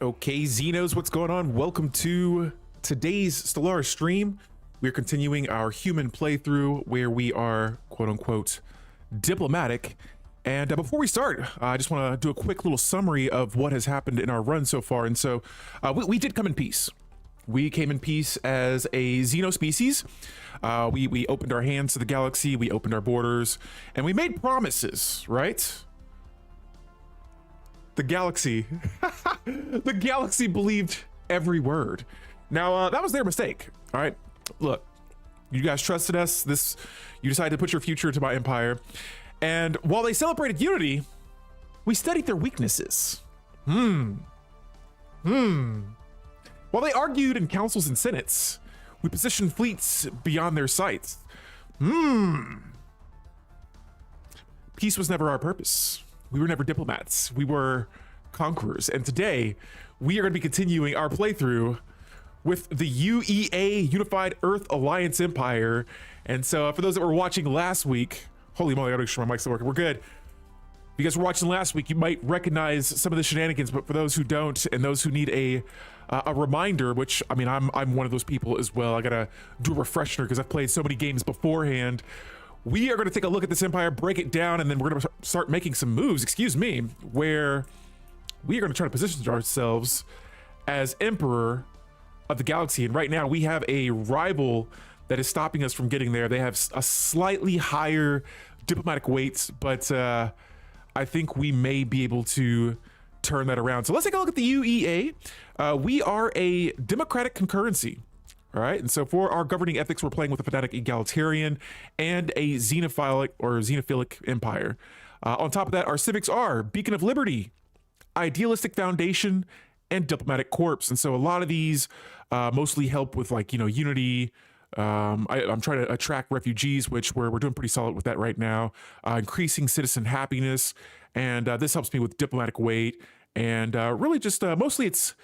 Okay, Xenos, what's going on? Welcome to today's Stellaris stream. We're continuing our human playthrough where we are, quote unquote, diplomatic. And before we start, I just want to do a quick little summary of what has happened in our run so far. And so we did come in peace. We came in peace as a Xeno species. We opened our hands to the galaxy, we opened our borders, and we made promises, right? The galaxy, the galaxy believed every word. Now, that was their mistake, all right? Look, you guys trusted us. You decided to put your future into my empire. And while they celebrated unity, we studied their weaknesses. While they argued in councils and senates, we positioned fleets beyond their sights. Peace was never our purpose. We were never diplomats. We were conquerors. And today, we are going to be continuing our playthrough with the UEA, Unified Earth Alliance Empire. And so for those that were watching last week, holy moly, I gotta make sure my mic's still working. We're good. If you guys were watching last week, you might recognize some of the shenanigans, but for those who don't and those who need a reminder, which I mean, I'm one of those people as well. I gotta do a refresher because I've played so many games beforehand. We are going to take a look at this empire, break it down, and then we're going to start making some moves, excuse me, where we are going to try to position ourselves as emperor of the galaxy. And right now we have a rival that is stopping us from getting there. They have a slightly higher diplomatic weight, but I think we may be able to turn that around. So let's take a look at the UEA. We are a democratic concurrency. All right, and so for our governing ethics, we're playing with a fanatic egalitarian and a xenophilic empire. On top of that, our civics are Beacon of Liberty, Idealistic Foundation, and Diplomatic Corps. And so a lot of these mostly help with unity. I'm trying to attract refugees, which we're doing pretty solid with that right now. Increasing citizen happiness, and this helps me with diplomatic weight. And really just mostly it's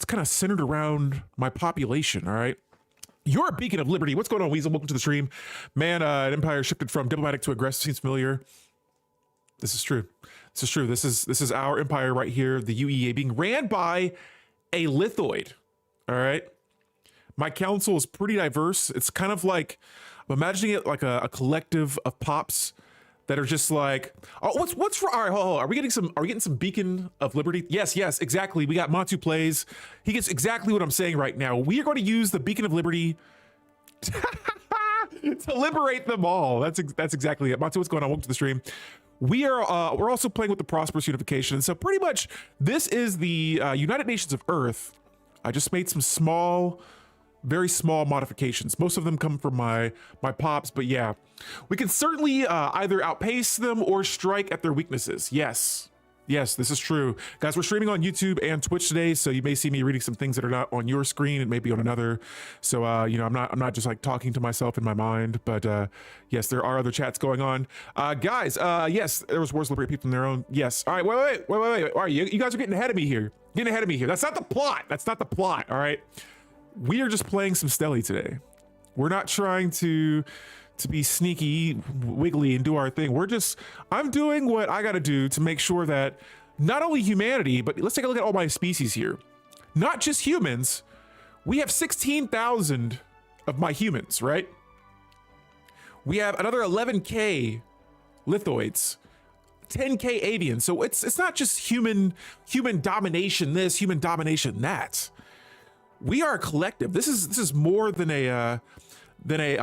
kind of centered around my population, all right? You're a Beacon of Liberty. What's going on, Weasel? Welcome to the stream. Man, an empire shifted from diplomatic to aggressive. Seems familiar. This is true. This is true. This is our empire right here, the UEA, being ran by a lithoid. All right. My council is pretty diverse. It's kind of like, I'm imagining it like a collective of pops that are just like, oh, what's for, all right, hold on. Are we getting some Beacon of Liberty? Yes, exactly. We got Matu plays. He gets exactly what I'm saying right now. We are going to use the Beacon of Liberty to liberate them all. That's exactly it. Matu, what's going on? Welcome to the stream. We're also playing with the Prosperous Unification. So pretty much this is the United Nations of Earth. I just made some very small modifications. Most of them come from my pops, but yeah, we can certainly either outpace them or strike at their weaknesses. Yes, this is true. Guys, we're streaming on YouTube and Twitch today, so you may see me reading some things that are not on your screen and maybe on another. So I'm not just like talking to myself in my mind, but yes, there are other chats going on. Guys, yes, there was Wars Liberate people in their own. Yes. All right, wait. All right, you guys are getting ahead of me here. That's not the plot. All right. We are just playing some Stelly today. We're not trying to be sneaky, wiggly, and do our thing. I'm doing what I gotta do to make sure that not only humanity, but let's take a look at all my species here. Not just humans. We have 16,000 of my humans, right? We have another 11K lithoids, 10K avians. So it's not just human domination this, human domination that. We are a collective. This is more than a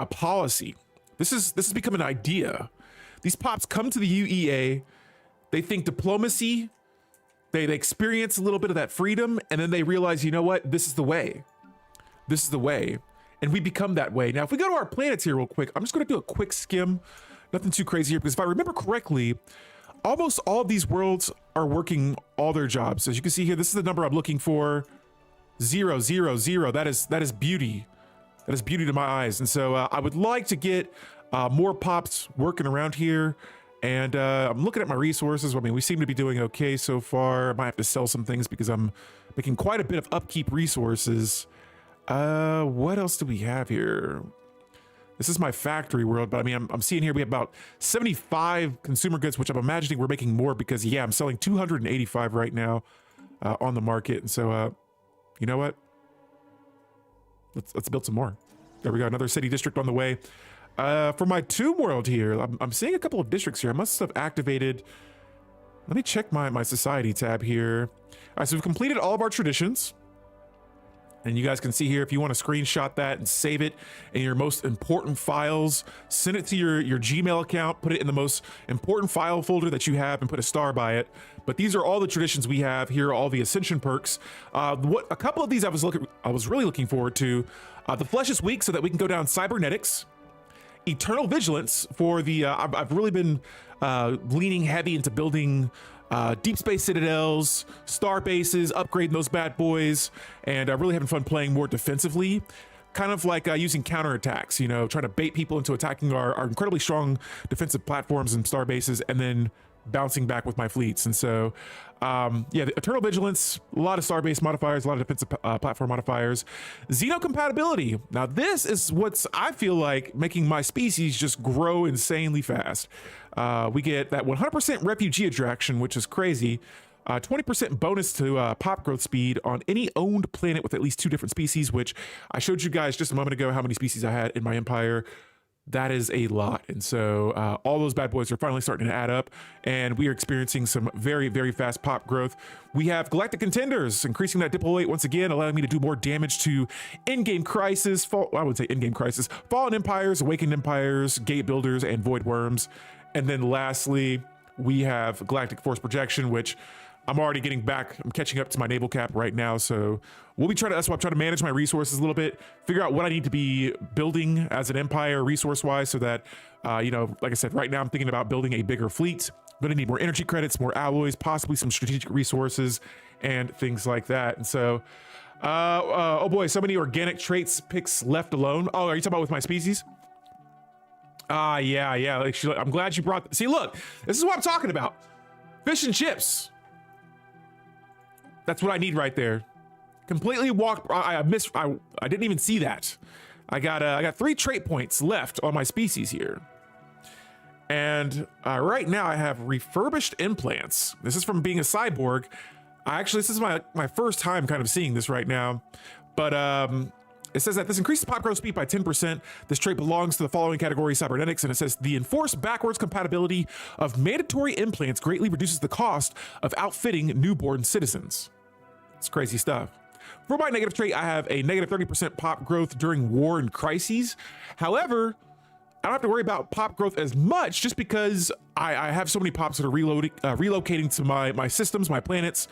policy. This has become an idea. These pops come to the UEA, they think diplomacy, they experience a little bit of that freedom, and then they realize, you know what, this is the way. This is the way. And we become that way. Now, if we go to our planets here real quick, I'm just gonna do a quick skim, nothing too crazy here, because if I remember correctly, almost all of these worlds are working all their jobs. As you can see here, this is the number I'm looking for. 0, 0, 0. That is beauty. That is beauty to my eyes. And so I would like to get more pops working around here. And I'm looking at my resources. I mean, we seem to be doing okay so far. I might have to sell some things because I'm making quite a bit of upkeep resources. What else do we have here? This is my factory world, but I mean, I'm seeing here we have about 75 consumer goods, which I'm imagining we're making more because, yeah, I'm selling 285 right now. on the market. And so, you know what? Let's build some more. There we go. Another city district on the way. For my tomb world here, I'm seeing a couple of districts here. I must have activated. Let me check my society tab here. All right, so we've completed all of our traditions. And you guys can see here, if you want to screenshot that and save it in your most important files, send it to your Gmail account, put it in the most important file folder that you have and put a star by it. But these are all the traditions we have. Here are all the ascension perks. A couple of these I was really looking forward to. The flesh is weak so that we can go down cybernetics. Eternal vigilance for the, I've really been leaning heavy into building deep space citadels, star bases, upgrading those bad boys, and really having fun playing more defensively. Kind of like using counterattacks, you know, trying to bait people into attacking our incredibly strong defensive platforms and star bases, and then bouncing back with my fleets. And so, yeah, the Eternal Vigilance, a lot of star-based modifiers, a lot of defensive platform modifiers. Xenocompatibility. Now, this is what's, I feel like, making my species just grow insanely fast. We get that 100% refugee attraction, which is crazy. 20% bonus to pop growth speed on any owned planet with at least 2 different species, which I showed you guys just a moment ago how many species I had in my empire. That is a lot. And so all those bad boys are finally starting to add up, and we are experiencing some very, very fast pop growth. We have Galactic Contenders, increasing that diplo weight once again, allowing me to do more damage to in-game crisis, I would say in-game crisis, fallen empires, awakened empires, gate builders, and void worms. And then lastly, we have Galactic Force Projection, which I'm already getting back. I'm catching up to my naval cap right now. So we'll be that's why I'm trying to manage my resources a little bit, figure out what I need to be building as an empire resource wise, so that, you know, like I said, right now I'm thinking about building a bigger fleet. I'm going to need more energy credits, more alloys, possibly some strategic resources and things like that. And so, oh boy, so many organic traits picks left alone. Oh, are you talking about with my species? Yeah. Actually, I'm glad you brought, see, look, this is what I'm talking about. Fish and chips. That's what I need right there. Completely walked. I didn't even see that. I got 3 trait points left on my species here. And right now I have refurbished implants. This is from being a cyborg. This is my first time kind of seeing this right now. But it says that this increases pop growth speed by 10%. This trait belongs to the following category: cybernetics. And it says the enforced backwards compatibility of mandatory implants greatly reduces the cost of outfitting newborn citizens. It's crazy stuff. For my negative trait, I have a negative 30% pop growth during war and crises. However, I don't have to worry about pop growth as much, just because I have so many pops that are relocating to my systems, my planets,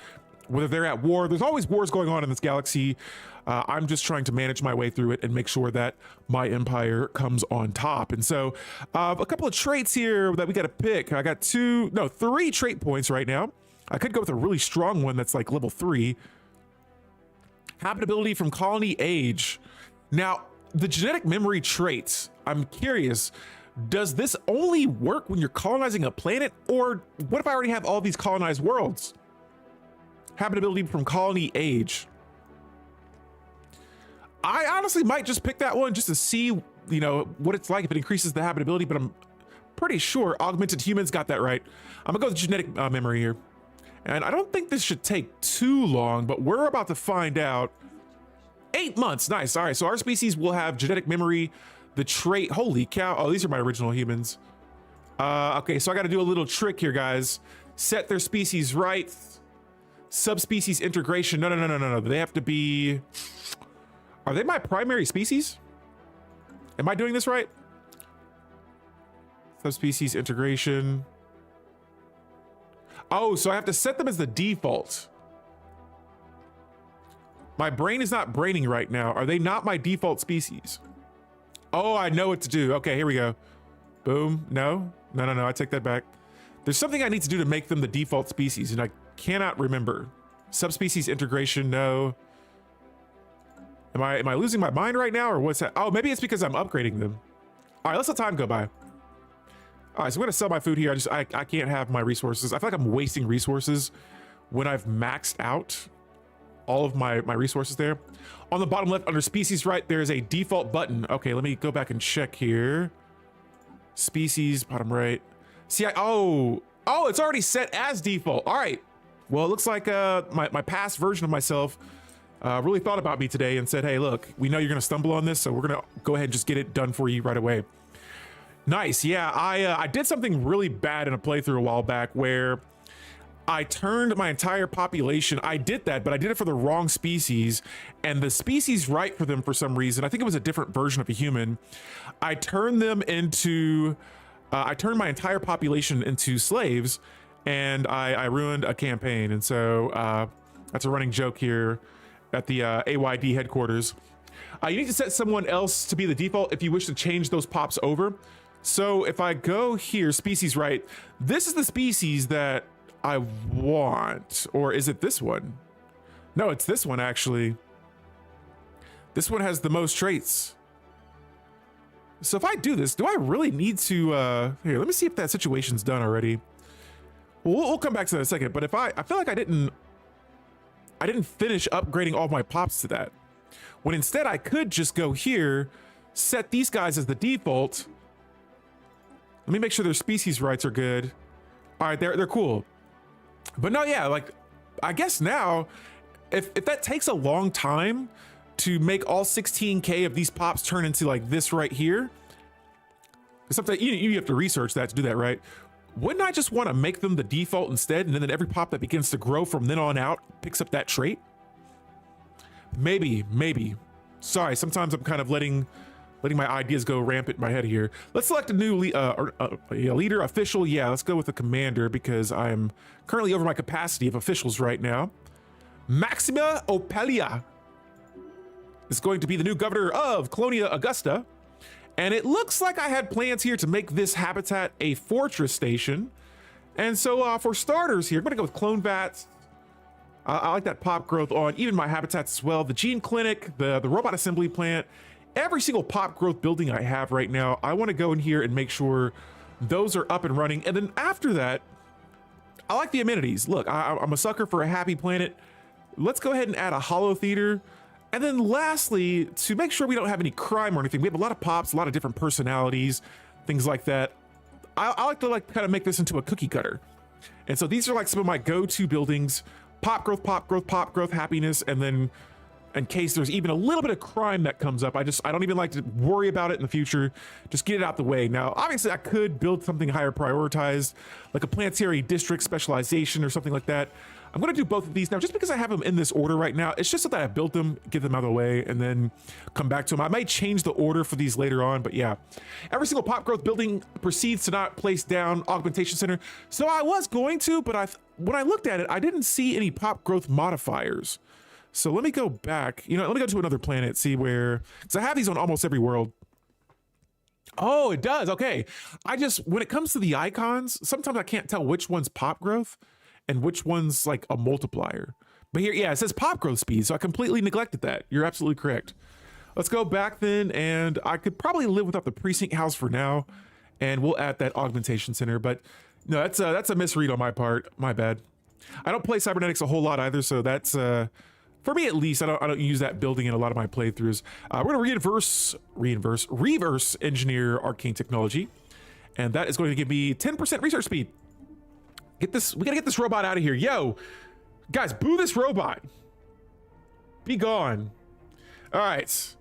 whether they're at war. There's always wars going on in this galaxy. I'm just trying to manage my way through it and make sure that my empire comes on top. And so a couple of traits here that we got to pick. I got 3 trait points right now. I could go with a really strong one that's like level 3. Habitability from colony age. Now, the genetic memory traits, I'm curious, does this only work when you're colonizing a planet, or what if I already have all these colonized worlds? Habitability from colony age. I honestly might just pick that one just to see, you know, what it's like if it increases the habitability, but I'm pretty sure augmented humans got that right. I'm gonna go with genetic memory here. And I don't think this should take too long, but we're about to find out. 8 months, nice. All right, so our species will have genetic memory, the trait, holy cow. Oh, these are my original humans. Okay, so I gotta do a little trick here, guys. Set their species right. Subspecies integration, no. They have to be, are they my primary species? Am I doing this right? Subspecies integration. Oh, so I have to set them as the default. My brain is not braining right now. Are they not my default species? Oh, I know what to do. Okay, here we go. Boom. No. I take that back. There's something I need to do to make them the default species, and I cannot remember. Subspecies integration, no. Am I losing my mind right now, or what's that? Oh, maybe it's because I'm upgrading them. All right, let's let time go by. All right, so I'm gonna sell my food here. I can't have my resources. I feel like I'm wasting resources when I've maxed out all of my resources there. On the bottom left under species right, there's a default button. Okay, let me go back and check here. Species, bottom right. See, oh, it's already set as default. All right, Well, it looks like my past version of myself really thought about me today and said, hey, look, we know you're going to stumble on this, so we're going to go ahead and just get it done for you right away. Nice. Yeah, I did something really bad in a playthrough a while back where I turned my entire population. I did that, but I did it for the wrong species, and the species right for them for some reason, I think it was a different version of a human. I turned them into, I turned my entire population into slaves, and I ruined a campaign. And so that's a running joke here at the AYD headquarters. You need to set someone else to be the default if you wish to change those pops over. So if I go here, species right, this is the species that I want. Or is it this one? No, it's this one actually. This one has the most traits. So if I do this, do I really need to, here, let me see if that situation's done already. We'll come back to that in a second, but if I feel like I didn't finish upgrading all my pops to that. When instead I could just go here, set these guys as the default. Let me make sure their species rights are good. All right, they're cool. But no, yeah, like, I guess now, if that takes a long time to make all 16K of these pops turn into like this right here, something you have to research that to do that, right? Wouldn't I just want to make them the default instead, and then every pop that begins to grow from then on out picks up that trait? Maybe. Sorry, sometimes I'm kind of letting my ideas go rampant in my head here. Let's select a new leader, official. Yeah, let's go with the commander because I'm currently over my capacity of officials right now. Maxima Opelia is going to be the new governor of Colonia Augusta. And it looks like I had plans here to make this habitat a fortress station. And so for starters here, I'm gonna go with clone vats. I like that pop growth on even my habitats as well. The gene clinic, the robot assembly plant, every single pop growth building I have right now, I wanna go in here and make sure those are up and running. And then after that, I like the amenities. Look, I'm a sucker for a happy planet. Let's go ahead and add a holo theater. And then lastly, to make sure we don't have any crime or anything, we have a lot of pops, a lot of different personalities, things like that. I like to kind of make this into a cookie cutter. And so these are like some of my go-to buildings: pop growth, happiness, and then in case there's even a little bit of crime that comes up, I don't even like to worry about it in the future. Just get it out the way. Now, obviously I could build something higher prioritized, like a planetary district specialization or something like that. I'm going to do both of these now just because I have them in this order right now. It's just so that I built them, get them out of the way, and then come back to them. I might change the order for these later on, but yeah. Every single pop growth building proceeds to not place down augmentation center. So I was going to, but when I looked at it, I didn't see any pop growth modifiers. So let me go back. Let me go to another planet, see where, because I have these on almost every world. Oh, it does. Okay. When it comes to the icons, sometimes I can't tell which one's pop growth and which one's like a multiplier. But here, yeah, it says pop growth speed, so I completely neglected that. You're absolutely correct. Let's go back then, and I could probably live without the precinct house for now, and we'll add that augmentation center. But no, that's a misread on my part. My bad. I don't play cybernetics a whole lot either, so that's for me at least. I don't use that building in a lot of my playthroughs. We're gonna reverse engineer arcane technology, and that is going to give me 10% research speed. We gotta get this robot out of here. Yo, guys, boo this robot. Be gone. All right,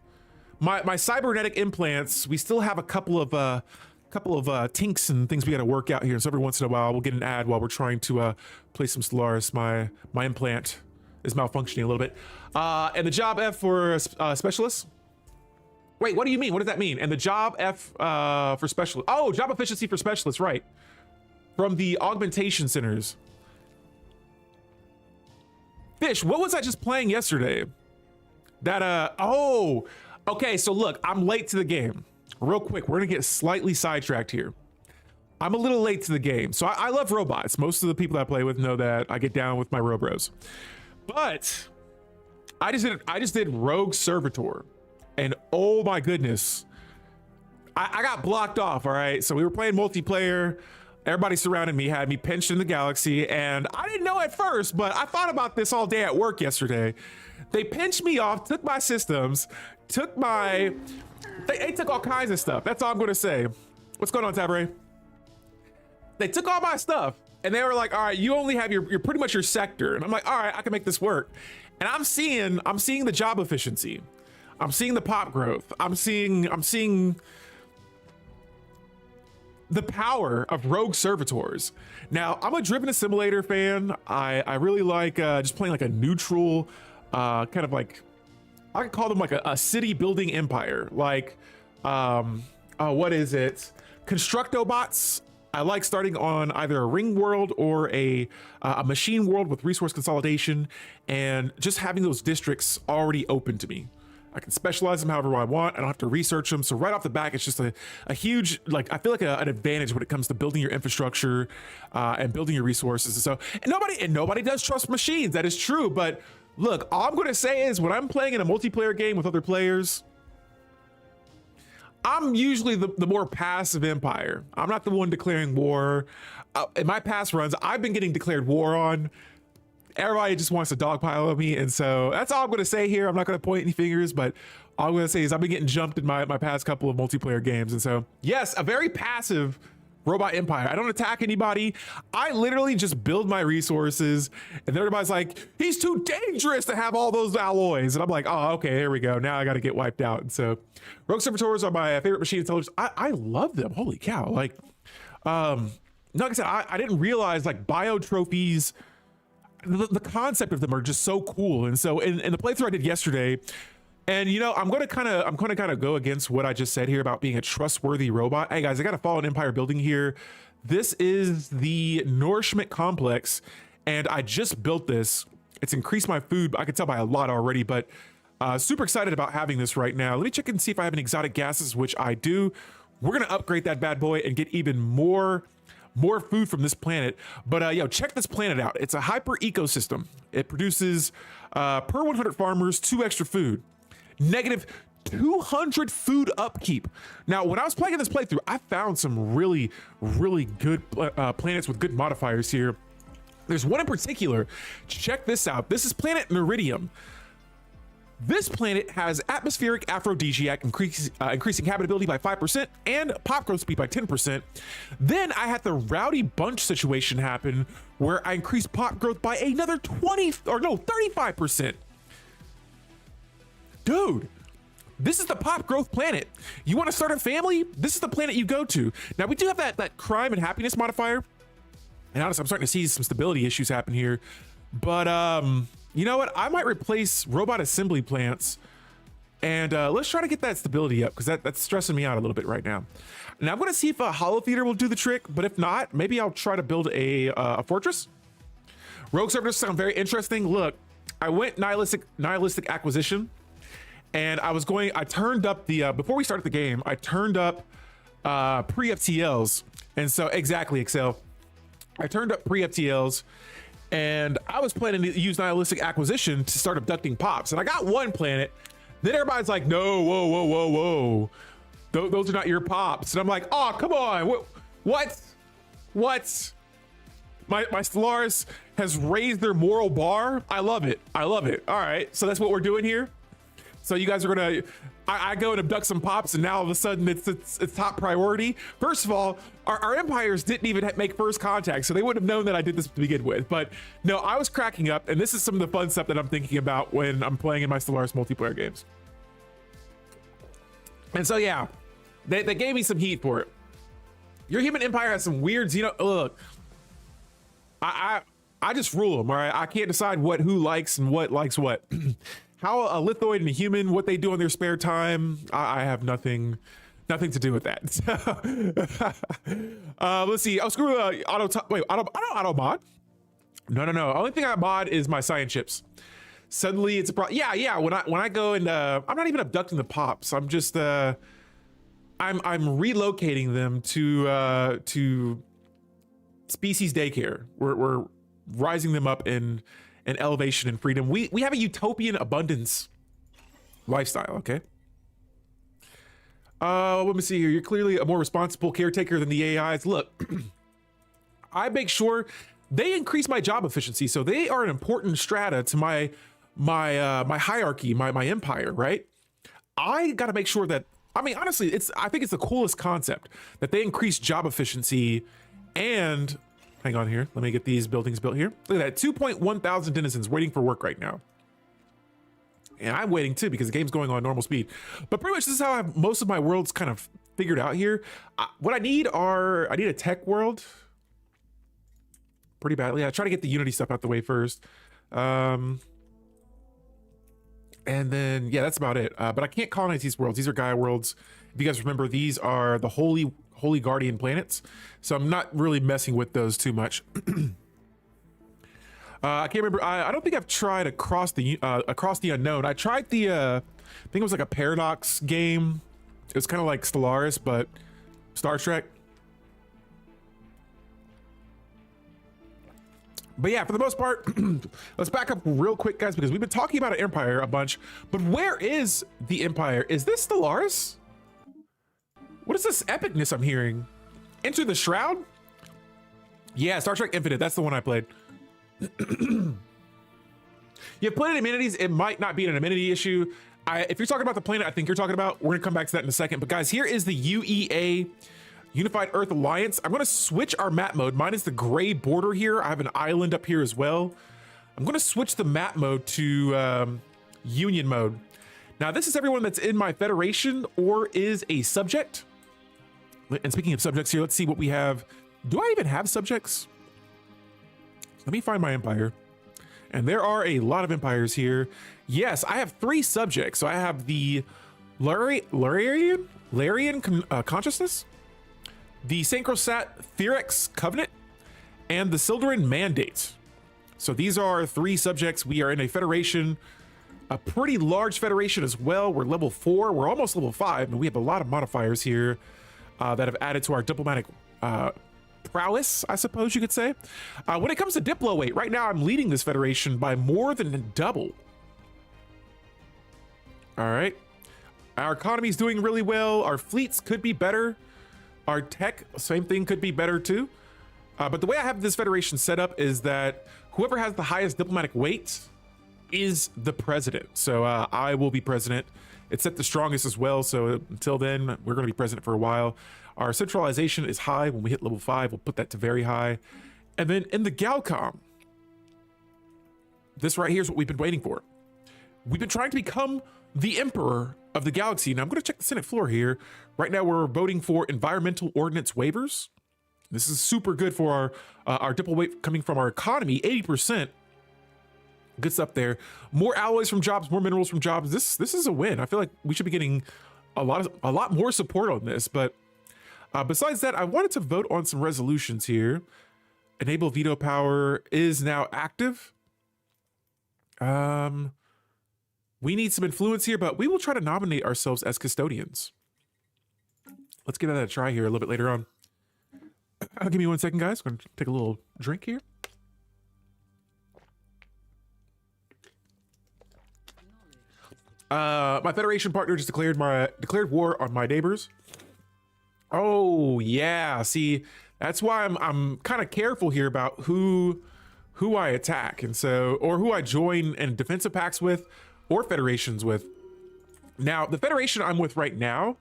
my cybernetic implants. We still have a couple of tinks and things we got to work out here. So every once in a while, we'll get an ad while we're trying to play some Stellaris. My implant is malfunctioning a little bit. And the job F for specialists. Wait, what do you mean? What does that mean? And the job F for specialist. Oh, job efficiency for specialists, right? From the augmentation centers. Fish, what was I just playing yesterday? That, oh, okay, so look, I'm late to the game. Real quick, we're gonna get slightly sidetracked here. I'm a little late to the game. So I love robots. Most of the people that I play with know that I get down with my robros. But I just did Rogue Servitor. And oh my goodness, I got blocked off, all right? So we were playing multiplayer. Everybody surrounded me, had me pinched in the galaxy, and I didn't know at first, but I thought about this all day at work yesterday. They pinched me off, took my systems, they took all kinds of stuff. That's all I'm gonna say. What's going on, Tabre? They took all my stuff. And they were like, all right, you only have your pretty much your sector. And I'm like, all right, I can make this work. And I'm seeing the job efficiency. I'm seeing the pop growth. I'm seeing the power of rogue servitors. Now, I'm a driven assimilator fan. I really like just playing like a neutral, kind of like, I could call them like a city building empire. Like, what is it? Constructobots. I like starting on either a ring world or a machine world with resource consolidation, and just having those districts already open to me. I can specialize them however I want. I don't have to research them. So right off the back, it's just a huge, like, I feel like an advantage when it comes to building your infrastructure and building your resources. And so, and nobody does trust machines. That is true. But look, all I'm going to say is when I'm playing in a multiplayer game with other players, I'm usually the more passive empire. I'm not the one declaring war. In my past runs, I've been getting declared war on. Everybody just wants to dogpile on me. And so that's all I'm going to say here. I'm not going to point any fingers, but all I'm going to say is I've been getting jumped in my past couple of multiplayer games. And so, yes, a very passive robot empire. I don't attack anybody. I literally just build my resources, and everybody's like, he's too dangerous to have all those alloys. And I'm like, oh, okay, here we go. Now I got to get wiped out. And so rogue servitors are my favorite machine intelligence. I love them. Holy cow. Like I said, I didn't realize like bio trophies, the concept of them are just so cool. And so in the playthrough I did yesterday, and you know, I'm gonna kind of go against what I just said here about being a trustworthy robot. Hey guys, I got a fallen empire building here. This is the nourishment complex, and I just built this. It's increased my food. I can tell by a lot already, but super excited about having this right now. Let me check and see if I have any exotic gases, which I do. We're gonna upgrade that bad boy and get even more food from this planet. But yo, check this planet out. It's a hyper ecosystem. It produces per 100 farmers 2 extra food, negative 200 food upkeep. Now, when I was playing this playthrough, I found some really good planets with good modifiers here. There's one in particular. Check this out. This is planet Meridium. This planet has atmospheric aphrodisiac, increasing habitability by 5% and pop growth speed by 10%. Then I had the rowdy bunch situation happen where I increased pop growth by another 35%. Dude, this is the pop growth planet. You want to start a family? This is the planet you go to. Now we do have that crime and happiness modifier. And honestly, I'm starting to see some stability issues happen here. But you know what? I might replace robot assembly plants, and let's try to get that stability up, because that's stressing me out a little bit right now. Now I'm going to see if a hollow theater will do the trick, but if not, maybe I'll try to build a fortress. Rogue servitors sound very interesting. Look, I went nihilistic acquisition, and I turned up the before we started the game, I turned up pre-FTLs, and so exactly, Excel. I turned up pre-FTLs. And I was planning to use nihilistic acquisition to start abducting pops. And I got one planet. Then everybody's like, no, whoa. Those are not your pops. And I'm like, oh, come on. What? My Stellaris has raised their moral bar. I love it. All right. So that's what we're doing here. So you guys are going to, I go and abduct some pops, and now all of a sudden it's top priority. First of all, our empires didn't even make first contact, so they wouldn't have known that I did this to begin with. But no, I was cracking up, and this is some of the fun stuff that I'm thinking about when I'm playing in my Stellaris multiplayer games. And so yeah, they gave me some heat for it. Your human empire has some weird look, I just rule them, all right? I can't decide who likes and what likes what. How a lithoid and a human, what they do in their spare time, I have nothing to do with that. Let's see. I'll screw auto mod. No. Only thing I mod is my science chips. Suddenly it's a problem. Yeah. When I go and I'm not even abducting the pops. I'm just I'm relocating them to species daycare. We're rising them up in elevation and freedom. We have a utopian abundance lifestyle. Okay. Let me see here. You're clearly a more responsible caretaker than the AIs. Look, I make sure they increase my job efficiency, so they are an important strata to my hierarchy, my empire, right? I got to make sure that, I mean, honestly, I think it's the coolest concept that they increase job efficiency and Hang on here. Let me get these buildings built here. Look at that, 2.1 thousand denizens waiting for work right now. And I'm waiting too because the game's going on normal speed. But pretty much this is how I have most of my worlds kind of figured out here. What I need a tech world pretty badly. I try to get the Unity stuff out the way first. And then, yeah, that's about it. But I can't colonize these worlds. These are Gaia worlds. If you guys remember, these are the holy guardian planets. So I'm not really messing with those too much. I can't remember. I don't think I've tried across the unknown. I tried the I think it was like a Paradox game. It was kind of like Stellaris, but Star Trek. But yeah, for the most part, let's back up real quick, guys, because we've been talking about an empire a bunch. But where is the empire? Is this Stellaris? What is this epicness I'm hearing? Enter the Shroud? Yeah, Star Trek Infinite. That's the one I played. You've played amenities. It might not be an amenity issue. If you're talking about the planet I think you're talking about, we're gonna come back to that in a second. But guys, here is the UEA, Unified Earth Alliance. I'm gonna switch our map mode. Mine is the gray border here. I have an island up here as well. I'm gonna switch the map mode to Union mode. Now, this is everyone that's in my Federation or is a subject. And speaking of subjects here, let's see what we have. Do I even have subjects? Let me find my empire. And there are a lot of empires here. Yes, I have 3 subjects. So I have the Larian Consciousness, the Synchrosat Therex Covenant, and the Sildarin Mandate. So these are 3 subjects. We are in a federation, a pretty large federation as well. We're level 4. We're almost level 5, but we have a lot of modifiers here that have added to our diplomatic prowess, I suppose you could say. When it comes to Diplo weight, right now I'm leading this federation by more than double. All right. Our economy is doing really well. Our fleets could be better. Our tech, same thing, could be better too. But the way I have this federation set up is that whoever has the highest diplomatic weight is the president. So I will be president. It's set the strongest as well. So until then, we're going to be president for a while. Our centralization is high. When we hit level 5, we'll put that to very high. And then in the Galcom, this right here is what we've been waiting for. We've been trying to become the emperor of the galaxy. Now I'm going to check the Senate floor here. Right now we're voting for environmental ordinance waivers. This is super good for our diplo weight coming from our economy, 80%. Good stuff there. More alloys from jobs, more minerals from jobs. This is a win. I feel like we should be getting a lot more support on this. But besides that, I wanted to vote on some resolutions here. Enable veto power is now active. We need some influence here, but we will try to nominate ourselves as custodians. Let's give that a try here a little bit later on. Give me 1 second, guys. I'm going to take a little drink here. My Federation partner just declared war on my neighbors. Oh yeah, see, that's why I'm kind of careful here about who I attack, and so, or who I join in defensive pacts with or federations with. Now, the federation I'm with right now,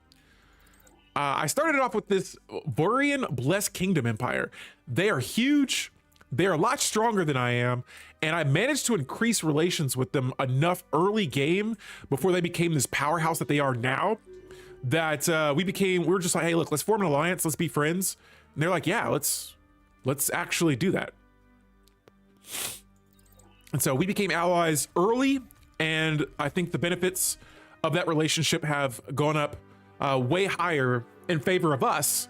I started off with this Vurian Blessed Kingdom Empire. They are huge. They're a lot stronger than I am, and I managed to increase relations with them enough early game before they became this powerhouse that they are now, that we were just like, hey, look, let's form an alliance, let's be friends. And they're like, yeah, let's actually do that. And so we became allies early, and I think the benefits of that relationship have gone up way higher in favor of us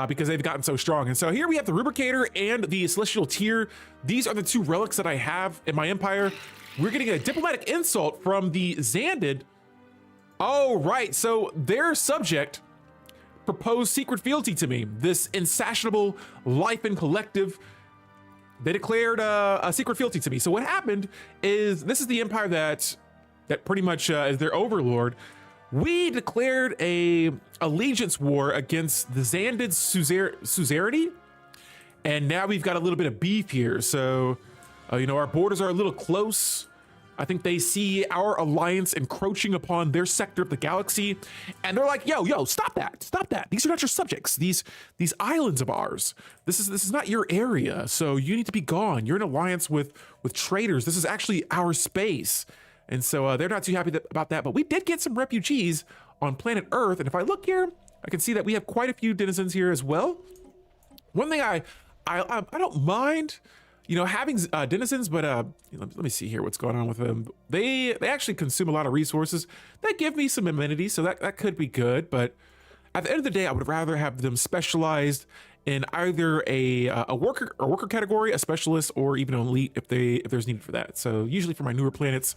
because they've gotten so strong. And so here we have the Rubricator and the Celestial Tier. These are the 2 relics that I have in my empire. We're getting a diplomatic insult from the Xandid. Oh, right. So their subject proposed secret fealty to me. This insatiable life and collective. They declared a secret fealty to me. So what happened is, this is the empire that pretty much is their overlord. We declared a allegiance war against the Xandid suzerainty, and now we've got a little bit of beef here. So, you know, our borders are a little close. I think they see our alliance encroaching upon their sector of the galaxy, and they're like, yo, stop that. These are not your subjects. These islands of ours. This is not your area. So you need to be gone. You're in alliance with traitors. This is actually our space. And so they're not too happy about that. But we did get some refugees on planet Earth. And if I look here, I can see that we have quite a few denizens here as well. One thing I don't mind, having denizens, but let me see here what's going on with them. They actually consume a lot of resources. They give me some amenities, so that could be good. But at the end of the day, I would rather have them specialized in either a worker category, a specialist, or even an elite if there's need for that. So usually for my newer planets,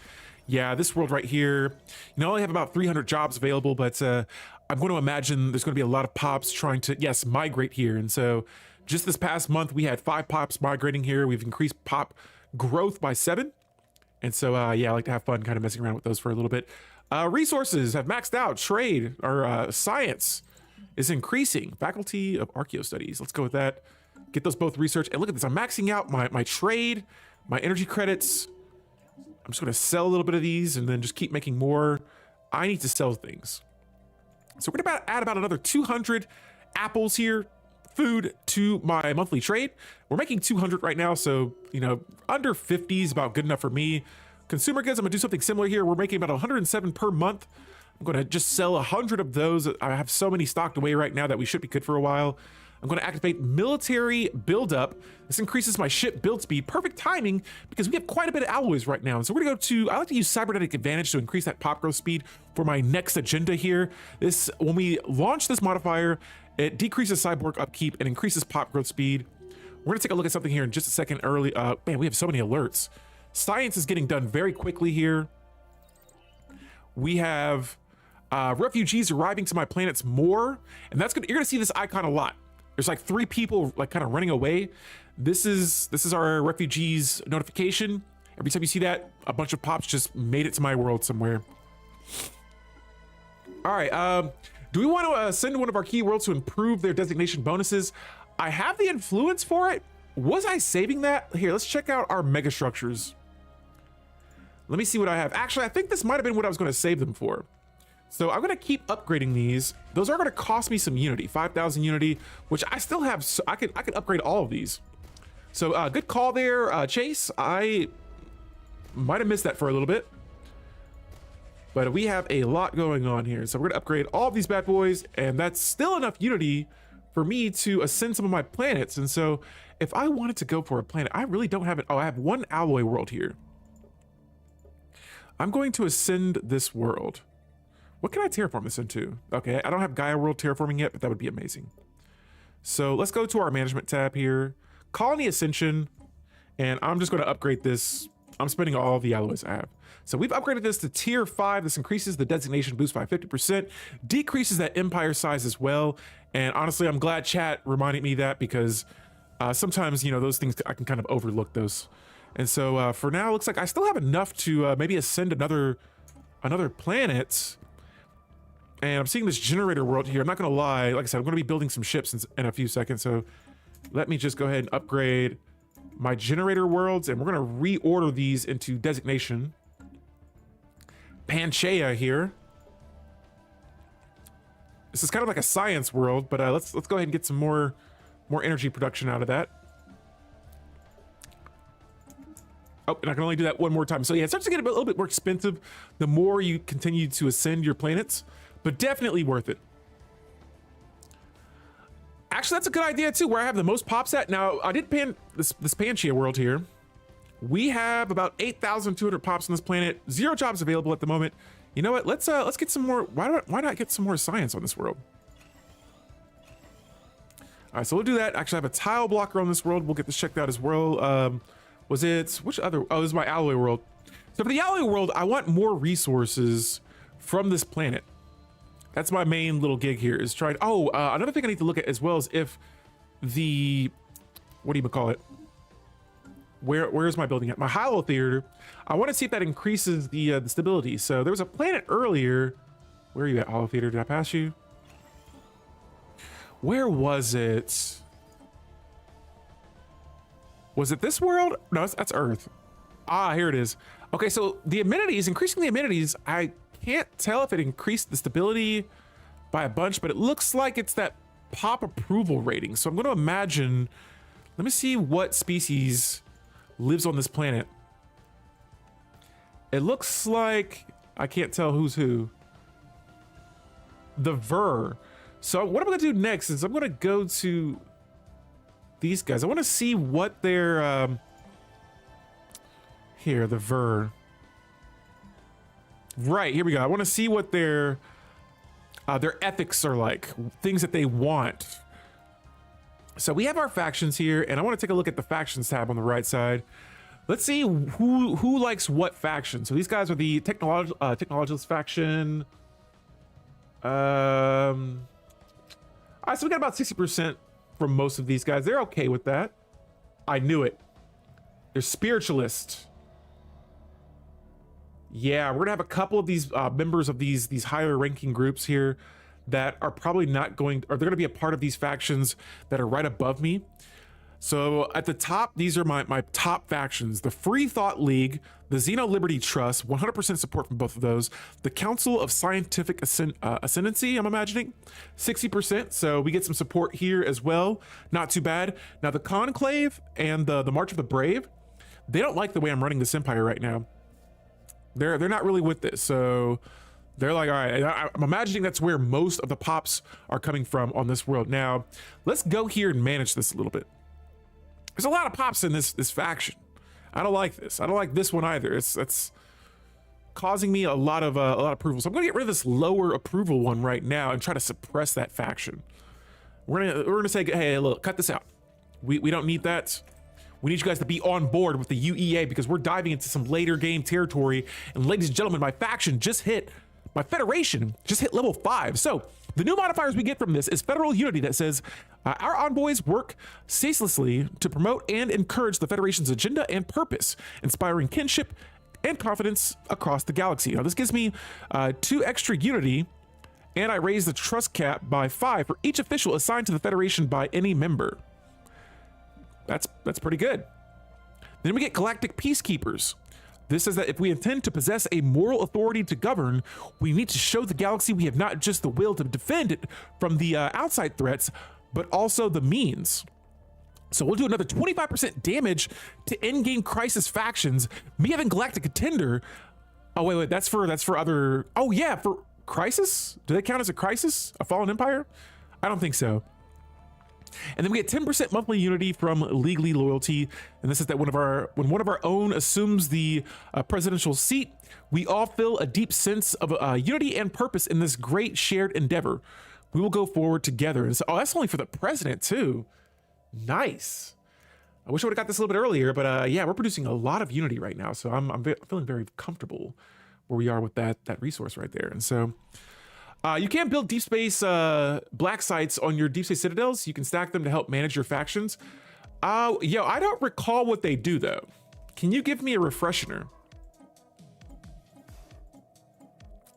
yeah, this world right here, I only have about 300 jobs available, but I'm going to imagine there's going to be a lot of pops trying to, yes, migrate here. And so just this past month, we had 5 pops migrating here. We've increased pop growth by 7. And so, yeah, I like to have fun kind of messing around with those for a little bit. Resources have maxed out. Trade or science is increasing. Faculty of Archaeo Studies. Let's go with that. Get those both research. And look at this. I'm maxing out my trade, my energy credits. I'm just going to sell a little bit of these and then just keep making more. I need to sell things. So we're going to add about another 200 apples here, food, to my monthly trade. We're making 200 right now, so under 50 is about good enough for me. Consumer goods, I'm gonna do something similar here. We're making about 107 per month. I'm gonna just sell 100 of those. I have so many stocked away right now that we should be good for a while. I'm going to activate military buildup. This increases my ship build speed. Perfect timing because we have quite a bit of alloys right now. And so we're going to go to, I like to use cybernetic advantage to increase that pop growth speed for my next agenda here. When we launch this modifier, it decreases cyborg upkeep and increases pop growth speed. We're going to take a look at something here in just a second early. Man, we have so many alerts. Science is getting done very quickly here. We have refugees arriving to my planets more, and you're going to see this icon a lot. There's like 3 people like kind of running away. This is our refugees notification. Every time you see that, a bunch of pops just made it to my world somewhere. All right, do we want to send one of our key worlds to improve their designation bonuses? I have the influence for it. Was I saving that? Here, let's check out our mega structures. Let me see what I have. Actually, I think this might have been what I was going to save them for. So I'm going to keep upgrading these. Those are going to cost me some unity, 5,000 unity, which I still have. So I could upgrade all of these. So good call there, Chase. I might have missed that for a little bit, but we have a lot going on here. So we're going to upgrade all of these bad boys, and that's still enough unity for me to ascend some of my planets. And so if I wanted to go for a planet, I really don't have it. Oh, I have one alloy world here. I'm going to ascend this world. What can I terraform this into? Okay, I don't have Gaia World terraforming yet, but that would be amazing. So let's go to our management tab here, Colony Ascension, and I'm just going to upgrade this. I'm spending all the alloys I have. So we've upgraded this to tier 5. This increases the designation boost by 50%, decreases that empire size as well. And honestly, I'm glad chat reminded me that because sometimes, those things I can kind of overlook those. And so for now, it looks like I still have enough to maybe ascend another planet. And I'm seeing this generator world here. I'm not going to lie. Like I said, I'm going to be building some ships in a few seconds. So let me just go ahead and upgrade my generator worlds. And we're going to reorder these into designation. Panchaea here. This is kind of like a science world, but let's go ahead and get some more energy production out of that. Oh, and I can only do that one more time. So yeah, it starts to get a little bit more expensive the more you continue to ascend your planets, but definitely worth it. Actually, that's a good idea too, where I have the most pops at. Now, I did pan this Panchaea world here. We have about 8,200 pops on this planet. 0 jobs available at the moment. You know what? Let's get some more. Why not get some more science on this world? All right, so we'll do that. Actually, I have a tile blocker on this world. We'll get this checked out as well. Was it which other? Oh, this is my alloy world. So for the alloy world, I want more resources from this planet. That's my main little gig here, is trying. Oh, another thing I need to look at as well is if the, what do you call it? Where is my building at? My Hollow Theater. I want to see if that increases the stability. So there was a planet earlier. Where are you at, Hollow Theater? Did I pass you? Where was it? Was it this world? No, that's Earth. Ah, here it is. Okay, so the amenities, increasing the amenities, I can't tell if it increased the stability by a bunch, but it looks like it's that pop approval rating. So I'm going to imagine, let me see what species lives on this planet. It looks like, I can't tell who's who. The Ver. So what I'm going to do next is I'm going to go to these guys. I want to see what their, here, the Ver. Right, here we go. I want to see what their ethics are like, things that they want. So we have our factions here, and I want to take a look at the factions tab on the right side. Let's see who likes what faction. So these guys are the technologist faction. All right, so we got about 60% from most of these guys. They're okay with that. I knew it. They're spiritualist. Yeah, we're gonna have a couple of these members of these higher ranking groups here that are probably not going, or they're gonna be a part of these factions that are right above me. So at the top, these are my top factions: the Free Thought League, the Xeno Liberty Trust, 100% support from both of those. The Council of Scientific Ascendancy, I'm imagining, 60%. So we get some support here as well. Not too bad. Now the Conclave and the March of the Brave, they don't like the way I'm running this empire right now. They're not really with this, so they're like, all right. I'm imagining that's where most of the pops are coming from on this world. Now, let's go here and manage this a little bit. There's a lot of pops in this faction. I don't like this. I don't like this one either. It's causing me a lot of approval. So I'm gonna get rid of this lower approval one right now and try to suppress that faction. We're gonna say, hey, look, cut this out. We don't need that. We need you guys to be on board with the UEA because we're diving into some later game territory. And ladies and gentlemen, my federation just hit level 5. So the new modifiers we get from this is Federal Unity that says our envoys work ceaselessly to promote and encourage the Federation's agenda and purpose, inspiring kinship and confidence across the galaxy. Now this gives me 2 extra Unity, and I raise the trust cap by 5 for each official assigned to the Federation by any member. That's pretty good. Then we get Galactic Peacekeepers. This says that if we intend to possess a moral authority to govern, we need to show the galaxy we have not just the will to defend it from the outside threats, but also the means. So we'll do another 25% damage to in-game crisis factions. Me having Galactic Contender. Oh wait, that's for other. Oh yeah, for crisis. Do they count as a crisis? A fallen empire? I don't think so. And then we get 10% monthly unity from Legally Loyalty. And this is that when one of our own assumes the presidential seat, we all feel a deep sense of unity and purpose in this great shared endeavor. We will go forward together. And so, oh, that's only for the president too. Nice. I wish I would have got this a little bit earlier, but yeah, we're producing a lot of unity right now. So I'm feeling very comfortable where we are with that resource right there. And so you can't build deep space black sites on your deep space citadels. You can stack them to help manage your factions. Yo, I don't recall what they do though. Can you give me a refresher?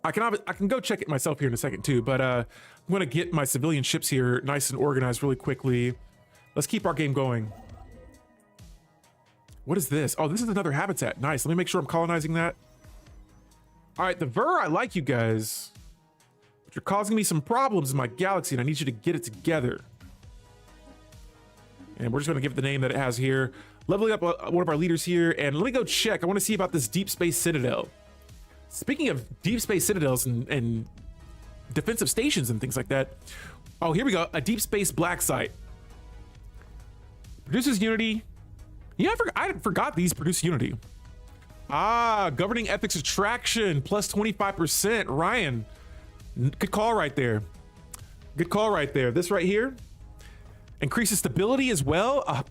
I can go check it myself here in a second too, but I'm gonna get my civilian ships here nice and organized really quickly. Let's keep our game going. What is this? Oh, this is another habitat. Nice. Let me make sure I'm colonizing that. All right, the Ver, I like you guys. But you're causing me some problems in my galaxy, and I need you to get it together. And we're just gonna give it the name that it has here. Leveling up one of our leaders here, and let me go check. I wanna see about this Deep Space Citadel. Speaking of Deep Space Citadels and defensive stations and things like that. Oh, here we go, a Deep Space Black Site. Produces Unity. Yeah, I forgot these produce Unity. Ah, Governing Ethics Attraction, plus 25%, Ryan. Good call right there. Good call right there. This right here increases stability as well.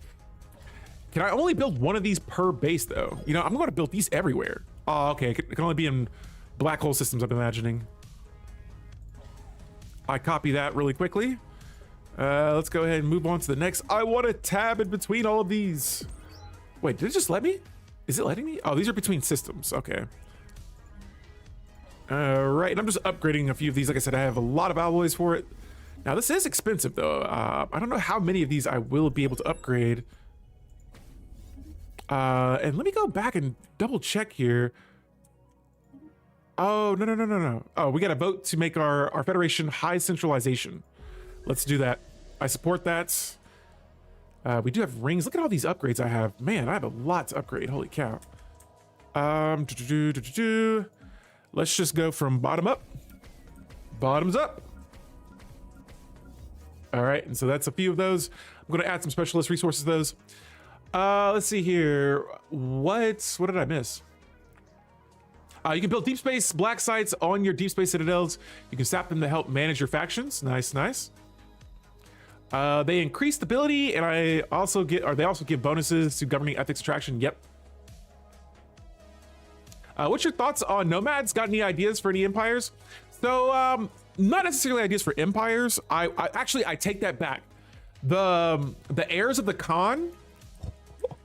Can I only build one of these per base though? You know, I'm going to build these everywhere. Oh, okay. It can only be in black hole systems, I'm imagining. I copy that really quickly. Let's go ahead and move on to the next. I want to tab in between all of these. Wait, did it just let me? Is it letting me? Oh, these are between systems. Okay. Right, and I'm just upgrading a few of these. Like I said, I have a lot of alloys for it. Now, this is expensive, though. I don't know how many of these I will be able to upgrade. And let me go back and double check here. Oh, no. Oh, we got to vote to make our Federation high centralization. Let's do that. I support that. We do have rings. Look at all these upgrades I have. Man, I have a lot to upgrade. Holy cow. Let's just go from bottom up. Bottoms up. All right, and so that's a few of those. I'm going to add some specialist resources to those. Let's see here. What did I miss? You can build deep space black sites on your deep space citadels. You can sap them to help manage your factions. Nice. They increase stability, and they also give bonuses to governing ethics attraction. Yep. What's your thoughts on nomads? Got any ideas for any empires? So, not necessarily ideas for empires. I actually take that back. The heirs of the Khan.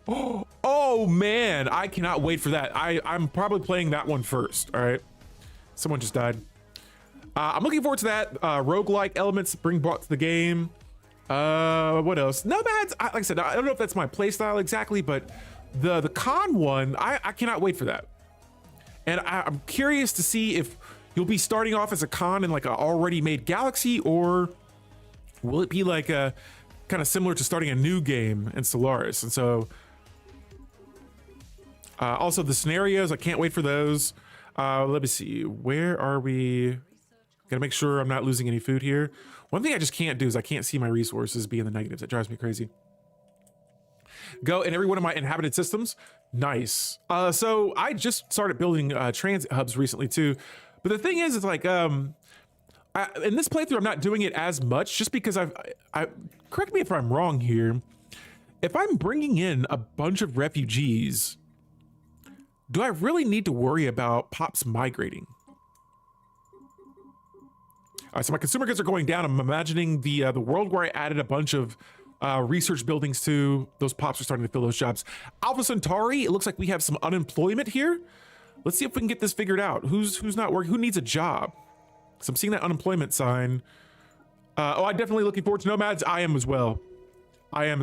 Oh man, I cannot wait for that. I'm probably playing that one first. All right, someone just died. I'm looking forward to that. Roguelike elements being brought to the game. What else? Nomads. Like I said, I don't know if that's my playstyle exactly, but the Khan one, I cannot wait for that. And I'm curious to see if you'll be starting off as a Khan in like an already made galaxy, or will it be like a kind of similar to starting a new game in Stellaris? And so also the scenarios, I can't wait for those. Let me see, where are we? Gotta make sure I'm not losing any food here. One thing I just can't do is I can't see my resources be in the negatives. It drives me crazy. Go in every one of my inhabited systems. Nice. So I just started building transit hubs recently too. But the thing is, it's like, in this playthrough, I'm not doing it as much just because correct me if I'm wrong here. If I'm bringing in a bunch of refugees, do I really need to worry about pops migrating? All right, so my consumer goods are going down. I'm imagining the world where I added a bunch of research buildings to, those pops are starting to fill those jobs. Alpha Centauri, it looks like we have some unemployment here. Let's see if we can get this figured out. Who's not working? Who needs a job? So I'm seeing that unemployment sign. I'm definitely looking forward to nomads. I am as well. I'm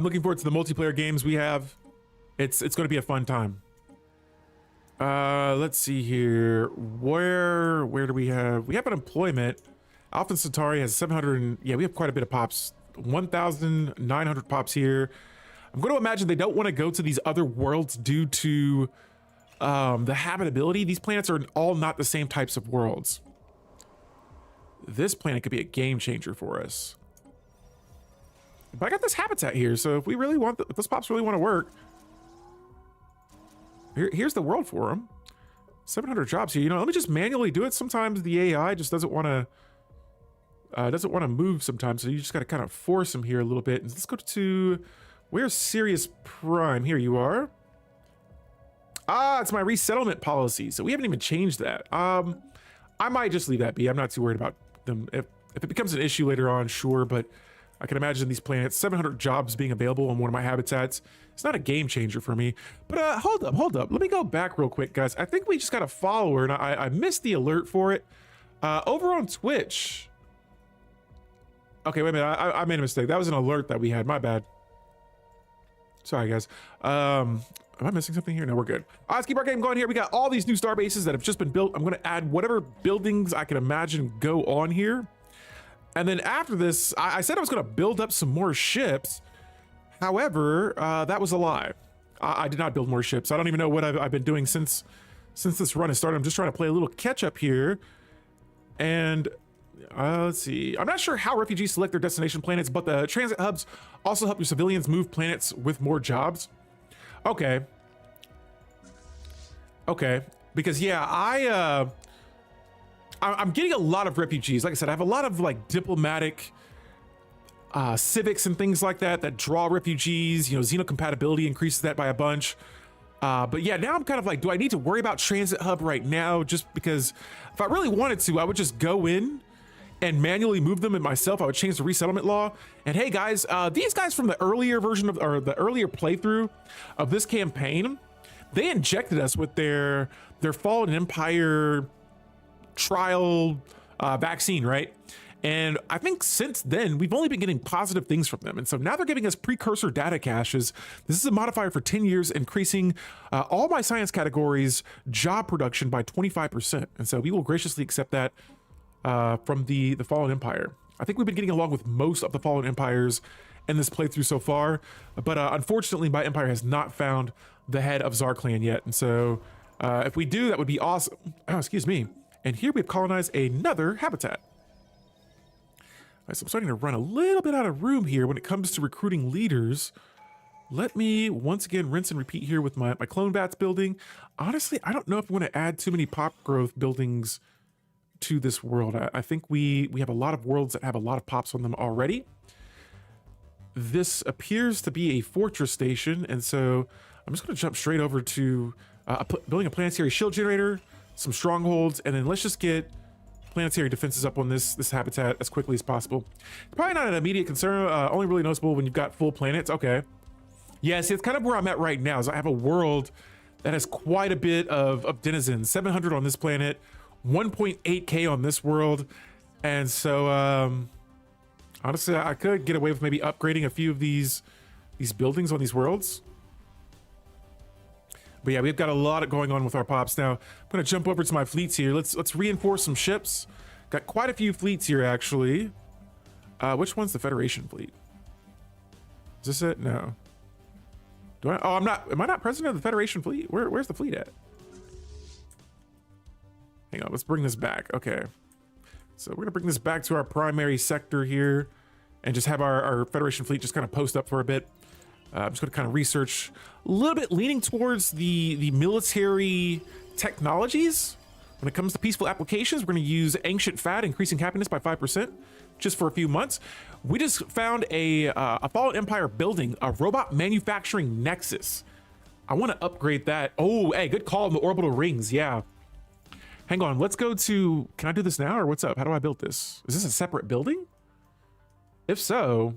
looking forward to the multiplayer games we have. It's going to be a fun time. Let's see here. Where do we have? We have unemployment. Alpha Centauri has 700. Yeah, we have quite a bit of pops. 1,900 pops here. I'm going to imagine they don't want to go to these other worlds due to the habitability. These planets are all not the same types of worlds. This planet could be a game changer for us. But I got this habitat here, so if we really want, if those pops really want to work, here's the world for them. 700 jobs here. You know, let me just manually do it. Sometimes the AI just doesn't want to move sometimes, so you just got to kind of force them here a little bit. And let's go to, where's Sirius Prime? Here you are. It's my resettlement policy, so we haven't even changed that. I might just leave that be. I'm not too worried about them. If it becomes an issue later on, sure, but I can imagine these planets, 700 jobs being available on one of my habitats. It's not a game changer for me. But hold up. Let me go back real quick, guys. I think we just got a follower, and I missed the alert for it. Over on Twitch. Okay, wait a minute. I made a mistake. That was an alert that we had. My bad. Sorry, guys. Am I missing something here? No, we're good. Let's keep our game going here. We got all these new star bases that have just been built. I'm going to add whatever buildings I can imagine go on here. And then after this, I said I was going to build up some more ships. However, that was a lie. I did not build more ships. I don't even know what I've been doing since this run has started. I'm just trying to play a little catch up here. And let's see. I'm not sure how refugees select their destination planets, but the transit hubs also help your civilians move planets with more jobs. Okay. Because yeah, I'm getting a lot of refugees. Like I said, I have a lot of like diplomatic civics and things like that draw refugees. You know, xenocompatibility increases that by a bunch. But yeah, now I'm kind of like, do I need to worry about transit hub right now? Just because if I really wanted to, I would just go in and manually move them in myself. I would change the resettlement law. And hey guys, these guys from the earlier version of, or the earlier playthrough of this campaign, they injected us with their Fallen Empire trial vaccine, right? And I think since then, we've only been getting positive things from them. And so now they're giving us precursor data caches. This is a modifier for 10 years, increasing all my science categories job production by 25%. And so we will graciously accept that from the Fallen Empire. I think we've been getting along with most of the Fallen Empires in this playthrough so far. But unfortunately, my empire has not found the head of Zar clan yet. And so if we do, that would be awesome. Oh, excuse me. And here we've colonized another habitat. All right, so I'm starting to run a little bit out of room here when it comes to recruiting leaders. Let me once again rinse and repeat here with my clone bats building. Honestly, I don't know if we want to add too many pop growth buildings to this world. I think we have a lot of worlds that have a lot of pops on them already. This appears to be a fortress station, and so I'm just going to jump straight over to building a planetary shield generator, some strongholds, and then let's just get planetary defenses up on this habitat as quickly as possible. Probably not an immediate concern, only really noticeable when you've got full planets. Okay. Yeah, see, it's kind of where I'm at right now. Is I have a world that has quite a bit of denizens, 700 on this planet, 1.8K on this world. And so, honestly, I could get away with maybe upgrading a few of these buildings on these worlds. But yeah, we've got a lot going on with our pops. Now, I'm going to jump over to my fleets here. Let's reinforce some ships. Got quite a few fleets here, actually. Which one's the Federation fleet? Is this it? No. Do I? Oh, I'm not. Am I not president of the Federation fleet? Where's the fleet at? Hang on. Let's bring this back. Okay. So we're going to bring this back to our primary sector here and just have our Federation fleet just kind of post up for a bit. I'm just going to kind of research a little bit, leaning towards the military technologies. When it comes to peaceful applications, we're going to use ancient fat, increasing happiness by 5% just for a few months. We just found a Fallen Empire building, a robot manufacturing nexus. I want to upgrade that. Oh, hey, good call on the orbital rings. Yeah. Hang on. Let's go to, can I do this now or what's up? How do I build this? Is this a separate building? If so,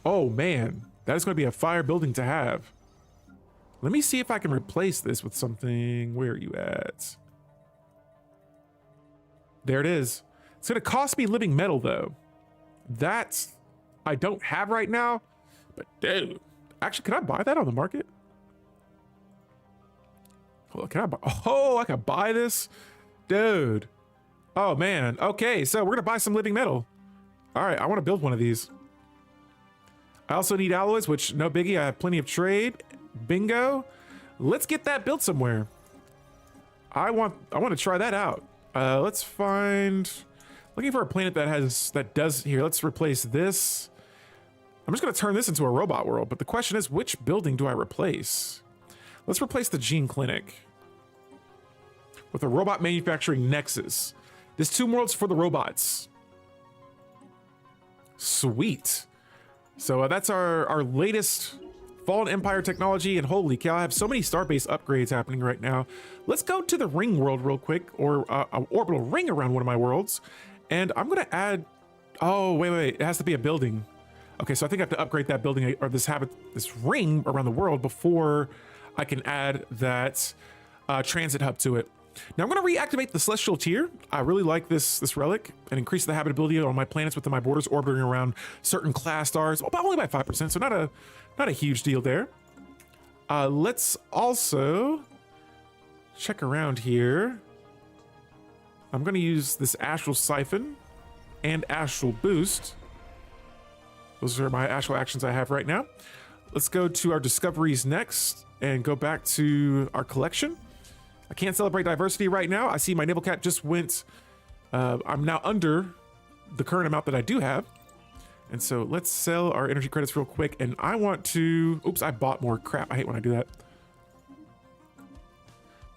oh man. That is going to be a fire building to have. Let me see if I can replace this with something. Where are you at? There it is. It's going to cost me living metal, though. That I don't have right now. But dude, actually, can I buy that on the market? Hold on, can I buy? Oh, I can buy this? Dude. Oh, man. Okay, so we're going to buy some living metal. All right, I want to build one of these. I also need alloys, which no biggie. I have plenty of trade. Bingo. Let's get that built somewhere. I want to try that out. Let's find, looking for a planet that does here. Let's replace this. I'm just going to turn this into a robot world. But the question is, which building do I replace? Let's replace the gene clinic with a robot manufacturing nexus. There's 2 worlds for the robots. Sweet. So that's our latest Fallen Empire technology, and holy cow, I have so many starbase upgrades happening right now. Let's go to the ring world real quick, or an orbital ring around one of my worlds, and I'm going to add, oh, wait, it has to be a building. Okay, so I think I have to upgrade that building, or this ring around the world before I can add that transit hub to it. Now I'm going to reactivate the Celestial Tier. I really like this relic and increase the habitability on my planets within my borders orbiting around certain class stars, but only by 5%, so not a huge deal there. Let's also check around here. I'm going to use this Astral Siphon and Astral Boost. Those are my astral actions I have right now. Let's go to our discoveries next and go back to our collection. I can't celebrate diversity right now. I see my naval cap just went, I'm now under the current amount that I do have. And so let's sell our energy credits real quick. And I want to, oops, I bought more crap. I hate when I do that.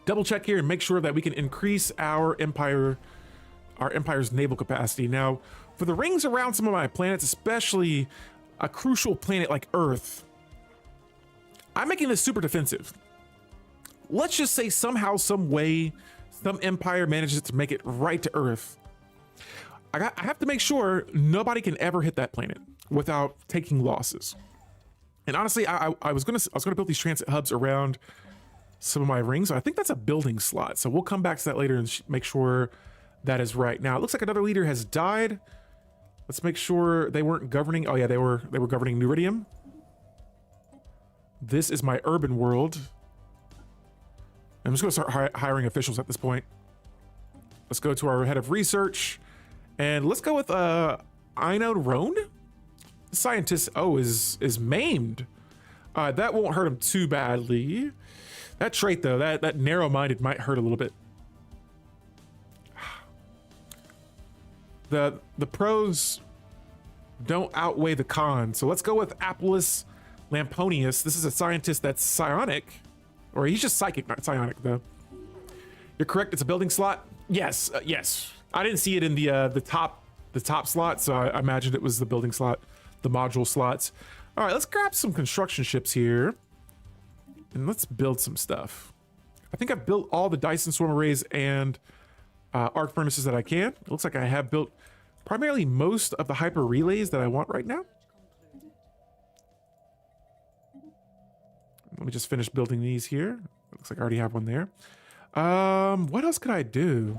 Double check here and make sure that we can increase our empire's naval capacity. Now, for the rings around some of my planets, especially a crucial planet like Earth, I'm making this super defensive. Let's just say somehow, some way, some empire manages to make it right to Earth. I have to make sure nobody can ever hit that planet without taking losses. And honestly, I was gonna build these transit hubs around some of my rings. I think that's a building slot, so we'll come back to that later and make sure That is right. Now it looks like another leader has died. Let's make sure they weren't governing. Oh yeah, they were governing Neridium. This is my urban world. I'm just going to start hiring officials at this point. Let's go to our head of research, and let's go with Inode Roan. The scientist, is maimed. That won't hurt him too badly. That trait though, that narrow-minded might hurt a little bit. The pros don't outweigh the cons, so let's go with Apollos Lamponius. This is a scientist that's psionic, or he's just psychic, not psionic though. You're correct. It's a building slot. Yes, yes. I didn't see it in the top slot, so I imagined it was the building slot, the module slots. All right, let's grab some construction ships here, and let's build some stuff. I think I've built all the Dyson swarm arrays and arc furnaces that I can. It looks like I have built primarily most of the hyper relays that I want right now. Let me just finish building these here. Looks like I already have one there. What else could I do?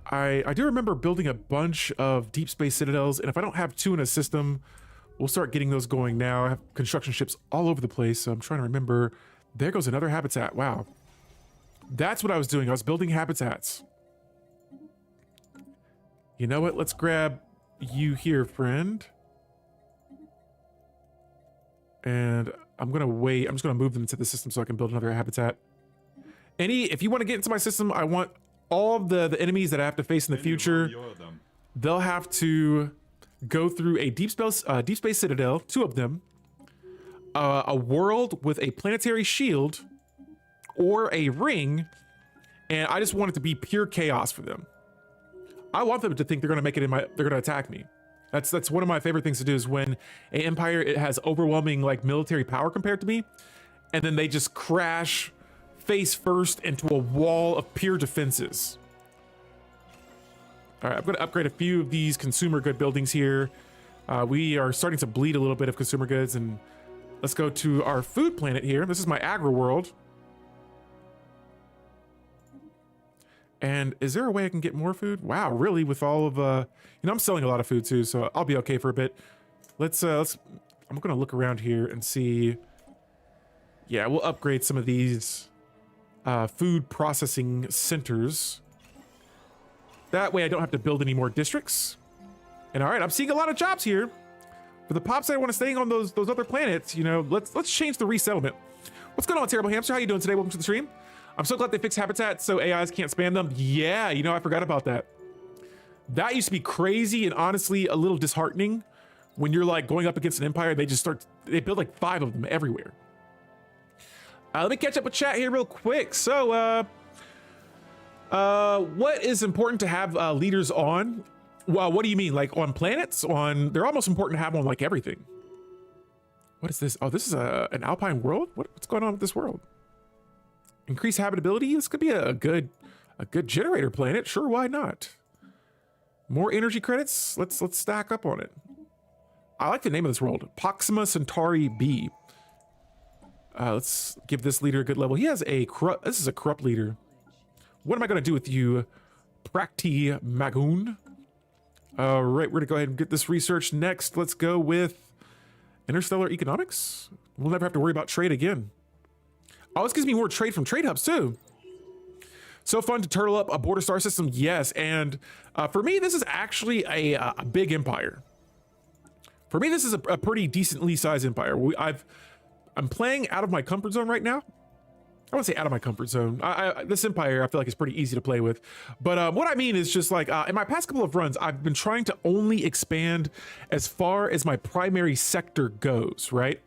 I do remember building a bunch of deep space citadels, and if I don't have 2 in a system, we'll start getting those going now. I have construction ships all over the place, so I'm trying to remember. There goes another habitat. Wow. That's what I was doing. I was building habitats. You know what? Let's grab you here, friend. And I'm gonna wait. I'm just gonna move them into the system so I can build another habitat. If you want to get into my system, I want all of the enemies that I have to face in the future. They'll have to go through a deep space citadel, 2 of them, a world with a planetary shield, or a ring, and I just want it to be pure chaos for them. I want them to think they're gonna make it in they're gonna attack me. That's one of my favorite things to do, is when an empire it has overwhelming like military power compared to me, and then they just crash face first into a wall of pure defenses. All right, I'm going to upgrade a few of these consumer good buildings here. We are starting to bleed a little bit of consumer goods, and let's go to our food planet here. This is my agri world. And is there a way I can get more food? Wow, really? With all of I'm selling a lot of food too, so I'll be okay for a bit. I'm going to look around here and see. Yeah, we'll upgrade some of these food processing centers. That way I don't have to build any more districts. And all right, I'm seeing a lot of jobs here. For the pops that want to stay on those other planets, let's change the resettlement. What's going on, Terrible Hamster? How you doing today? Welcome to the stream. I'm so glad they fixed habitats so AIs can't spam them. Yeah, I forgot about that. That used to be crazy and honestly a little disheartening when you're like going up against an empire. They build like 5 of them everywhere. Let me catch up with chat here real quick. So, what is important to have leaders on? Well, what do you mean? Like on planets? They're almost important to have on like everything. What is this? Oh, this is an alpine world? What's going on with this world? Increase habitability? This could be a good generator planet. Sure, why not? More energy credits? Let's stack up on it. I like the name of this world. Proxima Centauri B. Let's give this leader a good level. He has this is a corrupt leader. What am I going to do with you, Prakti Magoon? All right, we're going to go ahead and get this research next. Let's go with interstellar economics. We'll never have to worry about trade again. Oh, this gives me more trade from trade hubs too. So fun to turtle up a border star system. Yes, and for me, this is actually a big empire. For me, this is a pretty decently sized empire. I'm playing out of my comfort zone right now. I wouldn't say out of my comfort zone. This empire I feel like is pretty easy to play with. But what I mean is just like in my past couple of runs, I've been trying to only expand as far as my primary sector goes, right?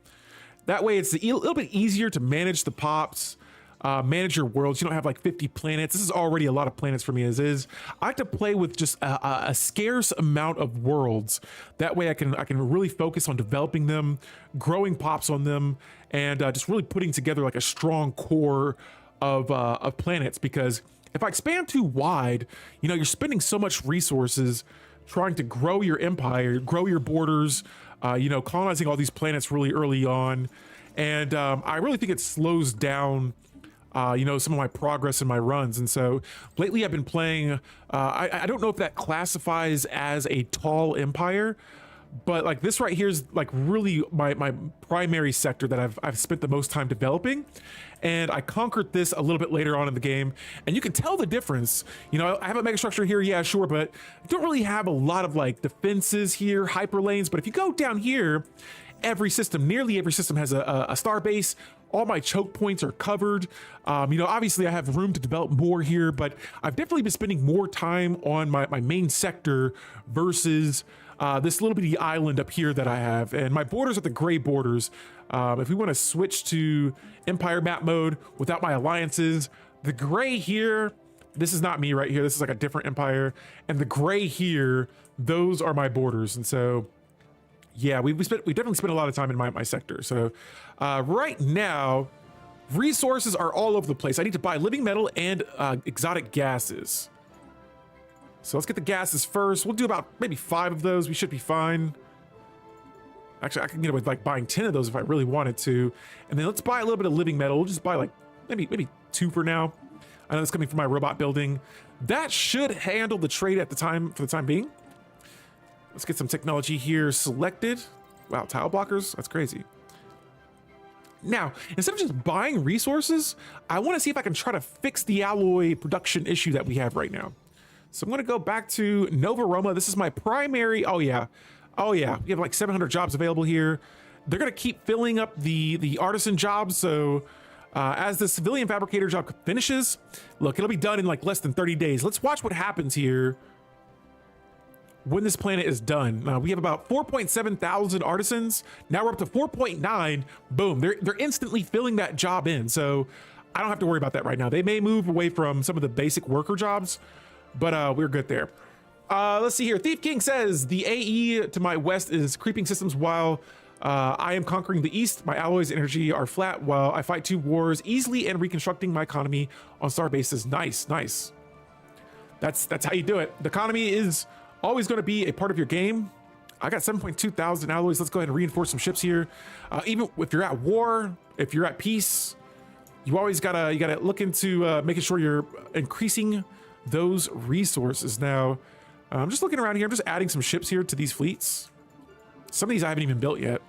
That way it's a little bit easier to manage the pops, manage your worlds. You don't have like 50 planets. This is already a lot of planets for me as is. I like to play with just a scarce amount of worlds. That way I can really focus on developing them, growing pops on them, and just really putting together like a strong core of planets. Because if I expand too wide, you're spending so much resources trying to grow your empire, grow your borders, colonizing all these planets really early on. And I really think it slows down you know, some of my progress in my runs. And so lately I've been playing, I don't know if that classifies as a tall empire, but like this right here is like really my primary sector that I've spent the most time developing. And I conquered this a little bit later on in the game, and you can tell the difference. You know, I have a mega structure here, yeah, sure, but I don't really have a lot of like defenses here, hyper lanes. But if you go down here, nearly every system has a star base. All my choke points are covered. You know, obviously I have room to develop more here, but I've definitely been spending more time on my main sector versus this little bitty island up here that I have. And my borders are the gray borders. If we want to switch to Empire map mode without my alliances, the gray here, this is not me right here. This is like a different empire. And the gray here, those are my borders. And so, yeah, we definitely spent a lot of time in my sector. So right now, resources are all over the place. I need to buy living metal and exotic gases. So let's get the gases first. We'll do about maybe 5 of those. We should be fine. Actually, I can get away with like buying 10 of those if I really wanted to. And then let's buy a little bit of living metal. We'll just buy like maybe 2 for now. I know that's coming from my robot building. That should handle the trade for the time being. Let's get some technology here selected. Wow, tile blockers, that's crazy. Now, instead of just buying resources, I want to see if I can try to fix the alloy production issue that we have right now. So I'm going to go back to Nova Roma. This is my primary. Oh yeah, we have like 700 jobs available here. They're going to keep filling up the artisan jobs. So as the civilian fabricator job finishes, look, it'll be done in like less than 30 days. Let's watch what happens here when this planet is done. We have about 4.7 thousand artisans. Now we're up to 4.9. Boom, they're instantly filling that job in. So I don't have to worry about that right now. They may move away from some of the basic worker jobs, but we're good there. Let's see here. Thief King says the AE to my west is creeping systems while I am conquering the east. My alloys energy are flat while I fight 2 wars easily and reconstructing my economy on star bases. Nice. That's how you do it. The economy is always going to be a part of your game. I got 7.2 thousand alloys. Let's go ahead and reinforce some ships here. Even if you're at war, if you're at peace, you always gotta look into making sure you're increasing those resources. Now, I'm just looking around here. I'm just adding some ships here to these fleets. Some of these I haven't even built yet.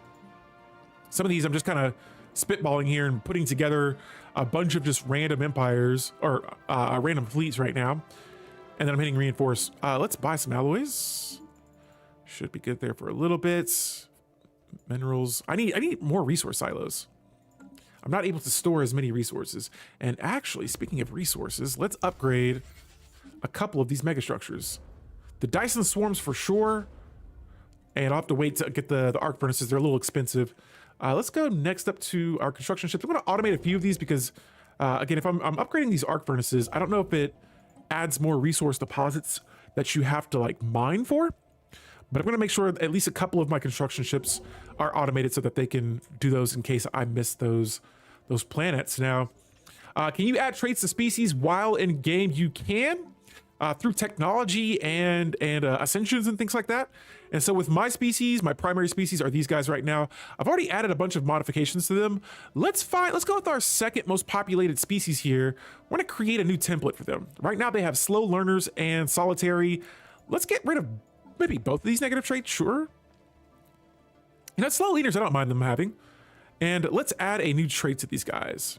Some of these I'm just kind of spitballing here and putting together a bunch of just random empires or random fleets right now. And then I'm hitting reinforce. Let's buy some alloys. Should be good there for a little bit. Minerals. I need more resource silos. I'm not able to store as many resources. And actually, speaking of resources, let's upgrade a couple of these megastructures. The Dyson swarms for sure. And I'll have to wait to get the arc furnaces. They're a little expensive. Let's go next up to our construction ships. I'm going to automate a few of these because, again, if I'm upgrading these arc furnaces, I don't know if it adds more resource deposits that you have to like mine for. But I'm going to make sure at least a couple of my construction ships are automated so that they can do those in case I miss those planets. Now, can you add traits to species while in game? You can through technology and ascensions and things like that. And so with my species, my primary species are these guys right now. I've already added a bunch of modifications to them. Let's go with our second most populated species here. We're going to create a new template for them. Right now they have slow learners and solitary. Let's get rid of maybe both of these negative traits, sure. You know, slow leaders, I don't mind them having. And let's add a new trait to these guys.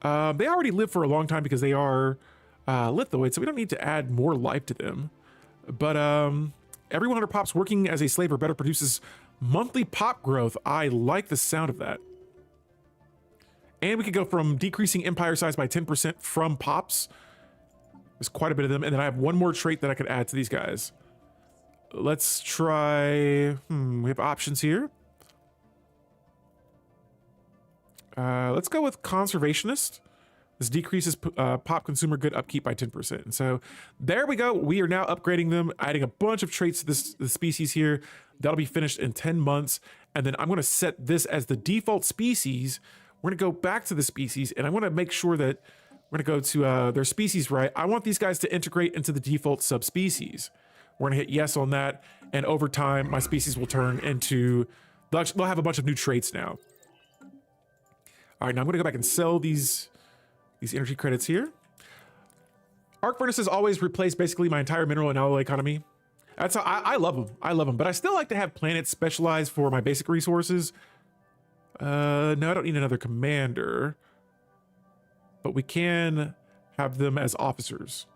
They already live for a long time because they are lithoids, so we don't need to add more life to them. But every 100 pops working as a slave or better produces monthly pop growth. I like the sound of that. And we could go from decreasing empire size by 10% from pops. There's quite a bit of them. And then I have one more trait that I could add to these guys. Let's try, we have options here. Let's go with conservationist. This decreases pop consumer good upkeep by 10%. And so there we go. We are now upgrading them, adding a bunch of traits to the species here. That'll be finished in 10 months. And then I'm going to set this as the default species. We're going to go back to the species, and I want to make sure that we're going to go to their species right. I want these guys to integrate into the default subspecies. We're going to hit yes on that. And over time, my species will turn into, they'll have a bunch of new traits now. All right, now I'm going to go back and sell these these energy credits here. Arc furnaces always replace basically my entire mineral and alloy economy. That's how I love them. I love them, but I still like to have planets specialized for my basic resources. No, I don't need another commander, but we can have them as officers.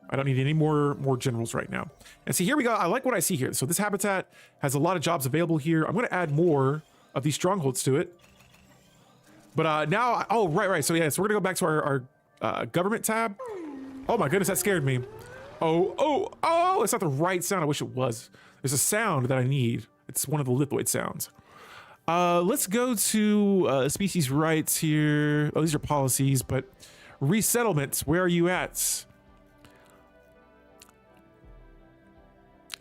I don't need any more generals right now. And see, here we go. I like what I see here. So this habitat has a lot of jobs available here. I'm going to add more of these strongholds to it. But now, oh, right. So yeah, so we're going to go back to our government tab. Oh my goodness, that scared me. Oh, it's not the right sound. I wish it was. There's a sound that I need. It's one of the lithoid sounds. Let's go to species rights here. Oh, these are policies, but resettlements, where are you at?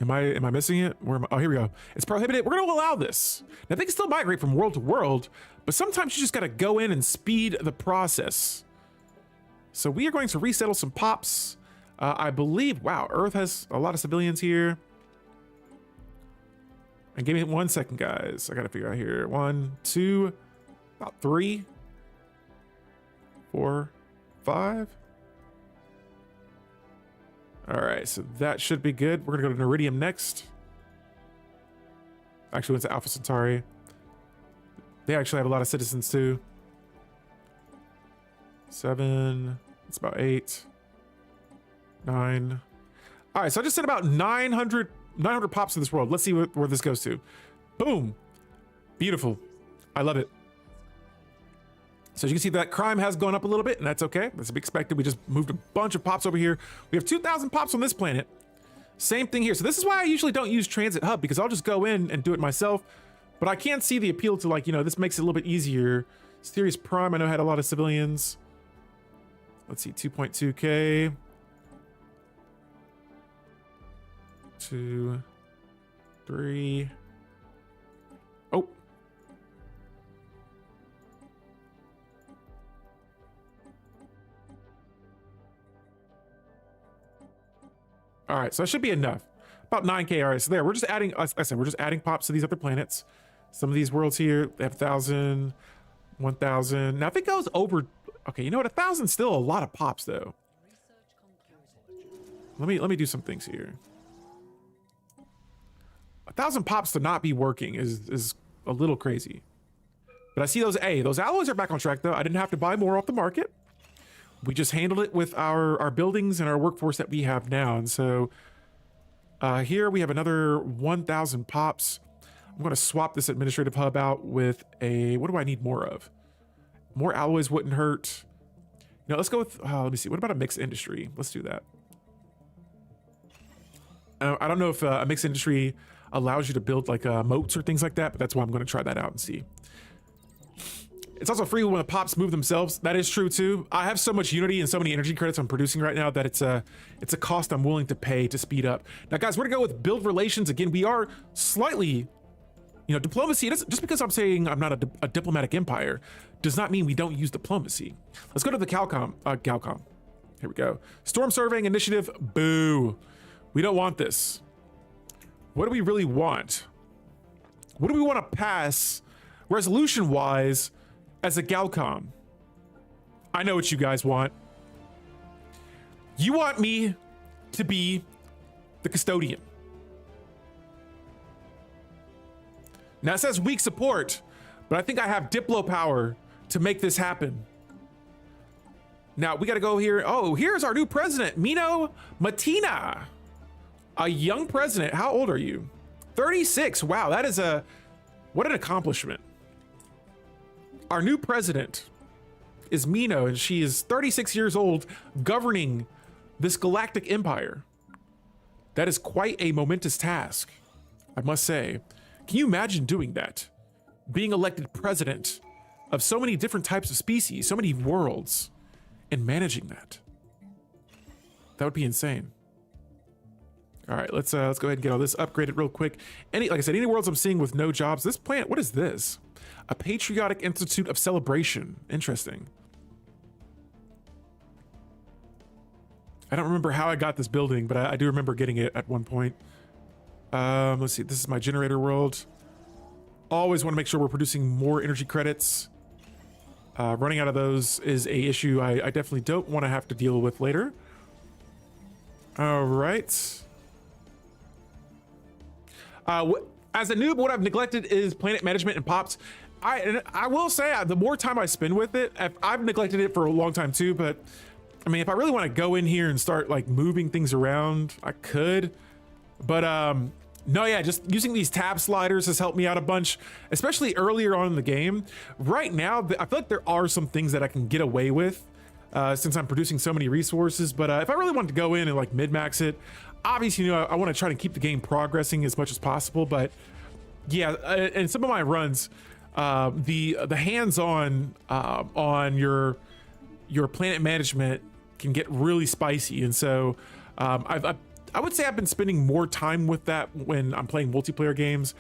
Am I missing it? Oh, here we go. It's prohibited. We're going to allow this. Now, they can still migrate from world to world, but sometimes you just got to go in and speed the process. So we are going to resettle some pops. I believe, wow, Earth has a lot of civilians here. And give me 1 second, guys. I got to figure out here. 1, 2, about 3, 4, 5. All right, so that should be good. We're gonna go to Neridium next. Actually went to Alpha Centauri. They actually have a lot of citizens too. 7, it's about 8, 9. All right, so I just sent about 900 pops to this world. Let's see where this goes to. Boom, beautiful. I love it. So as you can see, that crime has gone up a little bit, and that's okay. That's to be expected. We just moved a bunch of pops over here. We have 2,000 pops on this planet. Same thing here. So this is why I usually don't use Transit Hub, because I'll just go in and do it myself. But I can see the appeal to, like, you know, this makes it a little bit easier. Sirius Prime, I know, had a lot of civilians. Let's see, 2.2K. 2, 3. Oh. All right, so that should be enough. About 9K. All right, so there. We're just adding, like I said, we're just adding pops to these other planets. Some of these worlds here, they have 1,000, 1,000. Now, if it goes over, okay, you know what? 1,000 is still a lot of pops, though. Let me do some things here. 1,000 pops to not be working is a little crazy. But I see those. Hey, those alloys are back on track, though. I didn't have to buy more off the market. We just handled it with our buildings and our workforce that we have now. And so here we have another 1,000 pops. I'm going to swap this administrative hub out with a, what do I need more of? More alloys wouldn't hurt. You know, let's go with, let me see. What about a mixed industry? Let's do that. I don't know if a mixed industry allows you to build like moats or things like that, but that's why I'm going to try that out and see. It's also free when the pops move themselves. That is true too. I have so much unity and so many energy credits I'm producing right now that it's a cost I'm willing to pay to speed up. Now, guys, we're gonna go with build relations again. We are slightly, you know, diplomacy. Just because I'm saying I'm not a diplomatic empire does not mean we don't use diplomacy. Let's go to the Galcom. Here we go. Storm Surveying Initiative. Boo. We don't want this. What do we really want? What do we want to pass resolution-wise as a Galcom? I know what you guys want. You want me to be the Custodian. Now it says weak support, but I think I have Diplo power to make this happen. Now we got to go here. Oh, here's our new president, Mino Matina. A young president. How old are you? 36. Wow, that is what an accomplishment. Our new president is Mino, and she is 36 years old, governing this galactic empire. That is quite a momentous task, I must say. Can you imagine doing that? Being elected president of so many different types of species, so many worlds, and managing that. That would be insane. All right, let's go ahead and get all this upgraded real quick. Like I said, any worlds I'm seeing with no jobs. This planet, what is this? A Patriotic Institute of Celebration. Interesting. I don't remember how I got this building, but I do remember getting it at one point. Let's see. This is my generator world. Always want to make sure we're producing more energy credits. Running out of those is a issue I definitely don't want to have to deal with later. All right. As a noob, what I've neglected is planet management and pops. I will say the more time I spend with it, I've neglected it for a long time too, but I mean, if I really want to go in here and start like moving things around, I could, but no, yeah, just using these tab sliders has helped me out a bunch, especially earlier on in the game. Right now, I feel like there are some things that I can get away with since I'm producing so many resources, but if I really wanted to go in and like min-max it, obviously, you know, I want to try to keep the game progressing as much as possible, but yeah, in some of my runs, the hands-on on your planet management can get really spicy, and so I would say I've been spending more time with that when I'm playing multiplayer games.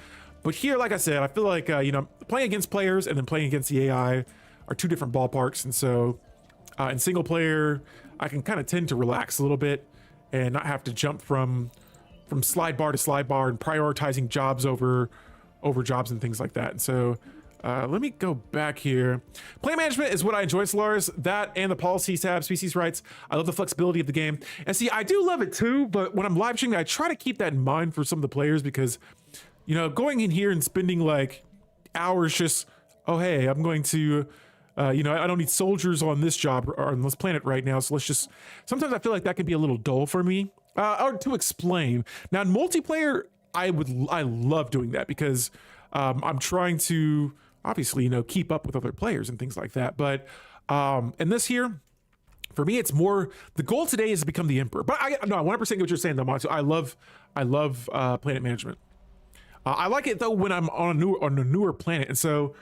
But here, like I said, I feel like you know, playing against players and then playing against the AI are two different ballparks, and so in single player, I can kind of tend to relax a little bit and not have to jump from slide bar to slide bar and prioritizing jobs over jobs and things like that. And so let me go back here. Planet management is what I enjoy, Stellaris. That and the policy tab, species rights. I love the flexibility of the game. And see, I do love it too, but when I'm live streaming, I try to keep that in mind for some of the players because, you know, going in here and spending like hours just, oh, hey, I'm going to, you know, I don't need soldiers on this job or on this planet right now. So let's just, sometimes I feel like that can be a little dull for me. Or to explain. Now in multiplayer, I love doing that because I'm trying to obviously, you know, keep up with other players and things like that. But in this here, for me, it's more, the goal today is to become the emperor. But I 100% get what you're saying though, Montu. I love planet management. I like it though when I'm on a newer planet. And so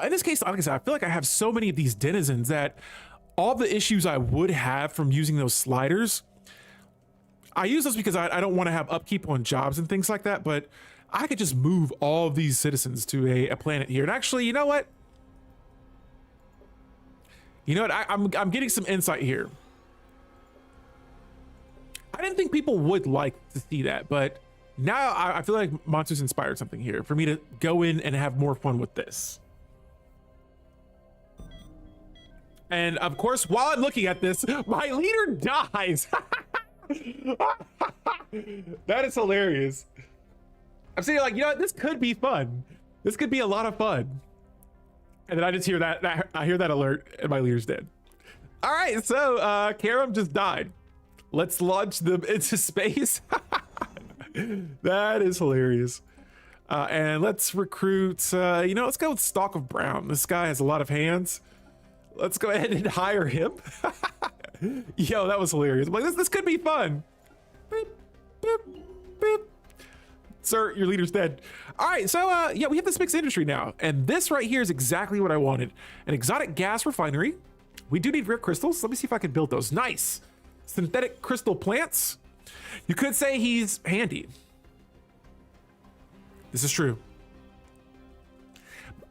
in this case, like I said, I feel like I have so many of these denizens that all the issues I would have from using those sliders, I use those because I don't want to have upkeep on jobs and things like that, but I could just move all of these citizens to a planet here. And actually, you know what? I'm getting some insight here. I didn't think people would like to see that, but now I feel like Montu's inspired something here for me to go in and have more fun with this. And of course, while I'm looking at this, my leader dies. That is hilarious. I'm sitting like, you know what, this could be fun. This could be a lot of fun. And then I just hear I hear that alert and my leader's dead. All right, so Karam just died. Let's launch them into space. That is hilarious. And let's recruit, you know, let's go with Stalk of Brown. This guy has a lot of hands. Let's go ahead and hire him. Yo, that was hilarious. I'm like, this could be fun. Boop, boop, boop. Sir, your leader's dead. All right, so yeah, we have this mixed industry now. And this right here is exactly what I wanted. An exotic gas refinery. We do need rare crystals. Let me see if I can build those. Nice. Synthetic crystal plants. You could say he's handy. This is true.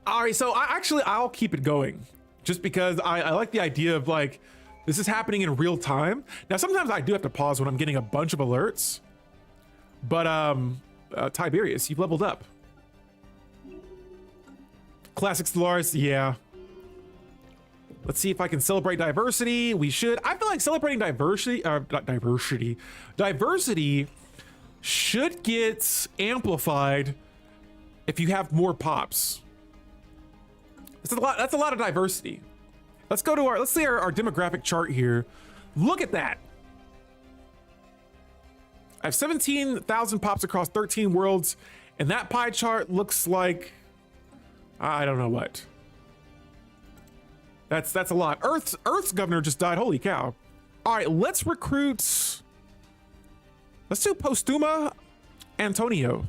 All right, so I'll keep it going. Just because I like the idea of like, this is happening in real time. Now, sometimes I do have to pause when I'm getting a bunch of alerts. But Tiberius, you've leveled up. Classic Stellaris, yeah. Let's see if I can celebrate diversity. We should. I feel like celebrating diversity should get amplified if you have more pops. That's a lot of diversity. Let's go to let's see our demographic chart here. Look at that. I have 17,000 pops across 13 worlds, and that pie chart looks like, I don't know what. That's a lot. Earth's governor just died. Holy cow. All right, let's recruit. Let's do Postuma Antonia.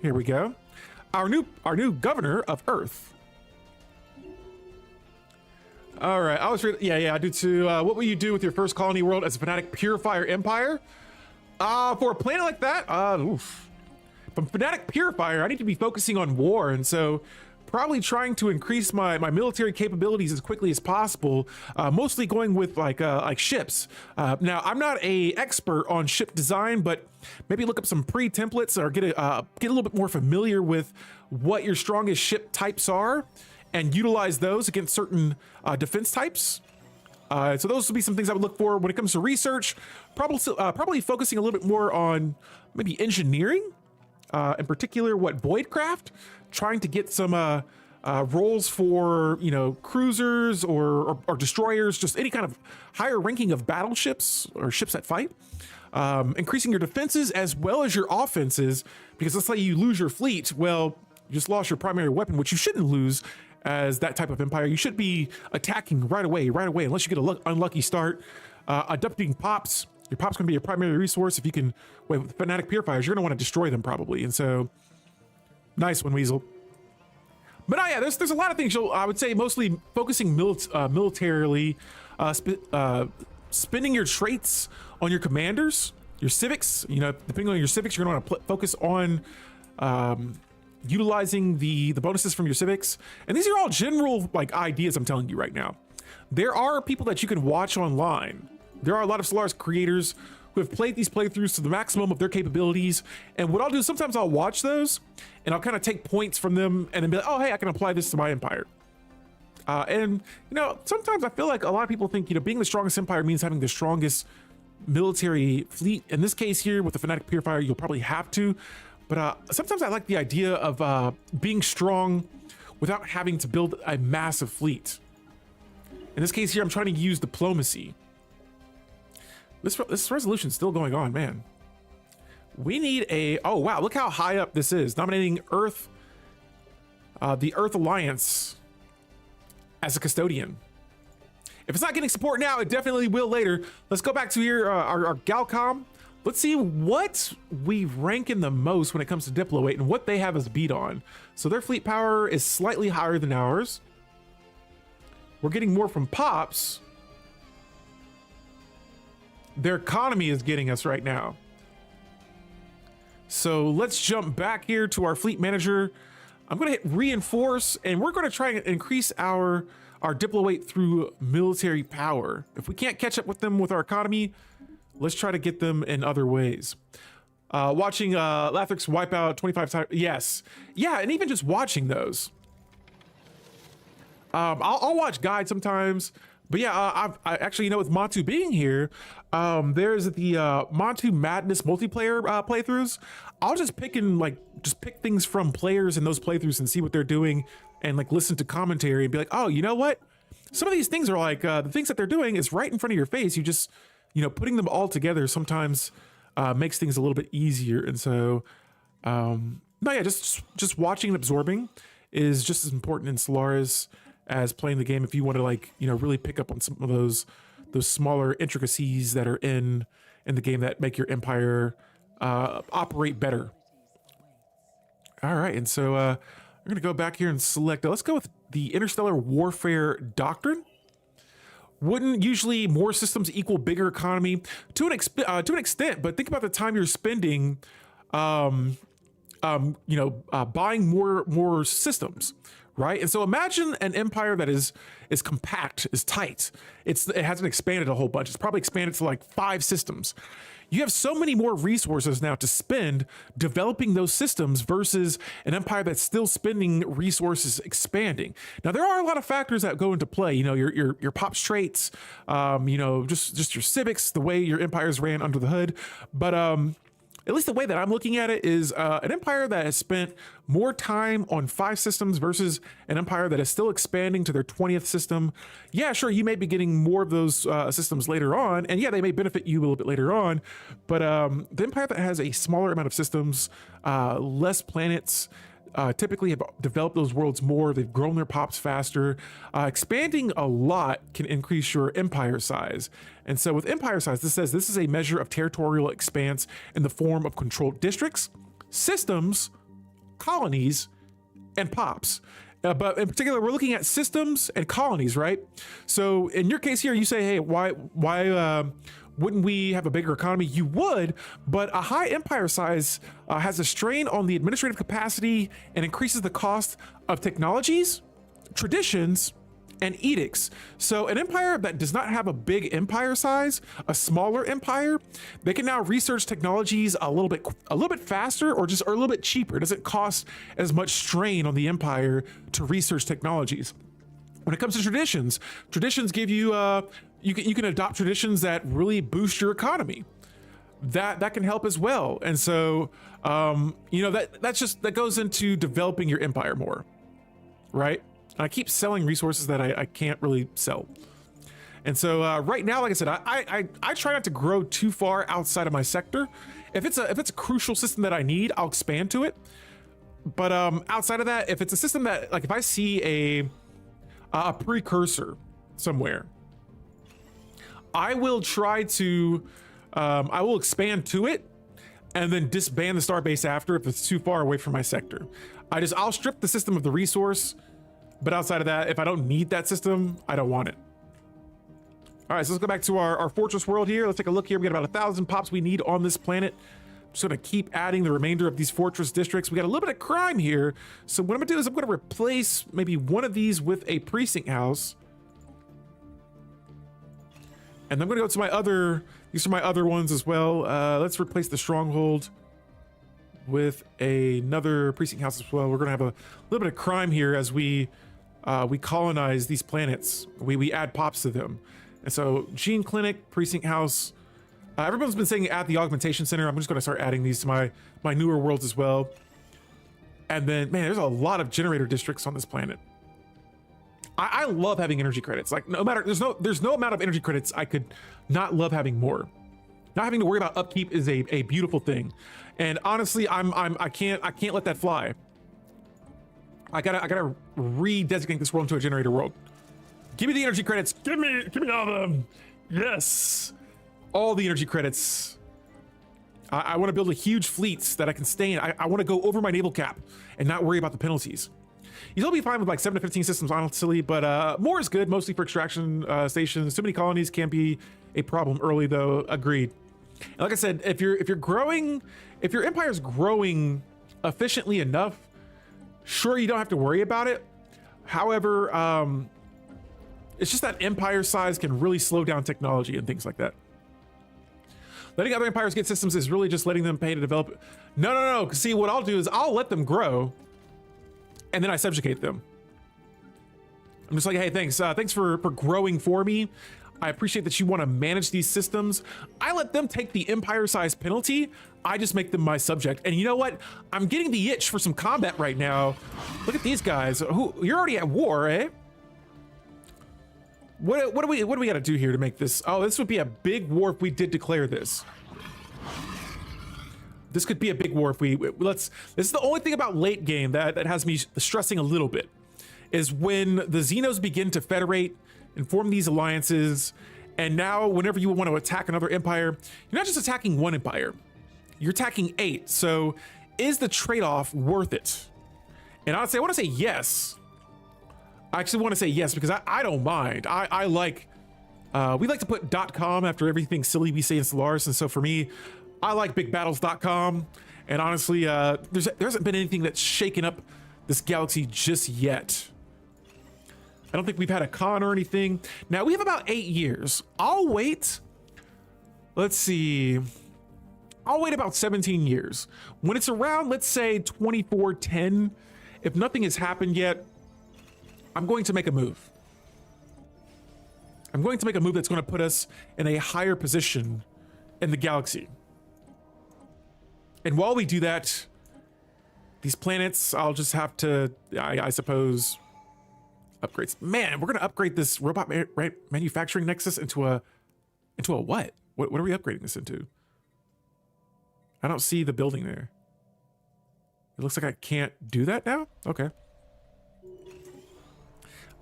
Here we go. Our new governor of Earth. All right, I was reading, yeah, I do too. What will you do with your first colony world as a fanatic purifier empire? For a planet like that, oof. From fanatic purifier, I need to be focusing on war, and so probably trying to increase my military capabilities as quickly as possible. Mostly going with like ships. Now I'm not a expert on ship design, but maybe look up some pre-templates or get a little bit more familiar with what your strongest ship types are. and utilize those against certain defense types. So those would be some things I would look for when it comes to research. Probably focusing a little bit more on maybe engineering, in particular, what Voidcraft, trying to get some roles for, you know, cruisers or destroyers, just any kind of higher ranking of battleships or ships that fight. Increasing your defenses as well as your offenses, because let's say you lose your fleet, well, you just lost your primary weapon, which you shouldn't lose as that type of empire. You should be attacking right away, unless you get an unlucky start. Adopting pops. Your pop's going to be your primary resource. If you can, with fanatic purifiers, you're going to want to destroy them probably. And so, nice one, Weasel. But yeah, there's a lot of things. I would say mostly focusing militarily, spending your traits on your commanders, your civics. You know, depending on your civics, you're going to want to focus on utilizing the bonuses from your civics. And these are all general like ideas I'm telling you right now. There are people that you can watch online. There are a lot of Stellaris creators who have played these playthroughs to the maximum of their capabilities. And what I'll do is sometimes I'll watch those and I'll kind of take points from them and then be like, oh, hey, I can apply this to my empire. And, you know, sometimes I feel like a lot of people think, you know, being the strongest empire means having the strongest military fleet. In this case here with the Fanatic Purifier, you'll probably have to. But sometimes I like the idea of being strong without having to build a massive fleet. In this case here, I'm trying to use diplomacy. This resolution's still going on, man. We need a, oh wow, look how high up this is. Nominating Earth, the Earth Alliance as a custodian. If it's not getting support now, it definitely will later. Let's go back to here, our Galcom. Let's see what we rank in the most when it comes to Diplo weight and what they have us beat on. So their fleet power is slightly higher than ours. We're getting more from Pops. Their economy is getting us right now. So let's jump back here to our fleet manager. I'm going to hit reinforce, and we're going to try and increase our Diplo weight through military power. If we can't catch up with them with our economy, let's try to get them in other ways. Watching Lathrix wipe out 25 times. Yes. Yeah, and even just watching those. I'll watch guides sometimes. But yeah, I actually, you know, with Montu being here, there's the Montu Madness multiplayer playthroughs. I'll just pick things from players in those playthroughs and see what they're doing and like listen to commentary and be like, oh, you know what? Some of these things are like the things that they're doing is right in front of your face. You just, you know, putting them all together sometimes makes things a little bit easier. And so, no, yeah, just watching and absorbing is just as important in Stellaris as playing the game. If you want to, like, you know, really pick up on some of those smaller intricacies that are in the game that make your empire operate better. All right, and so we're gonna go back here and select. Let's go with the Interstellar Warfare Doctrine. Wouldn't usually more systems equal bigger economy to an extent, but think about the time you're spending, buying more systems. Right. And so imagine an empire that is compact, is tight. It hasn't expanded a whole bunch. It's probably expanded to like 5 systems. You have so many more resources now to spend developing those systems versus an empire that's still spending resources expanding. Now, there are a lot of factors that go into play. You know, your pop's traits, just your civics, the way your empires ran under the hood. But at least the way that I'm looking at it is an empire that has spent more time on 5 systems versus an empire that is still expanding to their 20th system. Yeah, sure, you may be getting more of those systems later on, and yeah, they may benefit you a little bit later on, but the empire that has a smaller amount of systems, less planets, typically have developed those worlds more. They've grown their pops faster. Expanding a lot can increase your empire size. And so with empire size, this says this is a measure of territorial expanse in the form of controlled districts, systems, colonies, and pops. But in particular, we're looking at systems and colonies, right? So in your case here, you say, hey, why wouldn't we have a bigger economy? You would, but a high empire size has a strain on the administrative capacity and increases the cost of technologies, traditions, and edicts. So an empire that does not have a big empire size, a smaller empire, they can now research technologies a little bit faster, or a little bit cheaper. It doesn't cost as much strain on the empire to research technologies. When it comes to traditions give you you can adopt traditions that really boost your economy. That can help as well. And so that goes into developing your empire more, right? I keep selling resources that I can't really sell. And so right now, like I said, I try not to grow too far outside of my sector. If it's a crucial system that I need, I'll expand to it. But outside of that, if it's a system that, like, if I see a precursor somewhere, I will try to I will expand to it and then disband the starbase after if it's too far away from my sector. I'll strip the system of the resource. But outside of that, if I don't need that system, I don't want it. All right, so let's go back to our fortress world here. Let's take a look here. We got about 1,000 pops we need on this planet. I'm just gonna keep adding the remainder of these fortress districts. We got a little bit of crime here. So what I'm gonna do is I'm gonna replace maybe one of these with a precinct house. And I'm gonna go to these are my other ones as well. Let's replace the stronghold with another precinct house as well. We're gonna have a little bit of crime here as we colonize these planets. We add pops to them. And so gene clinic, precinct house, everyone's been saying add the augmentation center. I'm just going to start adding these to my newer worlds as well. And then, man, there's a lot of generator districts on this planet. I love having energy credits. Like, no matter, there's no amount of energy credits I could not love having more. Not having to worry about upkeep is a beautiful thing. And honestly, I can't let that fly. I gotta redesignate this world into a generator world. Give me the energy credits. Give me all of them. Yes, all the energy credits. I want to build a huge fleets that I can stay in. I want to go over my naval cap and not worry about the penalties. You'll be fine with like 7 to 15 systems, honestly, but more is good, mostly for extraction stations. Too many colonies can be a problem early, though. Agreed. And like I said, if your empire's growing efficiently enough, sure, you don't have to worry about it. However, it's just that empire size can really slow down technology and things like that. Letting other empires get systems is really just letting them pay to develop. No. See, what I'll do is I'll let them grow, and then I subjugate them. I'm just like, hey, thanks for growing for me. I appreciate that you want to manage these systems. I let them take the empire size penalty. I just make them my subject. And you know what? I'm getting the itch for some combat right now. Look at these guys. You're already at war, eh? What do we got to do here to make this? Oh, this would be a big war if we did declare this. This could be a big war if this is the only thing about late game that has me stressing a little bit, is when the Xenos begin to federate and form these alliances. And now whenever you want to attack another empire, you're not just attacking one empire, you're attacking 8. So is the trade-off worth it? And honestly, I want to say yes. I actually want to say yes, because I don't mind. I like, we like to put .com after everything silly we say in Stellaris. And so for me, I like bigbattles.com. And honestly, there hasn't been anything that's shaken up this galaxy just yet. I don't think we've had a con or anything. Now we have about 8 years. I'll wait. Let's see. I'll wait about 17 years. When it's around, let's say 2410, if nothing has happened yet, I'm going to make a move. I'm going to make a move that's going to put us in a higher position in the galaxy. And while we do that, these planets, I'll just have to, I suppose, upgrades. Man, we're going to upgrade this robot manufacturing nexus into a what? What are we upgrading this into? I don't see the building there. It looks like I can't do that now? Okay.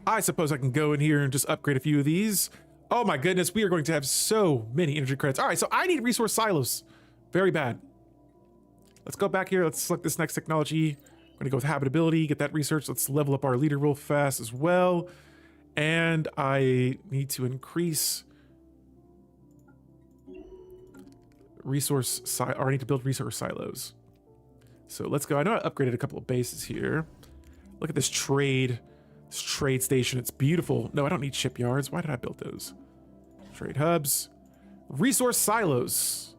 I suppose I can go in here and just upgrade a few of these. Oh my goodness, we are going to have so many energy credits. All right, so I need resource silos. Very bad. Let's go back here. Let's select this next technology. I'm going to go with habitability, get that research. Let's level up our leader real fast as well. And I need to increase or I need to build resource silos. So let's go. I know I upgraded a couple of bases here. Look at this trade This trade station, it's beautiful. No, I don't need shipyards. Why did I build those? Trade hubs. Resource silos.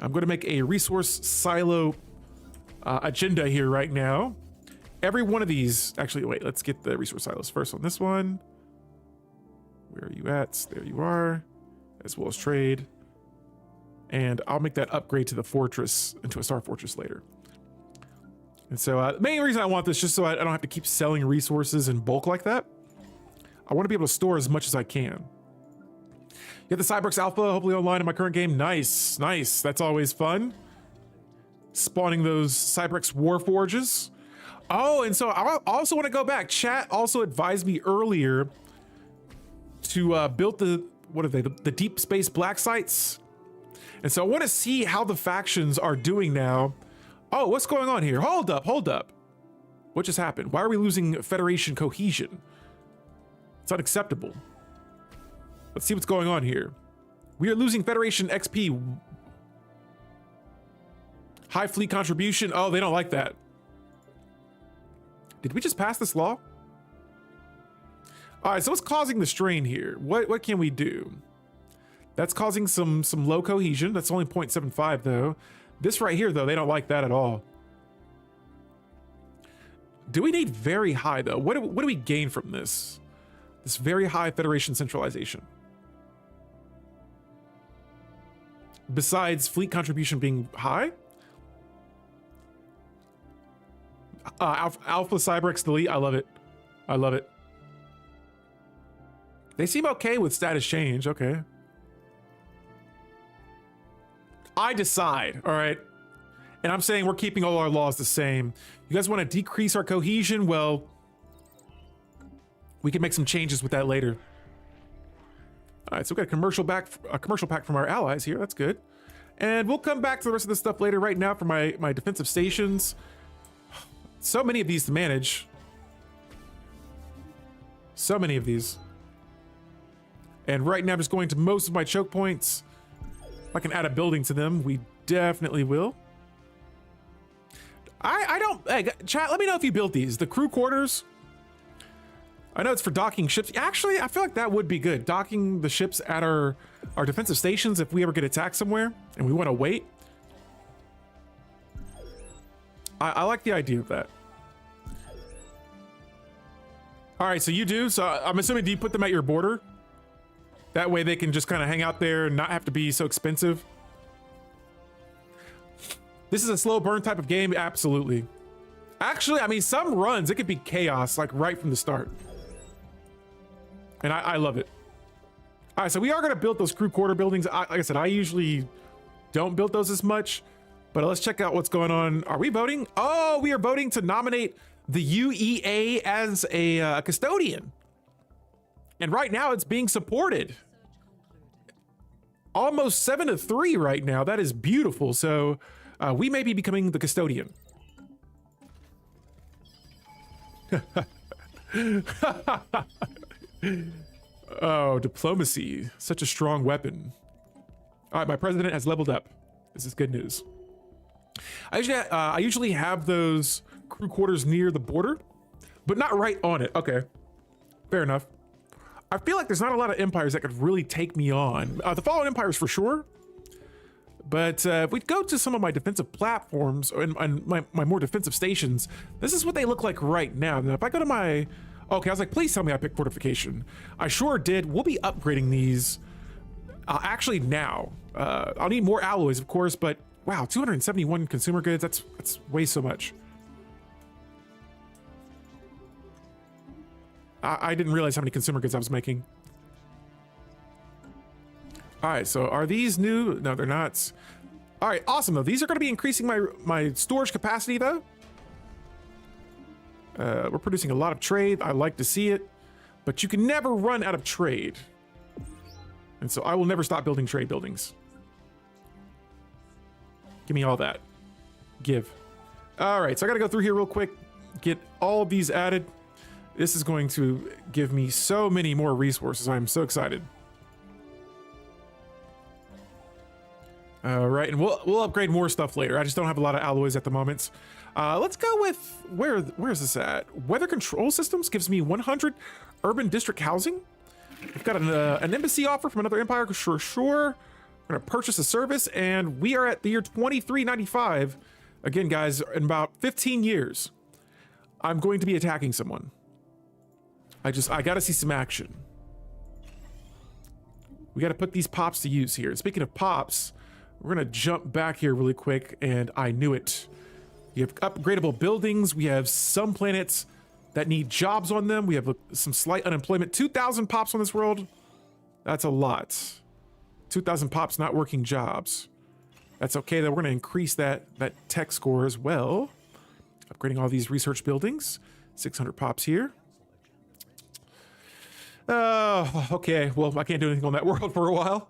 I'm going to make a resource silo agenda here right now. Every one of these, actually, wait, let's get the resource silos first on this one. Where are you at? There you are, as well as trade. And I'll make that upgrade to the fortress, into a star fortress later. And so the main reason I want this, just so I don't have to keep selling resources in bulk like that. I want to be able to store as much as I can. Get the Cyberx Alpha, hopefully online in my current game. Nice, nice. That's always fun. Spawning those Cyberx Warforges. Oh, and so I also want to go back. Chat also advised me earlier to build the, what are they? The deep space black sites. And so I want to see how the factions are doing now. Oh, what's going on here? Hold up, hold up. What just happened? Why are we losing Federation cohesion? It's unacceptable. Let's see what's going on here. We are losing Federation XP. High fleet contribution. Oh, they don't like that. Did we just pass this law? All right, so what's causing the strain here? What can we do? That's causing some low cohesion. That's only 0.75 though. This right here though, they don't like that at all. Do we need very high though? What do we gain from this? This very high Federation centralization. Besides fleet contribution being high? Alpha Cyberx delete, I love it. I love it. They seem okay with status change, okay. I decide, all right? And I'm saying we're keeping all our laws the same. You guys want to decrease our cohesion? Well, we can make some changes with that later. All right, so we got a commercial pack from our allies here. That's good. And we'll come back to the rest of this stuff later. Right now for my defensive stations. So many of these to manage. So many of these. And right now I'm just going to most of my choke points. If I can add a building to them, we definitely will. I don't, hey, chat, let me know if you built these. The crew quarters. I know it's for docking ships. Actually, I feel like that would be good. Docking the ships at our defensive stations if we ever get attacked somewhere and we want to wait. I like the idea of that. All right, so you do. So I'm assuming, do you put them at your border? That way they can just kind of hang out there and not have to be so expensive. This is a slow burn type of game, absolutely. Actually, I mean, some runs, it could be chaos, like right from the start. And I love it. All right, so we are gonna build those crew quarter buildings. Like I said, I usually don't build those as much, but let's check out what's going on. Are we voting? Oh, we are voting to nominate the UEA as a custodian. And right now it's being supported. Almost 7-3 right now. That is beautiful. So we may be becoming the custodian. Oh, diplomacy. Such a strong weapon. All right, my president has leveled up. This is good news. I usually have those crew quarters near the border, but not right on it. Okay, fair enough. I feel like there's not a lot of empires that could really take me on. The Fallen Empires for sure. But if we go to some of my defensive platforms and my more defensive stations, this is what they look like right now. Now, if I go to my... Okay, I was like, please tell me I picked fortification. I sure did. We'll be upgrading these actually now. I'll need more alloys, of course, but wow, 271 consumer goods. That's way so much. I didn't realize how many consumer goods I was making. All right, so are these new? No, they're not. All right, awesome though. These are going to be increasing my storage capacity though. We're producing a lot of trade. I like to see it, but you can never run out of trade. And so I will never stop building trade buildings. Give me all that. Give. All right, so I got to go through here real quick, get all of these added. This is going to give me so many more resources. I'm so excited. All right, and we'll upgrade more stuff later. I just don't have a lot of alloys at the moment. Let's go with where is this at? Weather control systems gives me 100 urban district housing. We've got an embassy offer from another empire. Sure. We're gonna purchase a service, and we are at the year 2395. Again, guys, in about 15 years, I'm going to be attacking someone. I gotta see some action. We gotta put these pops to use here. Speaking of pops, we're gonna jump back here really quick, and I knew it. You have upgradable buildings. We have some planets that need jobs on them. We have some slight unemployment. 2,000 pops on this world. That's a lot. 2,000 pops not working jobs. That's okay, though. We're gonna increase that tech score as well. Upgrading all these research buildings. 600 pops here. Okay, well, I can't do anything on that world for a while.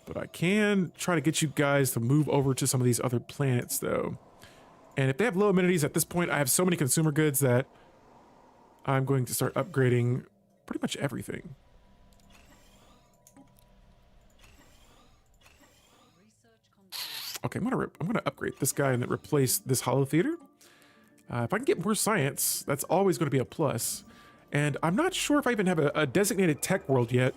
But I can try to get you guys to move over to some of these other planets, though. And if they have low amenities at this point, I have so many consumer goods that I'm going to start upgrading pretty much everything. Okay, I'm gonna upgrade this guy and then replace this holo theater. If I can get more science, that's always going to be a plus. And I'm not sure if I even have a designated tech world yet,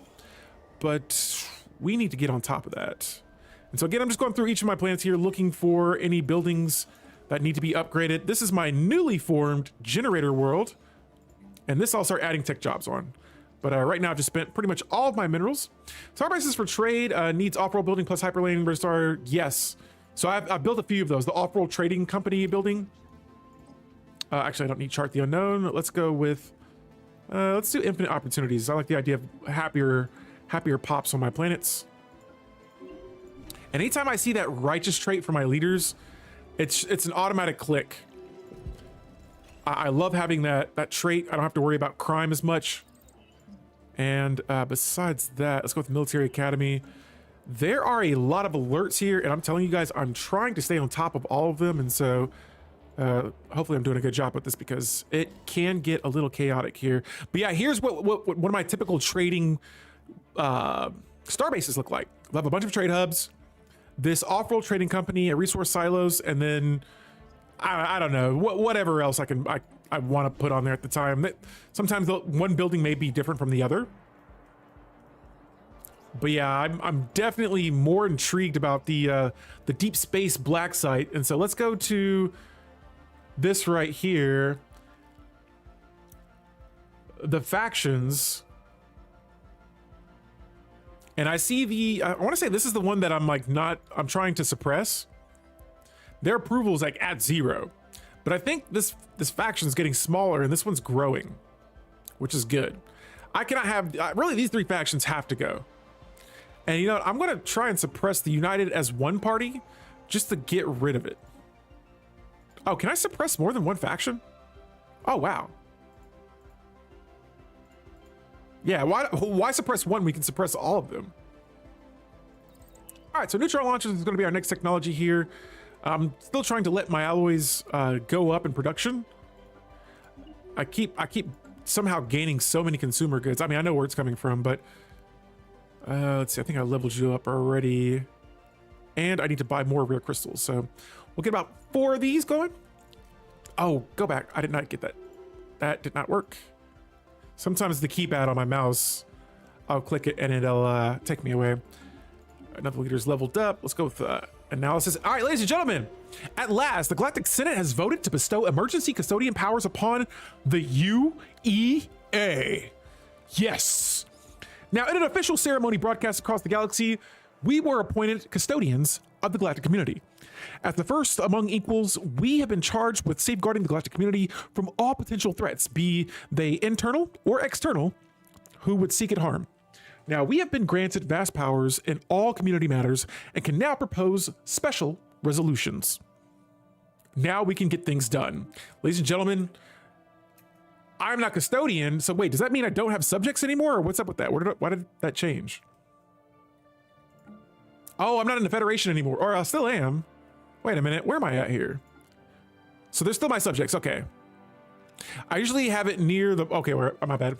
but we need to get on top of that. And so again, I'm just going through each of my planets here, looking for any buildings that need to be upgraded. This is my newly formed generator world, and this I'll start adding tech jobs on. But right now I've just spent pretty much all of my minerals. Star prices for trade needs off-world building plus hyperlane star. Yes. So I've built a few of those. The off-world trading company building. Actually, I don't need chart the unknown. Let's go with, let's do infinite opportunities. I like the idea of happier pops on my planets. And anytime I see that righteous trait for my leaders, it's an automatic click. I love having that trait. I don't have to worry about crime as much. And besides that, let's go with Military Academy. There are a lot of alerts here, and I'm telling you guys, I'm trying to stay on top of all of them. And so hopefully I'm doing a good job with this, because it can get a little chaotic here. But yeah, here's what one of my typical trading star bases look like. We'll have a bunch of trade hubs, this off-world trading company, a resource silos, and then I don't know, whatever else I want to put on there at the time. Sometimes one building may be different from the other. But yeah, I'm definitely more intrigued about the deep space black site. And so let's go to this right here. The factions. And I see I want to say this is the one that I'm trying to suppress. Their approval is like at 0. But I think this faction is getting smaller and this one's growing, which is good. I cannot have, really these 3 factions have to go. And you know what? I'm going to try and suppress the United as one party just to get rid of it. Oh, can I suppress more than one faction? Oh, wow. Yeah, why suppress one? We can suppress all of them. All right, so neutron launchers is going to be our next technology here. I'm still trying to let my alloys go up in production. I keep somehow gaining so many consumer goods. I mean, I know where it's coming from, but let's see. I think I leveled you up already, and I need to buy more rare crystals. So we'll get about 4 of these going. Oh, go back. I did not get that. That did not work. Sometimes the keypad on my mouse, I'll click it and it'll take me away. Another leader's leveled up. Let's go with analysis. All right, ladies and gentlemen, at last, the Galactic Senate has voted to bestow emergency custodian powers upon the UEA. Yes. Now, in an official ceremony broadcast across the galaxy, we were appointed custodians of the Galactic Community. As the first among equals, we have been charged with safeguarding the Galactic Community from all potential threats, be they internal or external, who would seek it harm. Now, we have been granted vast powers in all community matters and can now propose special resolutions. Now we can get things done. Ladies and gentlemen, I'm not custodian, so wait, does that mean I don't have subjects anymore, or what's up with that? Why did that change? Oh, I'm not in the Federation anymore, or I still am. Wait a minute, where am I at here? So they're still my subjects, okay. I usually have it near the, okay, my bad.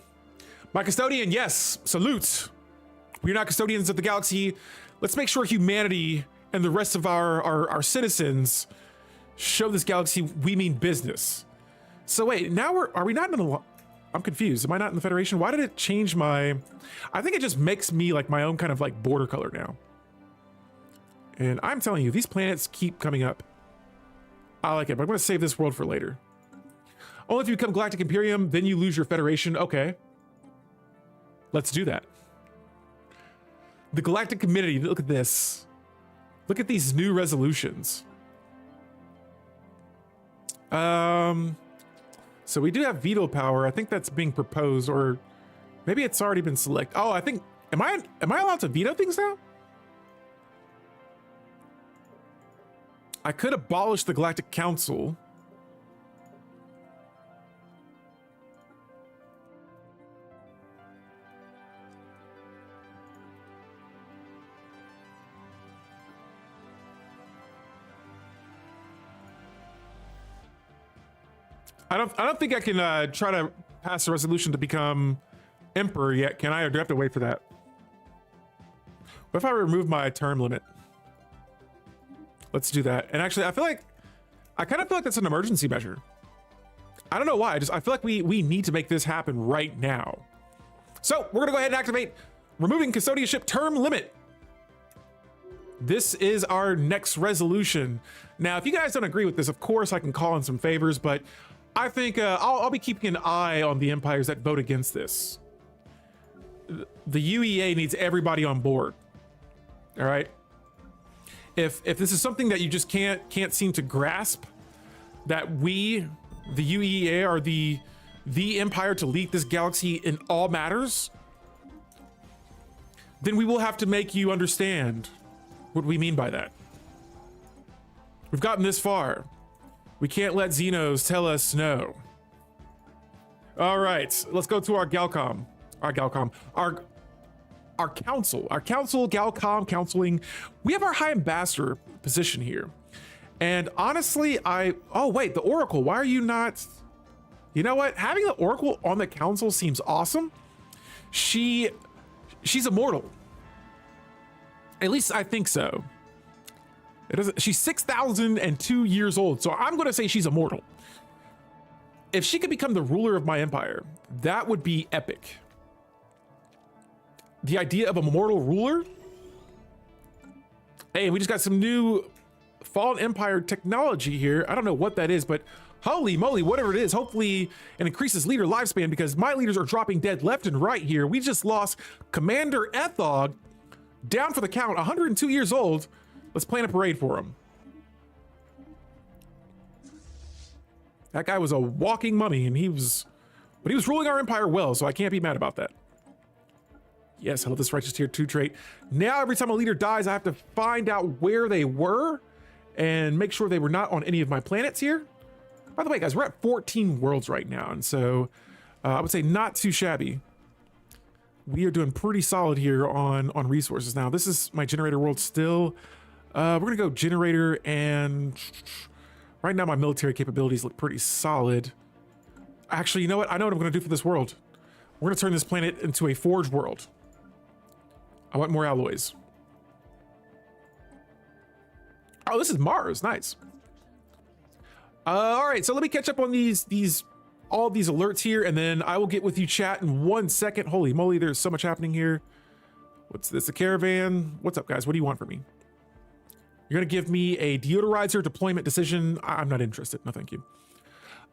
My custodian, yes, salute. We're not custodians of the galaxy. Let's make sure humanity and the rest of our citizens show this galaxy we mean business. So wait, now are we not in the, I'm confused. Am I not in the Federation? Why did it change my, I think it just makes me like my own kind of like border color now. And I'm telling you, these planets keep coming up. I like it, but I'm going to save this world for later. Only if you become Galactic Imperium, then you lose your Federation. Okay. Let's do that. The Galactic Community, look at this. Look at these new resolutions. So we do have veto power. I think that's being proposed, or maybe it's already been selected. Oh, I think, am I allowed to veto things now? I could abolish the Galactic Council. I don't think I can try to pass a resolution to become emperor yet, can I? Or do I have to wait for that? What if I remove my term limit? Let's do that. And actually, I kind of feel like that's an emergency measure. I don't know why. I feel like we need to make this happen right now. So we're gonna go ahead and activate removing custodianship term limit. This is our next resolution. Now, if you guys don't agree with this, of course I can call in some favors, but I think I'll be keeping an eye on the empires that vote against this. The UEA needs everybody on board. All right. If this is something that you just can't seem to grasp, that we, the UEA, are the empire to lead this galaxy in all matters, then we will have to make you understand what we mean by that. We've gotten this far. We can't let Xenos tell us no. All right, let's go to our Galcom. Our council, Galcom counseling. We have our high ambassador position here. And honestly, oh wait, the Oracle, why are you not, you know what? Having the Oracle on the council seems awesome. She's immortal. At least I think so. She's 6,002 years old, so I'm going to say she's immortal. If she could become the ruler of my empire, that would be epic. The idea of a mortal ruler? Hey, we just got some new Fallen Empire technology here. I don't know what that is, but holy moly, whatever it is, hopefully it increases leader lifespan, because my leaders are dropping dead left and right here. We just lost Commander Ethog down for the count, 102 years old. Let's plan a parade for him. That guy was a walking mummy, and he was ruling our empire well, so I can't be mad about that. Yes, I love this righteous tier 2 trait. Now every time a leader dies, I have to find out where they were and make sure they were not on any of my planets here. By the way, guys, we're at 14 worlds right now, and so I would say not too shabby. We are doing pretty solid here on resources. Now, this is my generator world still. We're gonna go generator, and right now my military capabilities look pretty solid. Actually, you know what? I know what I'm gonna do for this world. We're gonna turn this planet into a forge world. I want more alloys. Oh, this is Mars, nice. All right, so let me catch up on all these alerts here, and then I will get with you chat in 1 second. Holy moly, there's so much happening here. What's this, a caravan? What's up, guys? What do you want from me? You're gonna give me a deodorizer deployment decision. I'm not interested, no thank you.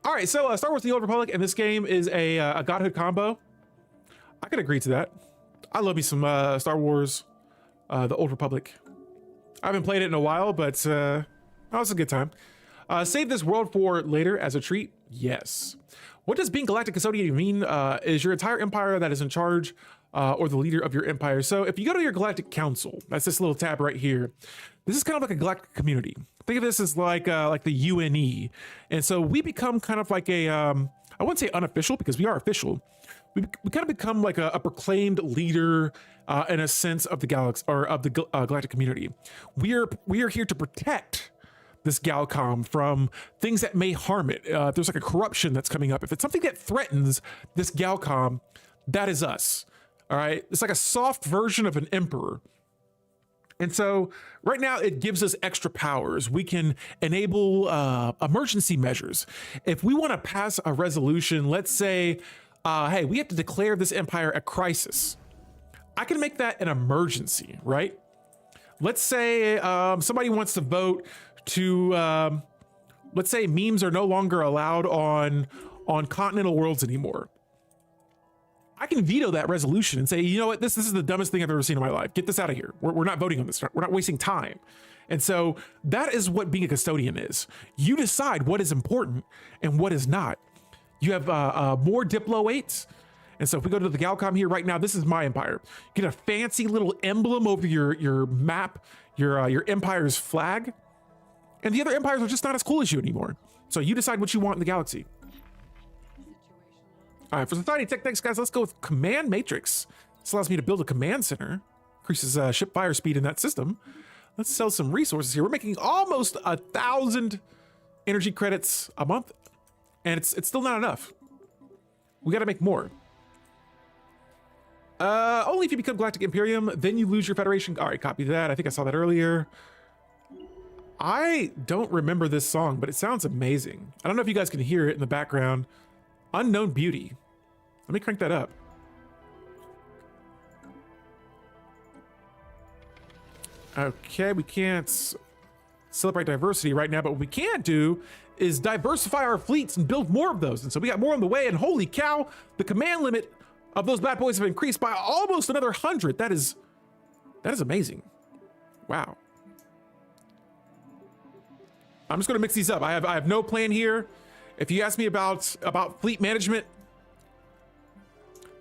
All right, so Star Wars: The Old Republic, and this game is a Godhood combo. I could agree to that. I love me some Star Wars, The Old Republic. I haven't played it in a while, but that was a good time. Save this world for later as a treat? Yes. What does being Galactic Custodian mean? Is your entire empire that is in charge or the leader of your empire. So if you go to your Galactic Council, that's this little tab right here. This is kind of like a Galactic Community. Think of this as like the UNE. And so we become kind of like a, I wouldn't say unofficial because we are official. We kind of become like a proclaimed leader in a sense of the galaxy or of the Galactic Community. We are here to protect this Galcom from things that may harm it. If there's like a corruption that's coming up, if it's something that threatens this Galcom, that is us. All right, it's like a soft version of an emperor. And so right now it gives us extra powers. We can enable emergency measures. If we want to pass a resolution, let's say, hey, we have to declare this empire a crisis. I can make that an emergency, right? Let's say somebody wants to vote to, let's say memes are no longer allowed on continental worlds anymore. I can veto that resolution and say, you know what, this is the dumbest thing I've ever seen in my life. Get this out of here. We're not voting on this. We're not wasting time. And so that is what being a custodian is. You decide what is important and what is not. You have more Diplo 8s. And so if we go to the Galcom here right now, this is my empire. You get a fancy little emblem over your map, your empire's flag. And the other empires are just not as cool as you anymore. So you decide what you want in the galaxy. All right, for society tech, thanks guys. Let's go with command matrix. This allows me to build a command center, increases ship fire speed in that system. Let's sell some resources here. We're making almost 1,000 energy credits a month, and it's still not enough. We got to make more. Only if you become Galactic Imperium, then you lose your Federation. All right, copy that. I think I saw that earlier. I don't remember this song, but it sounds amazing. I don't know if you guys can hear it in the background. Unknown Beauty. Let me crank that up. Okay, we can't celebrate diversity right now, but what we can do is diversify our fleets and build more of those. And so we got more on the way, and holy cow, the command limit of those bad boys have increased by almost another 100. That is amazing. Wow. I'm just gonna mix these up. I have no plan here. If you ask me about fleet management,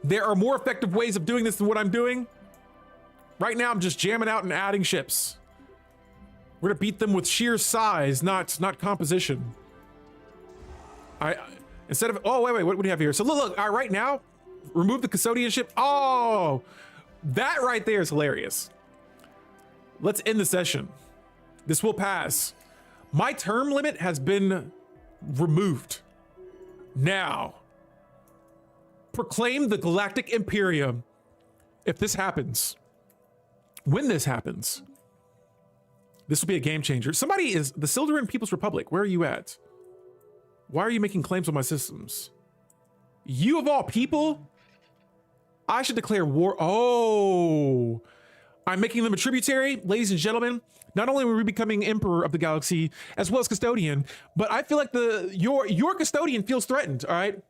there are more effective ways of doing this than what I'm doing. Right now, I'm just jamming out and adding ships. We're gonna beat them with sheer size, not composition. Instead of, oh, wait, what do we have here? So look, all right, right now, remove the Custodian ship. Oh, that right there is hilarious. Let's end the session. This will pass. My term limit has been removed. Now, proclaim the Galactic Imperium. If this happens, when this happens, this will be a game changer. Somebody is the Sildarin People's Republic. Where are you at? Why are you making claims on my systems? You of all people, I should declare war. Oh, I'm making them a tributary, ladies and gentlemen. Not only are we becoming Emperor of the Galaxy, as well as Custodian, but I feel like your Custodian feels threatened. All right,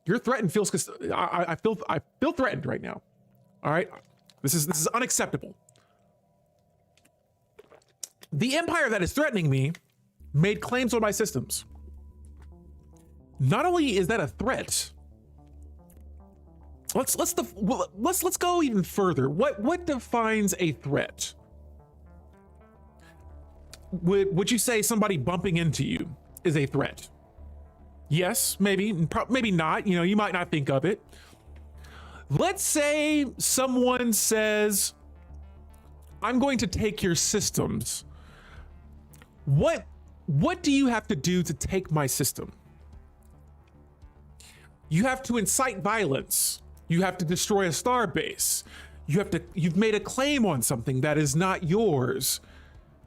your threatened feels. I feel threatened right now. All right, this is unacceptable. The empire that is threatening me made claims on my systems. Not only is that a threat. Let's go even further. What defines a threat? Would you say somebody bumping into you is a threat? Yes, maybe not. You know, you might not think of it. Let's say someone says, I'm going to take your systems. What do you have to do to take my system? You have to incite violence. You have to destroy a star base. You've made a claim on something that is not yours,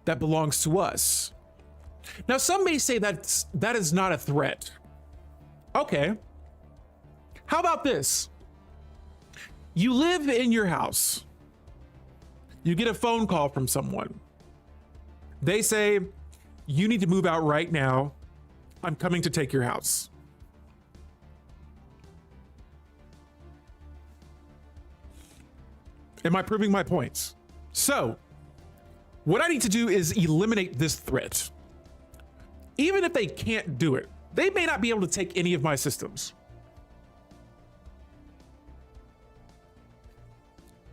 that belongs to us. Now, some may say that is not a threat. Okay. How about this? You live in your house. You get a phone call from someone. They say, you need to move out right now. I'm coming to take your house. Am I proving my points? So, what I need to do is eliminate this threat. Even if they can't do it, they may not be able to take any of my systems.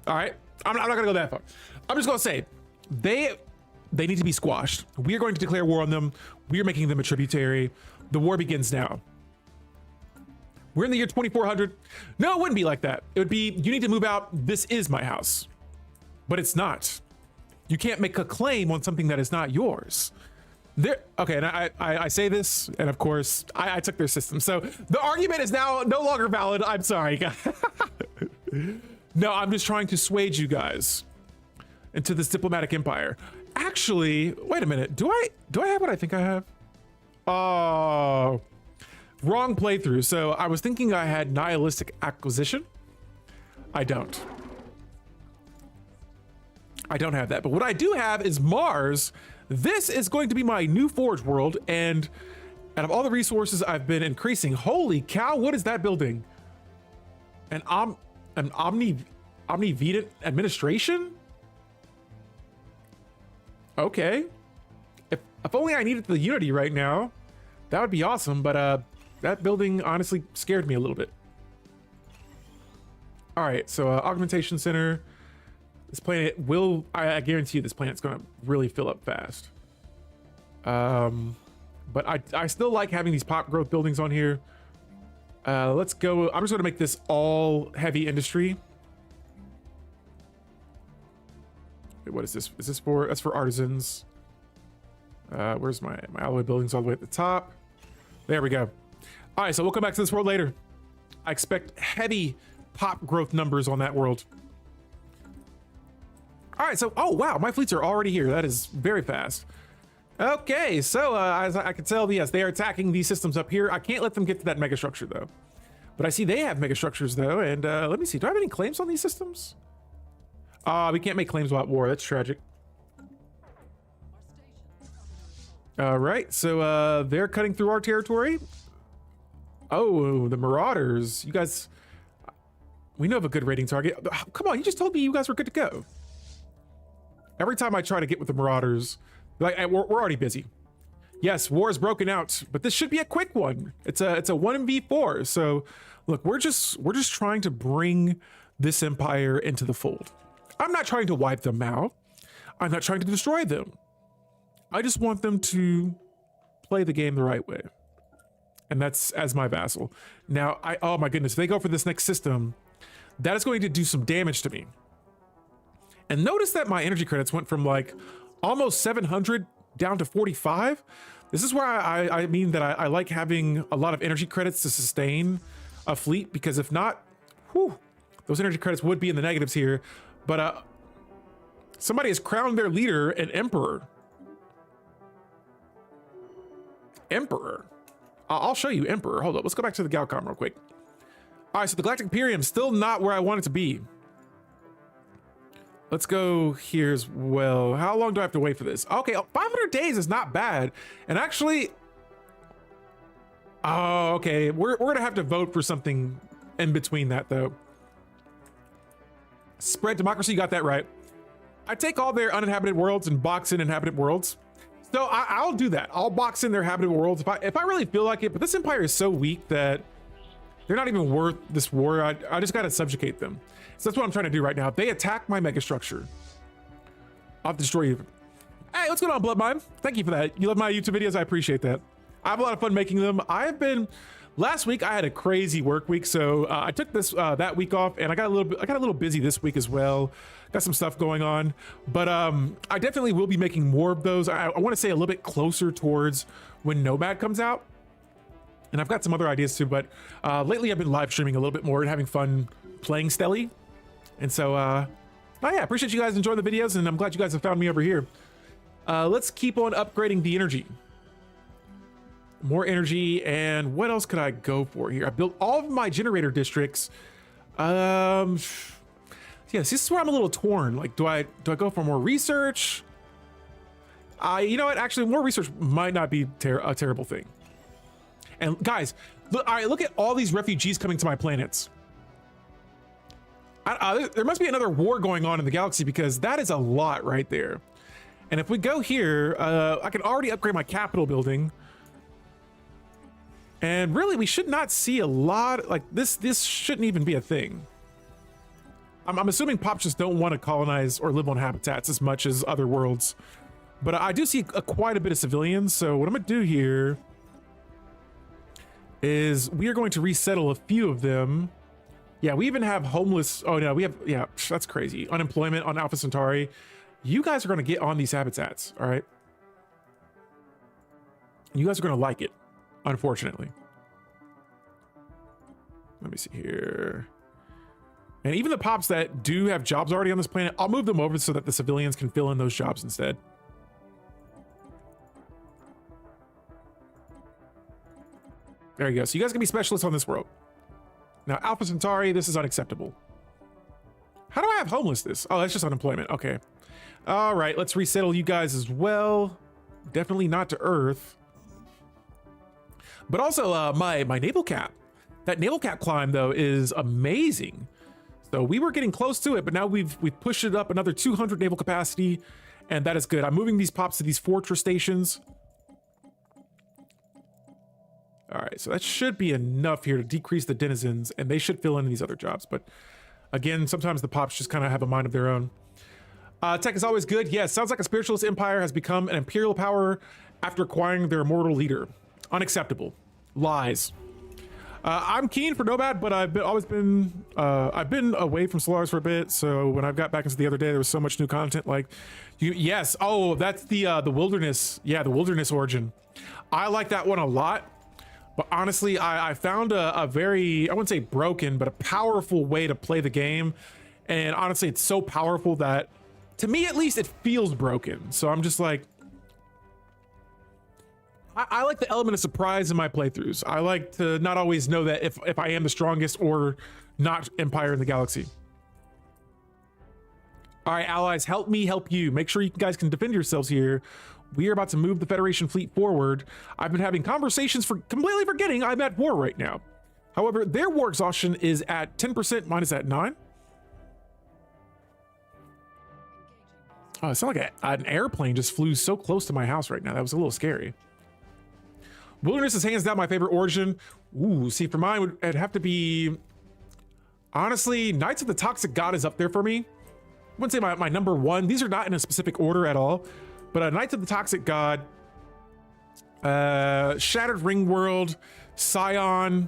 All right, I'm not gonna go that far. I'm just gonna say, they need to be squashed. We are going to declare war on them. We are making them a tributary. The war begins now. We're in the year 2400. No, it wouldn't be like that. It would be, you need to move out. This is my house. But it's not. You can't make a claim on something that is not yours. Okay, and I say this, and of course, I took their system. So the argument is now no longer valid. I'm sorry, guys. No, I'm just trying to sway you guys. into this diplomatic empire. Actually, wait a minute. Do I have what I think I have? Oh, wrong playthrough. So I was thinking I had nihilistic acquisition. I don't. I don't have that. But what I do have is Mars. This is going to be my new Forge world. And out of all the resources I've been increasing, holy cow, what is that building? An Omnivident administration? Okay. If only I needed the Unity right now, that would be awesome. But that building honestly scared me a little bit. All right, so augmentation center. This planet will, I guarantee you this planet's gonna really fill up fast. But I still like having these pop growth buildings on here. Let's go, I'm just gonna make this all heavy industry. Wait, what is this? Is this for, that's for artisans. Where's my alloy buildings all the way at the top? There we go. All right, so we'll come back to this world later. I expect heavy pop growth numbers on that world. All right, so, oh wow, my fleets are already here. That is very fast. Okay, so as I can tell, yes, they are attacking these systems up here. I can't let them get to that megastructure though. But I see they have megastructures though, and let me see, do I have any claims on these systems? We can't make claims about war, that's tragic. All right, so they're cutting through our territory. Oh, the Marauders, you guys, we know of a good rating target. Come on, you just told me you guys were good to go. Every time I try to get with the Marauders, like we're already busy. Yes, war is broken out, but this should be a quick one. It's a 1v4. So look, we're just trying to bring this empire into the fold. I'm not trying to wipe them out. I'm not trying to destroy them. I just want them to play the game the right way. And that's as my vassal. Now, oh my goodness, if they go for this next system, that is going to do some damage to me. And notice that my energy credits went from like almost 700 down to 45. This is where I mean that I like having a lot of energy credits to sustain a fleet, because if not, whew, those energy credits would be in the negatives here. But somebody has crowned their leader an emperor. Emperor. I'll show you emperor. Hold up. Let's go back to the Galcom real quick. All right, so the Galactic Imperium still not where I want it to be. Let's go here as well. How long do I have to wait for this? Okay, 500 days is not bad. And actually, oh, okay. We're gonna have to vote for something in between that though. Spread democracy, you got that right. I take all their uninhabited worlds and box in inhabited worlds. So I'll do that. I'll box in their habitable worlds if I really feel like it, but this empire is so weak that they're not even worth this war. I just gotta subjugate them. So that's what I'm trying to do right now. If they attack my megastructure, I'll destroy you. Hey, what's going on, Bloodmine? Thank you for that. You love my YouTube videos, I appreciate that. I have a lot of fun making them. Last week I had a crazy work week, so I took this that week off, and I got a little busy this week as well. Got some stuff going on, but I definitely will be making more of those. I want to say a little bit closer towards when Nomad comes out, and I've got some other ideas too. But lately I've been live streaming a little bit more and having fun playing Stelly, and so oh yeah, appreciate you guys enjoying the videos, and I'm glad you guys have found me over here. Let's keep on upgrading the energy. More energy, and what else could I go for here? I built all of my generator districts. Yes, this is where I'm a little torn. Like, do I go for more research? You know what? Actually, more research might not be a terrible thing. And guys, look, all right, look at all these refugees coming to my planets. There must be another war going on in the galaxy, because that is a lot right there. And if we go here, I can already upgrade my capital building. And really, we should not see a lot like this. This shouldn't even be a thing. I'm assuming pops just don't want to colonize or live on habitats as much as other worlds. But I do see quite a bit of civilians. So what I'm going to do here is we are going to resettle a few of them. Yeah, we even have homeless. Oh, no, we have. Yeah, that's crazy. Unemployment on Alpha Centauri. You guys are going to get on these habitats. All right. You guys are going to like it, unfortunately. Let me see here. And even the pops that do have jobs already on this planet, I'll move them over so that the civilians can fill in those jobs instead. There you go. So you guys can be specialists on this world. Now, Alpha Centauri, this is unacceptable. How do I have homelessness? Oh, that's just unemployment. Okay. All right, let's resettle you guys as well. Definitely not to Earth. But also my naval cap. That naval cap climb, though, is amazing. So we were getting close to it, but now we've pushed it up another 200 naval capacity, and that is good. I'm moving these pops to these fortress stations. All right, so that should be enough here to decrease the denizens, and they should fill in these other jobs. But again, sometimes the pops just kind of have a mind of their own. Tech is always good. Yes, sounds like a spiritualist empire has become an imperial power after acquiring their immortal leader. Unacceptable. Lies. I'm keen for Nomad, but I've been away from Stellaris for a bit. So when I got back into the other day, there was so much new content. Like, yes, oh, that's the wilderness. Yeah, the wilderness origin. I like that one a lot. But honestly, I found a very, I wouldn't say broken, but a powerful way to play the game. And honestly, it's so powerful that, to me at least, it feels broken. So I'm just like, I like the element of surprise in my playthroughs. I like to not always know that if I am the strongest or not empire in the galaxy. All right, allies, help me help you. Make sure you guys can defend yourselves here. We are about to move the Federation fleet forward. I've been having conversations completely forgetting I'm at war right now. However, their war exhaustion is at 10%, mine is at 9. Oh, it sounded like an airplane just flew so close to my house right now. That was a little scary. Wilderness is hands down my favorite origin. Ooh, see, for mine, it'd have to be... Honestly, Knights of the Toxic God is up there for me. I wouldn't say my number one. These are not in a specific order at all. But Knights of the Toxic God, Shattered Ring World, Scion.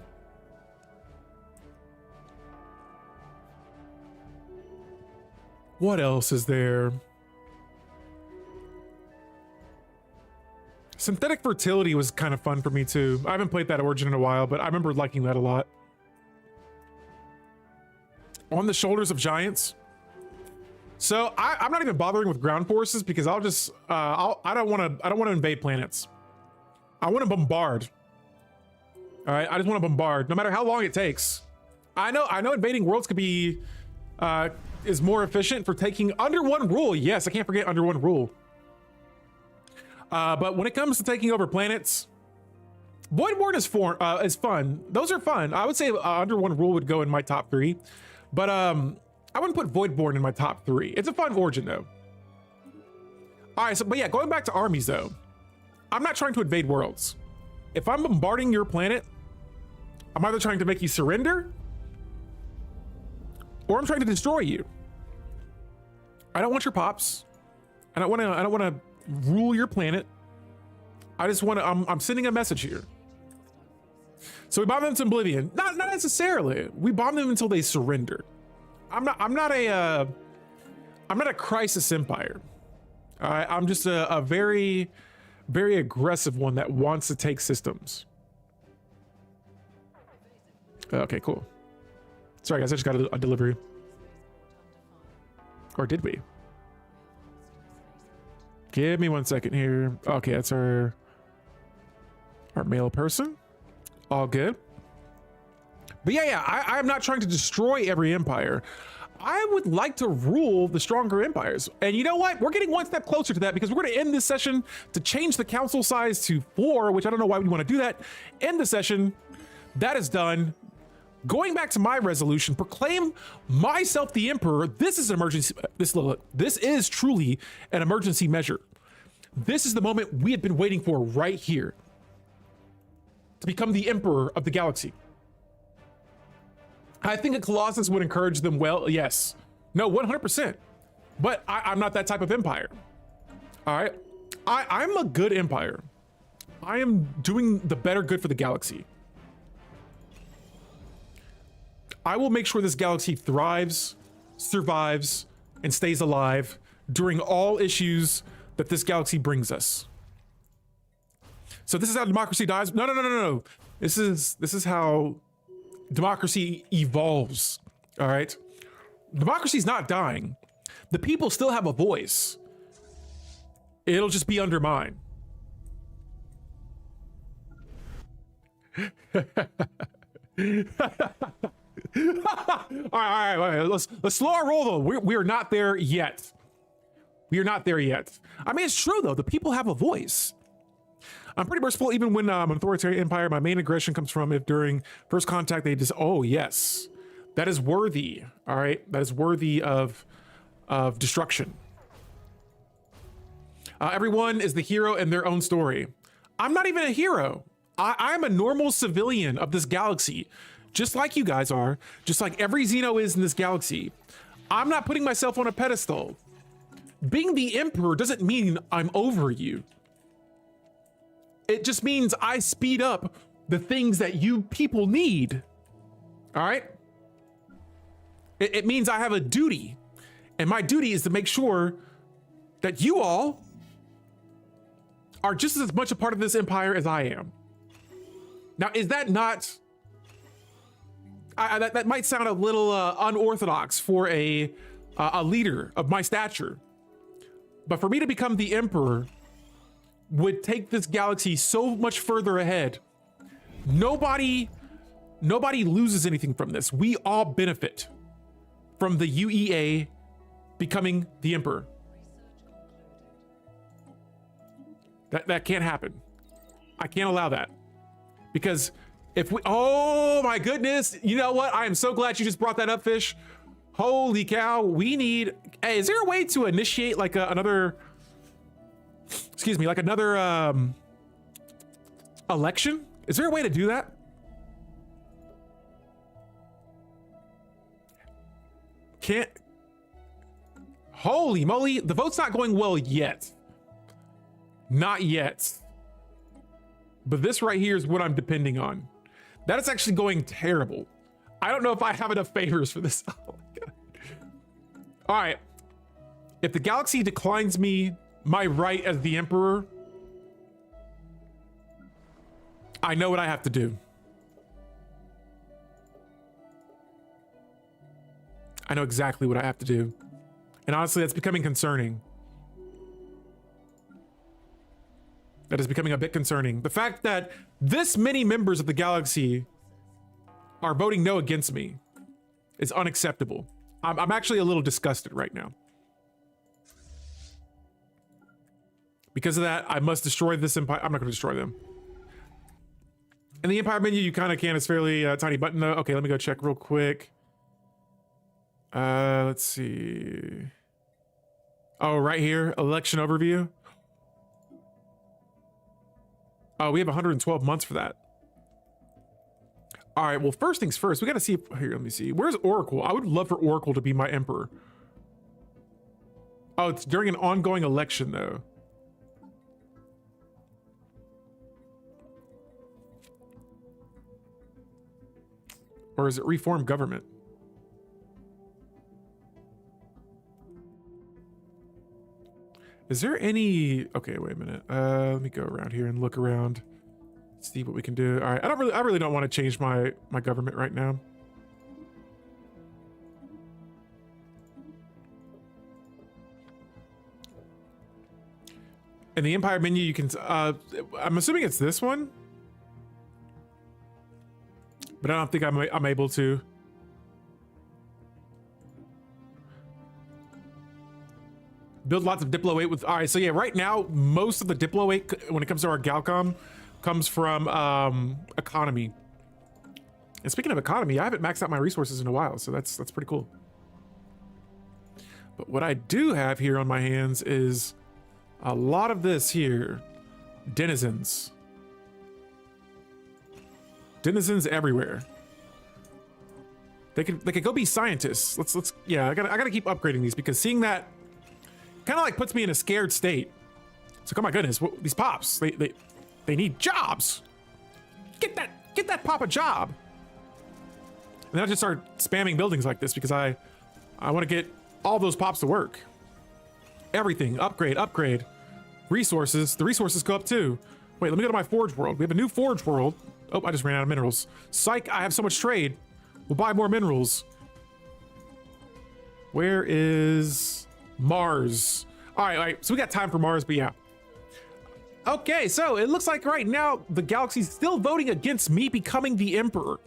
What else is there? Synthetic Fertility was kind of fun for me too. I haven't played that origin in a while, but I remember liking that a lot. On the Shoulders of Giants. So I'm not even bothering with ground forces because I'll just I don't want to invade planets. I want to bombard. All right, I just want to bombard, no matter how long it takes. I know invading worlds could be is more efficient for taking under one rule. Yes, I can't forget under one rule. But when it comes to taking over planets, Voidborn is fun. Those are fun. I would say under one rule would go in my top 3, but I wouldn't put Voidborn in my top 3. It's a fun origin though. All right, so but yeah, going back to armies though, I'm not trying to invade worlds. If I'm bombarding your planet, I'm either trying to make you surrender, or I'm trying to destroy you. I don't want your pops. I don't want to rule your planet. I just want to. I'm sending a message here. So we bomb them to oblivion. Not necessarily. We bomb them until they surrender. I'm not a crisis empire. All right, I'm just a very, very aggressive one that wants to take systems. Okay, cool. Sorry guys, I just got a delivery. Or did we? Give me 1 second here. Okay, that's our male person. All good. But yeah, I'm not trying to destroy every empire. I would like to rule the stronger empires. And you know what? We're getting one step closer to that because we're going to end this session to change the council size to 4, which I don't know why we want to do that. End the session. That is done. Going back to my resolution, proclaim myself the emperor. This is an emergency. This is truly an emergency measure. This is the moment we have been waiting for right here to become the emperor of the galaxy. I think a Colossus would encourage them. Well, yes, no, 100%. But I'm not that type of empire. All right, I'm a good empire. I am doing the better good for the galaxy. I will make sure this galaxy thrives, survives, and stays alive during all issues that this galaxy brings us. So this is how democracy dies. No. This is how democracy evolves. All right. Democracy's not dying. The people still have a voice. It'll just be undermined. all right. Let's slow our roll though. We are not there yet. We are not there yet. I mean, it's true though. The people have a voice. I'm pretty merciful even when I'm an authoritarian empire. My main aggression comes from if during first contact they just, oh yes, that is worthy. All right, that is worthy of destruction. Everyone is the hero in their own story. I'm not even a hero. I'm a normal civilian of this galaxy, just like you guys are, just like every Xeno is in this galaxy. I'm not putting myself on a pedestal. Being the emperor doesn't mean I'm over you. It just means I speed up the things that you people need. All right? It means I have a duty, and my duty is to make sure that you all are just as much a part of this empire as I am. Now, is that not... that might sound a little unorthodox for a leader of my stature. But for me to become the emperor would take this galaxy so much further ahead. Nobody loses anything from this. We all benefit from the UEA becoming the emperor. That can't happen. I can't allow that. Because if we, oh my goodness, you know what? I am so glad you just brought that up, Fish. Holy cow, we need, hey, is there a way to initiate like another election? Is there a way to do that? Can't, holy moly, the vote's not going well yet. Not yet. But this right here is what I'm depending on. That is actually going terrible. I don't know if I have enough favors for this. Oh my God. All right. If the galaxy declines me my right as the emperor, I know what I have to do. I know exactly what I have to do. And honestly, that's becoming concerning. That is becoming a bit concerning. The fact that this many members of the galaxy are voting no against me is unacceptable. I'm actually a little disgusted right now. Because of that, I must destroy this empire. I'm not going to destroy them. In the empire menu, you kind of can. It's fairly tiny button though. Okay, let me go check real quick. Let's see. Oh, right here, election overview. Oh, we have 112 months for that. All right, well, first things first, we got to see if, here, let me see. Where's Oracle? I would love for Oracle to be my emperor. Oh, it's during an ongoing election though. Or is it reform government? Is there any, okay, wait a minute. Let me go around here and look around, see what we can do. All right, I really don't want to change my government right now. In the Empire menu, you can, I'm assuming it's this one, but I don't think I'm able to. Build lots of Diplo 8 with, all right, so yeah, right now, most of the Diplo 8, when it comes to our Galcom, comes from economy. And speaking of economy, I haven't maxed out my resources in a while, so that's pretty cool. But what I do have here on my hands is a lot of this here. Denizens. Denizens everywhere. They could go be scientists. Let's yeah, I gotta keep upgrading these because seeing that kind of like puts me in a scared state. It's like, oh my goodness, these pops, they need jobs. Get that pop a job. And then I just start spamming buildings like this because I want to get all those pops to work. Everything, upgrade. Resources, the resources go up too. Wait, let me go to my forge world. We have a new forge world. Oh, I just ran out of minerals. Psych, I have so much trade. We'll buy more minerals. Where is Mars? All right, so we got time for Mars, but yeah. Okay, so it looks like right now the galaxy's still voting against me becoming the Emperor.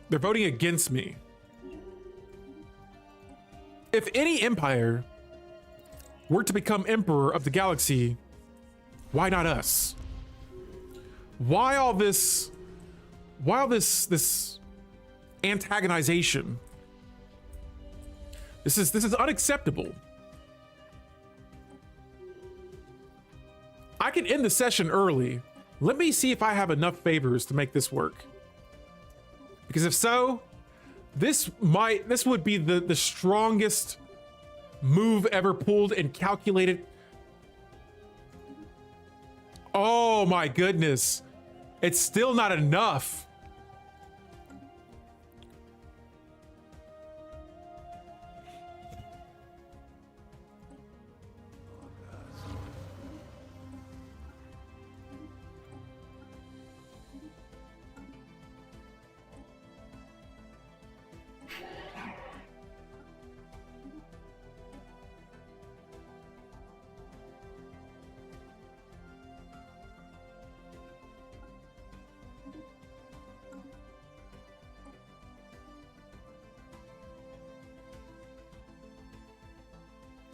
They're voting against me. If any empire were to become Emperor of the galaxy, why not us? Why all this antagonization? This is unacceptable. I can end the session early. Let me see if I have enough favors to make this work. Because if so, this would be the strongest move ever pulled and calculated. Oh my goodness. It's still not enough.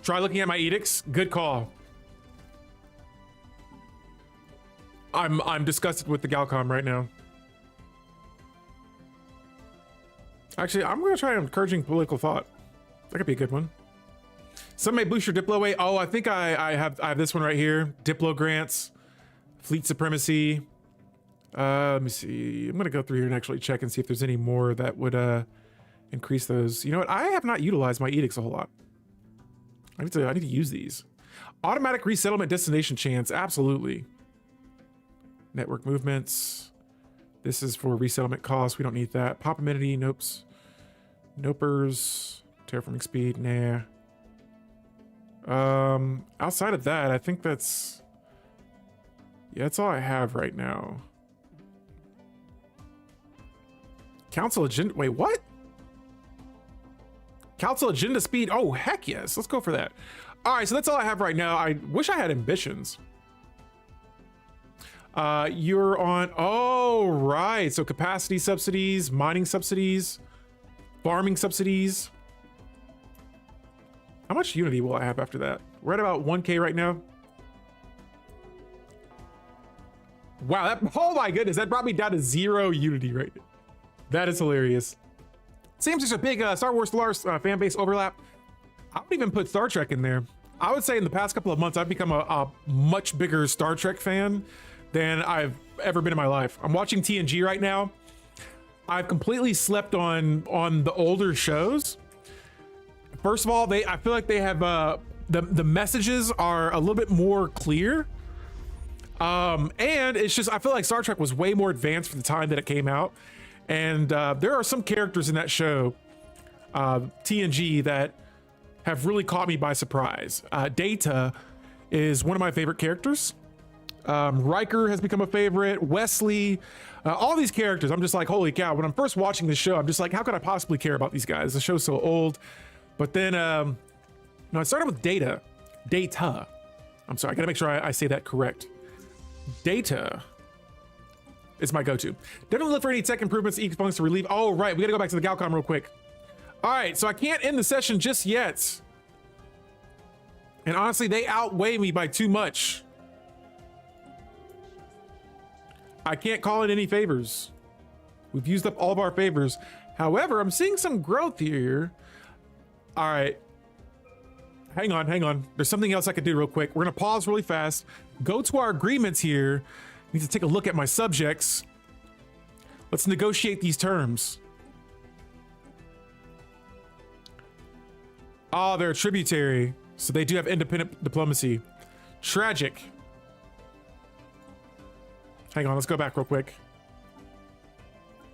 Try looking at my edicts. Good call. I'm disgusted with the Galcom right now. Actually, I'm gonna try encouraging political thought. That could be a good one. Some may boost your Diplo weight. Oh, I think I have this one right here. Diplo grants, fleet supremacy. Let me see. I'm gonna go through here and actually check and see if there's any more that would increase those. You know what? I have not utilized my edicts a whole lot. I need to use these. Automatic resettlement destination chance, absolutely. Network movements. This is for resettlement costs. We don't need that. Pop amenity, nopes. Nopers. Terraforming speed, nah. Outside of that, I think that's that's all I have right now. Council agenda, wait, what? Council agenda speed. Oh, heck yes. Let's go for that. All right, so that's all I have right now. I wish I had ambitions. You're on, oh, right. So capacity subsidies, mining subsidies, farming subsidies. How much unity will I have after that? We're at about 1K right now. Wow, that, oh my goodness, that brought me down to 0 unity right now. That is hilarious. Seems there's a big Star Wars Stellaris fan base overlap. I would even put Star Trek in there. I would say in the past couple of months, I've become a much bigger Star Trek fan than I've ever been in my life. I'm watching TNG right now. I've completely slept on the older shows. First of all, I feel like they have the messages are a little bit more clear. And it's just, I feel like Star Trek was way more advanced for the time that it came out. And there are some characters in that show, TNG, that have really caught me by surprise. Data is one of my favorite characters. Riker has become a favorite. Wesley, all these characters, I'm just like, holy cow. When I'm first watching this show, I'm just like, how could I possibly care about these guys? The show's so old. But then, no, I started with Data. I'm sorry, I gotta make sure I say that correct. Data is my go-to. Definitely look for any tech improvements, e-components to relieve. Oh, right, we gotta go back to the Galcom real quick. All right, so I can't end the session just yet. And honestly, they outweigh me by too much. I can't call in any favors. We've used up all of our favors. However, I'm seeing some growth here. All right. Hang on. There's something else I could do real quick. We're gonna pause really fast. Go to our agreements here. Need to take a look at my subjects. Let's negotiate these terms. Oh, they're a tributary. So they do have independent diplomacy. Tragic. Hang on, let's go back real quick.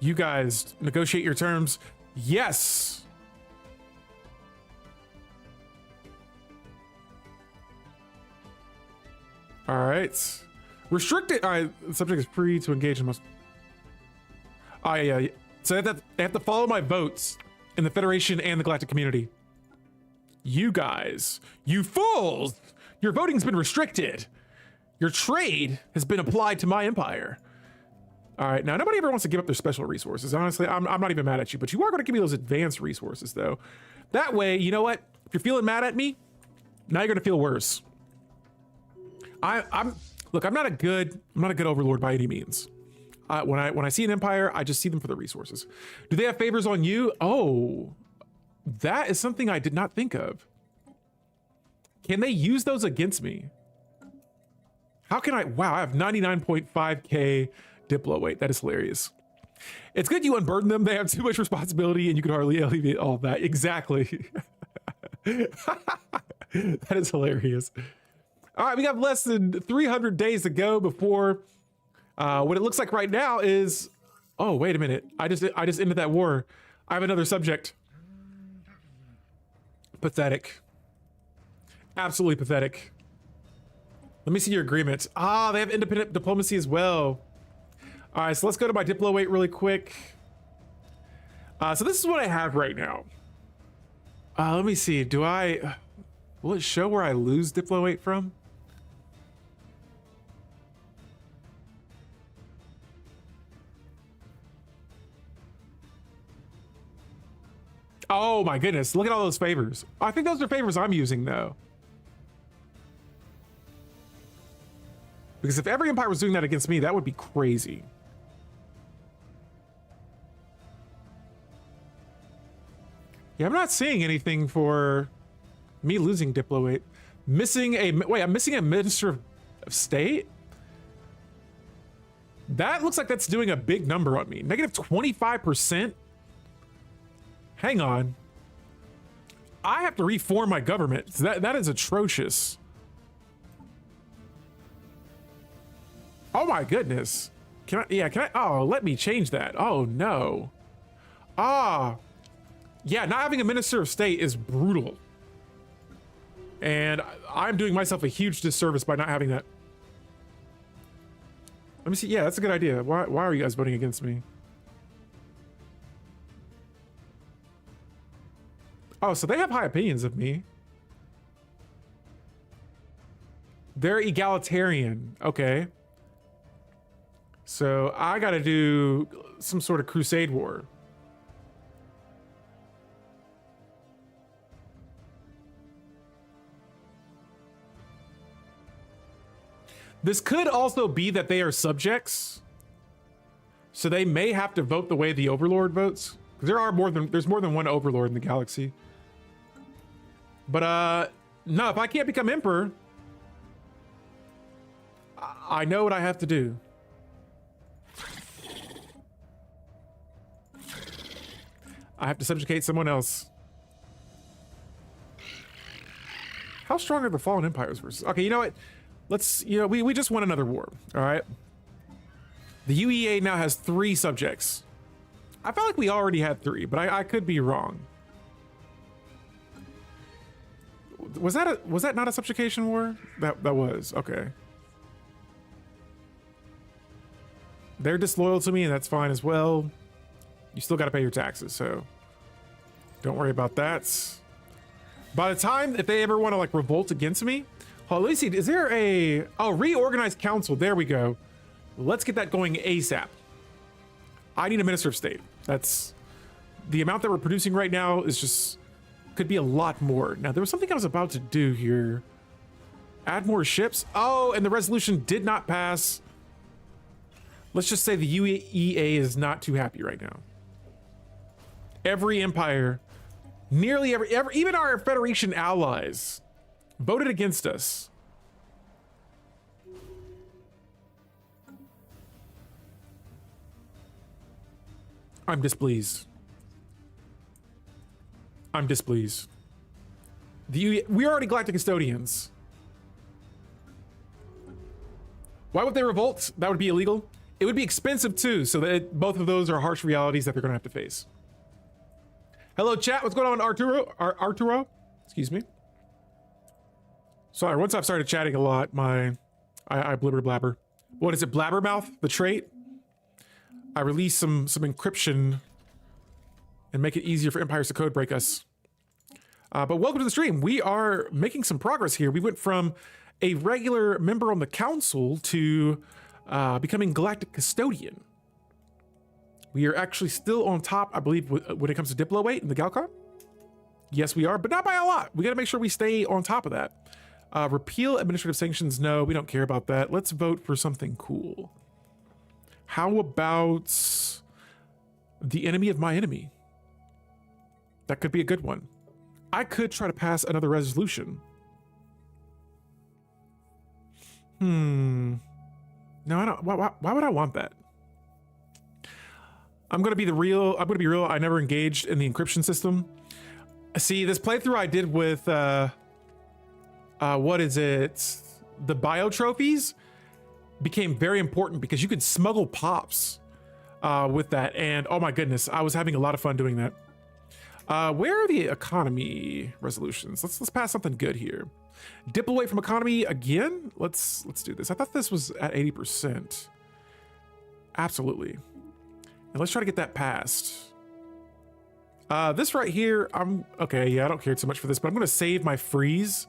You guys negotiate your terms. Yes. All right. Restricted. All right. The subject is free to engage in most. So they have to follow my votes in the Federation and the Galactic Community. You guys, you fools! Your voting's been restricted. Your trade has been applied to my empire. All right, now nobody ever wants to give up their special resources. Honestly, I'm not even mad at you, but you are going to give me those advanced resources, though. That way, you know what? If you're feeling mad at me, now you're going to feel worse. Look, I'm not a good overlord by any means. When I see an empire, I just see them for the resources. Do they have favors on you? Oh, that is something I did not think of. Can they use those against me? How can I? Wow, I have 99.5k Diplo weight. That is hilarious. It's good you unburden them. They have too much responsibility and you can hardly alleviate all of that. Exactly. That is hilarious. All right, we got less than 300 days to go before what it looks like right now is, oh, wait a minute. I just ended that war. I have another subject. Pathetic. Absolutely pathetic. Let me see your agreement. Ah, they have independent diplomacy as well. All right, so let's go to my Diplo weight really quick. So this is what I have right now. Let me see. Will it show where I lose Diplo weight from? Oh my goodness, look at all those favors. I think those are favors I'm using though. Because if every empire was doing that against me, that would be crazy. Yeah, I'm not seeing anything for me losing Diplo weight. I'm missing a Minister of State? That looks like that's doing a big number on me. Negative 25%? Hang on. I have to reform my government. That is atrocious. Oh my goodness. Can I? Oh, let me change that. Oh no. Yeah, not having a Minister of State is brutal. And I'm doing myself a huge disservice by not having that. Let me see. Yeah, that's a good idea. Why are you guys voting against me? Oh, so they have high opinions of me. They're egalitarian. Okay. So I got to do some sort of crusade war. This could also be that they are subjects. So they may have to vote the way the Overlord votes. Because there's more than one Overlord in the galaxy. But no, if I can't become Emperor, I know what I have to do. I have to subjugate someone else. How strong are the fallen empires versus? Okay, you know what? We just won another war, all right? The UEA now has 3 subjects. I felt like we already had 3, but I could be wrong. Was that not a subjugation war? That was, okay. They're disloyal to me, and that's fine as well. You still got to pay your taxes, so don't worry about that. By the time, if they ever want to like revolt against me, let me see, is there a, reorganized council? There we go. Let's get that going ASAP. I need a Minister of State. That's the amount that we're producing right now is just, could be a lot more. Now, there was something I was about to do here. Add more ships. Oh, and the resolution did not pass. Let's just say the UEA is not too happy right now. Every empire, nearly every even our Federation allies voted against us. I'm displeased. I'm displeased. We are already Galactic Custodians. Why would they revolt? That would be illegal. It would be expensive too, so that both of those are harsh realities that they're going to have to face. Hello, chat. What's going on, Arturo? Arturo? Excuse me. Sorry, once I've started chatting a lot, I blibber blabber. What is it, blabbermouth? The trait? I release some encryption and make it easier for empires to code break us. But welcome to the stream. We are making some progress here. We went from a regular member on the council to becoming Galactic Custodian. We are actually still on top, I believe, when it comes to Diplo weight in the Galcon. Yes, we are, but not by a lot. We got to make sure we stay on top of that. Repeal administrative sanctions. No, we don't care about that. Let's vote for something cool. How about the enemy of my enemy? That could be a good one. I could try to pass another resolution. No, I don't. Why would I want that? I'm gonna be real. I never engaged in the encryption system. See, this playthrough I did with what is it? The bio trophies became very important because you could smuggle pops with that, and oh my goodness, I was having a lot of fun doing that. Where are the economy resolutions? Let's pass something good here. Dip away from economy again. Let's do this. I thought this was at 80%. Absolutely. And let's try to get that passed. This right here, okay, yeah, I don't care too much for this, but I'm gonna save my freeze.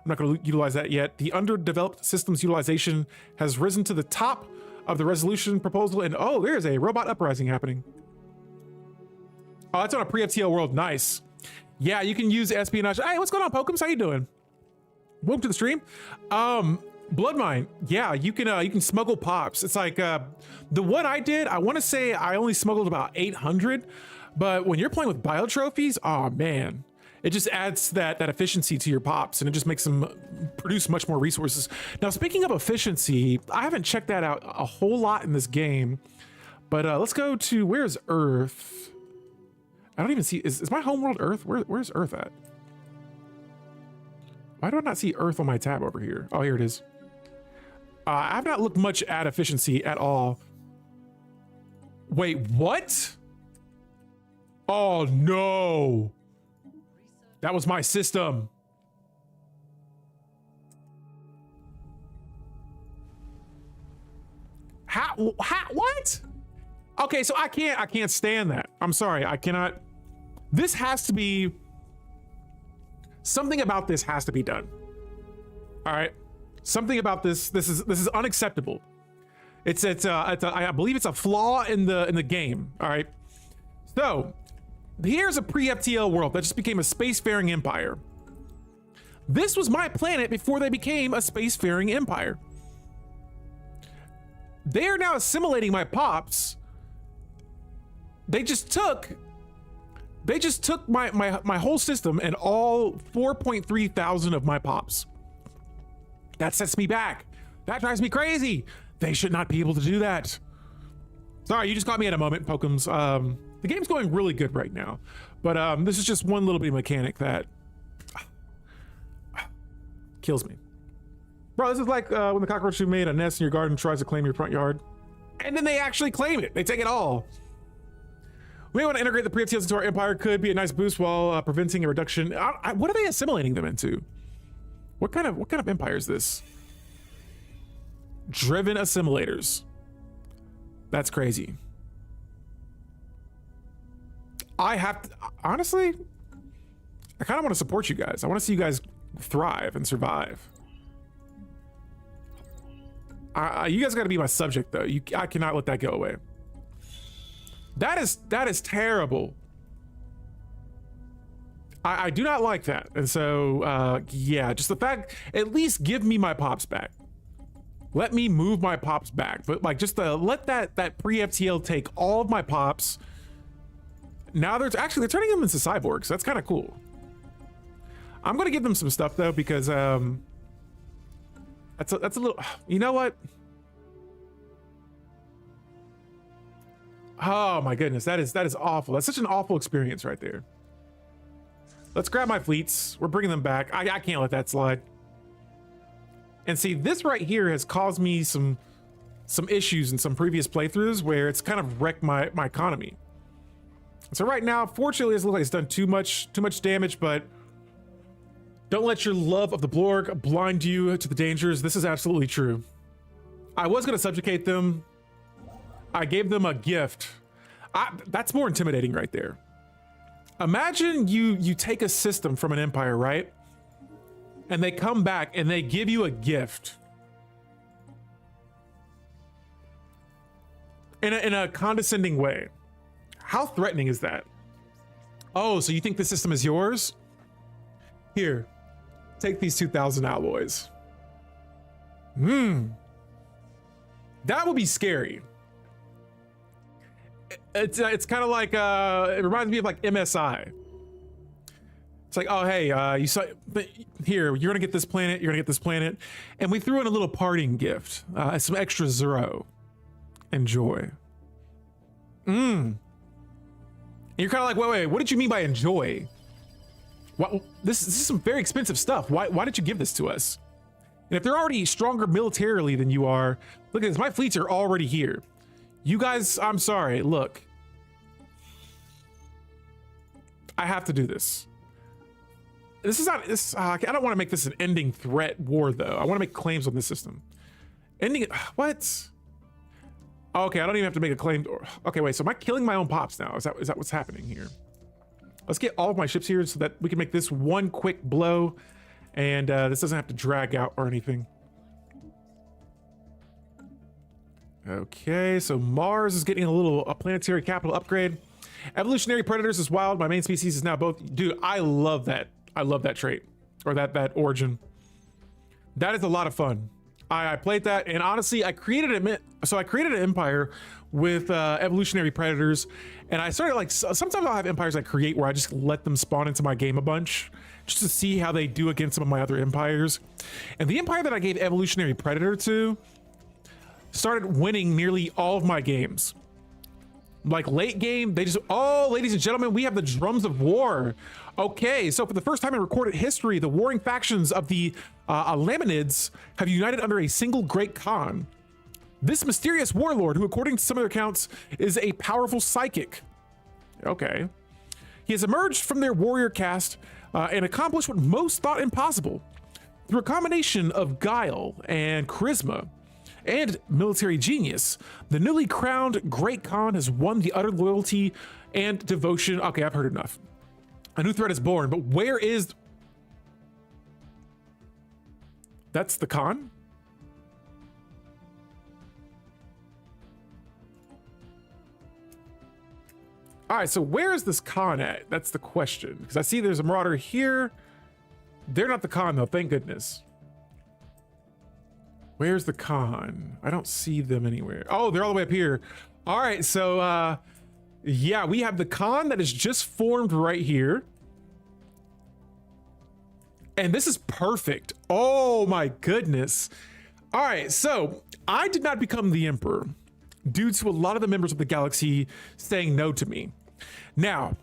I'm not gonna utilize that yet. The underdeveloped systems utilization has risen to the top of the resolution proposal, and oh, there's a robot uprising happening. Oh, that's on a pre-FTL world. Nice. Yeah, you can use espionage. Hey, what's going on, Pokemons? How you doing? Welcome to the stream. Blood mine. Yeah, you can smuggle pops. It's like the one I did. I want to say I only smuggled about 800, but when you're playing with bio trophies, oh man, it just adds that efficiency to your pops, and it just makes them produce much more resources. Now, speaking of efficiency, I haven't checked that out a whole lot in this game, but let's go to where's Earth. I don't even see, is my homeworld Earth? Where's Earth at? Why do I not see Earth on my tab over here? Oh, here it is. I've not looked much at efficiency at all. Wait, what? Oh no. That was my system. What? Okay, so I can't stand that. I'm sorry, I cannot. This has to be, something about this has to be done. All right, something about this is unacceptable. I believe it's a flaw in the game. All right, so here's a pre-FTL world that just became a spacefaring empire. This was my planet before they became a spacefaring empire. They are now assimilating my pops. They just took my whole system and all 4.3 thousand of my pops. That sets me back. That drives me crazy. They should not be able to do that. Sorry, you just caught me at a moment, Pokemons. The game's going really good right now, but this is just one little bit of mechanic that kills me. Bro, this is like when the cockroach who made a nest in your garden tries to claim your front yard, and then they actually claim it. They take it all. We want to integrate the pre-FTLs into our empire. Could be a nice boost while preventing a reduction. What are they assimilating them into? What kind of empire is this? Driven assimilators. That's crazy. Honestly, I kind of want to support you guys. I want to see you guys thrive and survive. You guys got to be my subject though. I cannot let that go away. That is terrible. I do not like that. And so, yeah, just the fact, at least give me my pops back. Let me move my pops back. But like, just let that pre-FTL take all of my pops. Now they're turning them into cyborgs. That's kind of cool. I'm going to give them some stuff though, because, that's a little, you know what? Oh my goodness, that is awful. That's such an awful experience right there. Let's grab my fleets. We're bringing them back. I can't let that slide. And see, this right here has caused me some issues in some previous playthroughs where it's kind of wrecked my economy. So right now, fortunately, it looks like it's done too much damage, but don't let your love of the Blorg blind you to the dangers. This is absolutely true. I was going to subjugate them, I gave them a gift. That's more intimidating right there. Imagine you take a system from an empire, right? And they come back and they give you a gift. In a condescending way. How threatening is that? Oh, so you think the system is yours? Here, take these 2,000 alloys. That would be scary. It's kind of like, it reminds me of like MSI. It's like, oh, hey, you saw, here, you're gonna get this planet, you're gonna get this planet. And we threw in a little parting gift, some extra Zero. Enjoy. And you're kind of like, wait, what did you mean by enjoy? What, this is some very expensive stuff. Why did you give this to us? And if they're already stronger militarily than you are, look at this, my fleets are already here. You guys, I'm sorry, look. I have to do this. This is not, I don't want to make this an ending threat war though. I want to make claims on this system. Ending it, what? Okay, I don't even have to make a claim. Okay, wait, so am I killing my own pops now? Is that what's happening here? Let's get all of my ships here so that we can make this one quick blow and this doesn't have to drag out or anything. Okay, so Mars is getting a planetary capital upgrade. Evolutionary predators is wild. My main species is now both. Dude, I love that. I love that trait or that origin. That is a lot of fun. I played that, and honestly, I created an empire with evolutionary predators, and I started like, sometimes I'll have empires I create where I just let them spawn into my game a bunch just to see how they do against some of my other empires. And the empire that I gave evolutionary predator to started winning nearly all of my games. Like late game, they just, oh, ladies and gentlemen, we have the drums of war. Okay, so for the first time in recorded history, the warring factions of the Lamanids have united under a single great Khan. This mysterious warlord, who according to some of their accounts is a powerful psychic. Okay. He has emerged from their warrior caste and accomplished what most thought impossible. Through a combination of guile and charisma and military genius, the newly crowned Great Khan has won the utter loyalty and devotion. Okay, I've heard enough. A new threat is born, but where is... That's the Khan? All right, so where is this Khan at? That's the question. Because I see there's a marauder here. They're not the Khan though, thank goodness. Where's the Khan? I don't see them anywhere. Oh, they're all the way up here. All right, so yeah, we have the Khan that is just formed right here. And this is perfect. Oh my goodness. All right, so I did not become the Emperor due to a lot of the members of the galaxy saying no to me. Now,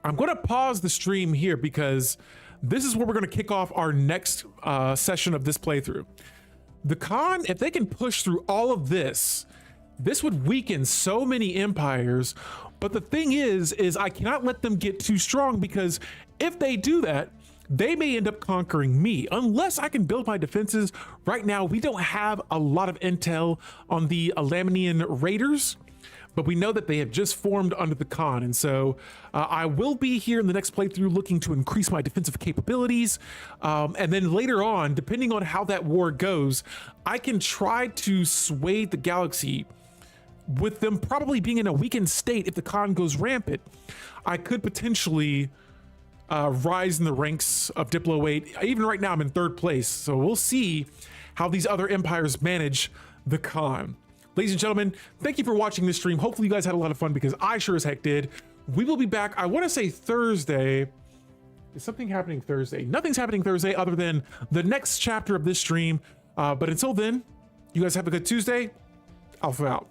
I'm gonna pause the stream here because this is where we're gonna kick off our next session of this playthrough. The Khan, if they can push through all of this, this would weaken so many empires. But the thing is I cannot let them get too strong, because if they do that, they may end up conquering me unless I can build my defenses. Right now, we don't have a lot of intel on the Alamanian raiders, but we know that they have just formed under the Khan. And so I will be here in the next playthrough looking to increase my defensive capabilities. And then later on, depending on how that war goes, I can try to sway the galaxy with them probably being in a weakened state. If the Khan goes rampant, I could potentially rise in the ranks of Diplo 8. Even right now, I'm in 3rd place. So we'll see how these other empires manage the Khan. Ladies and gentlemen, thank you for watching this stream. Hopefully you guys had a lot of fun, because I sure as heck did. We will be back, I want to say Thursday. Is something happening Thursday? Nothing's happening Thursday other than the next chapter of this stream. But until then, you guys have a good Tuesday. Alpha out.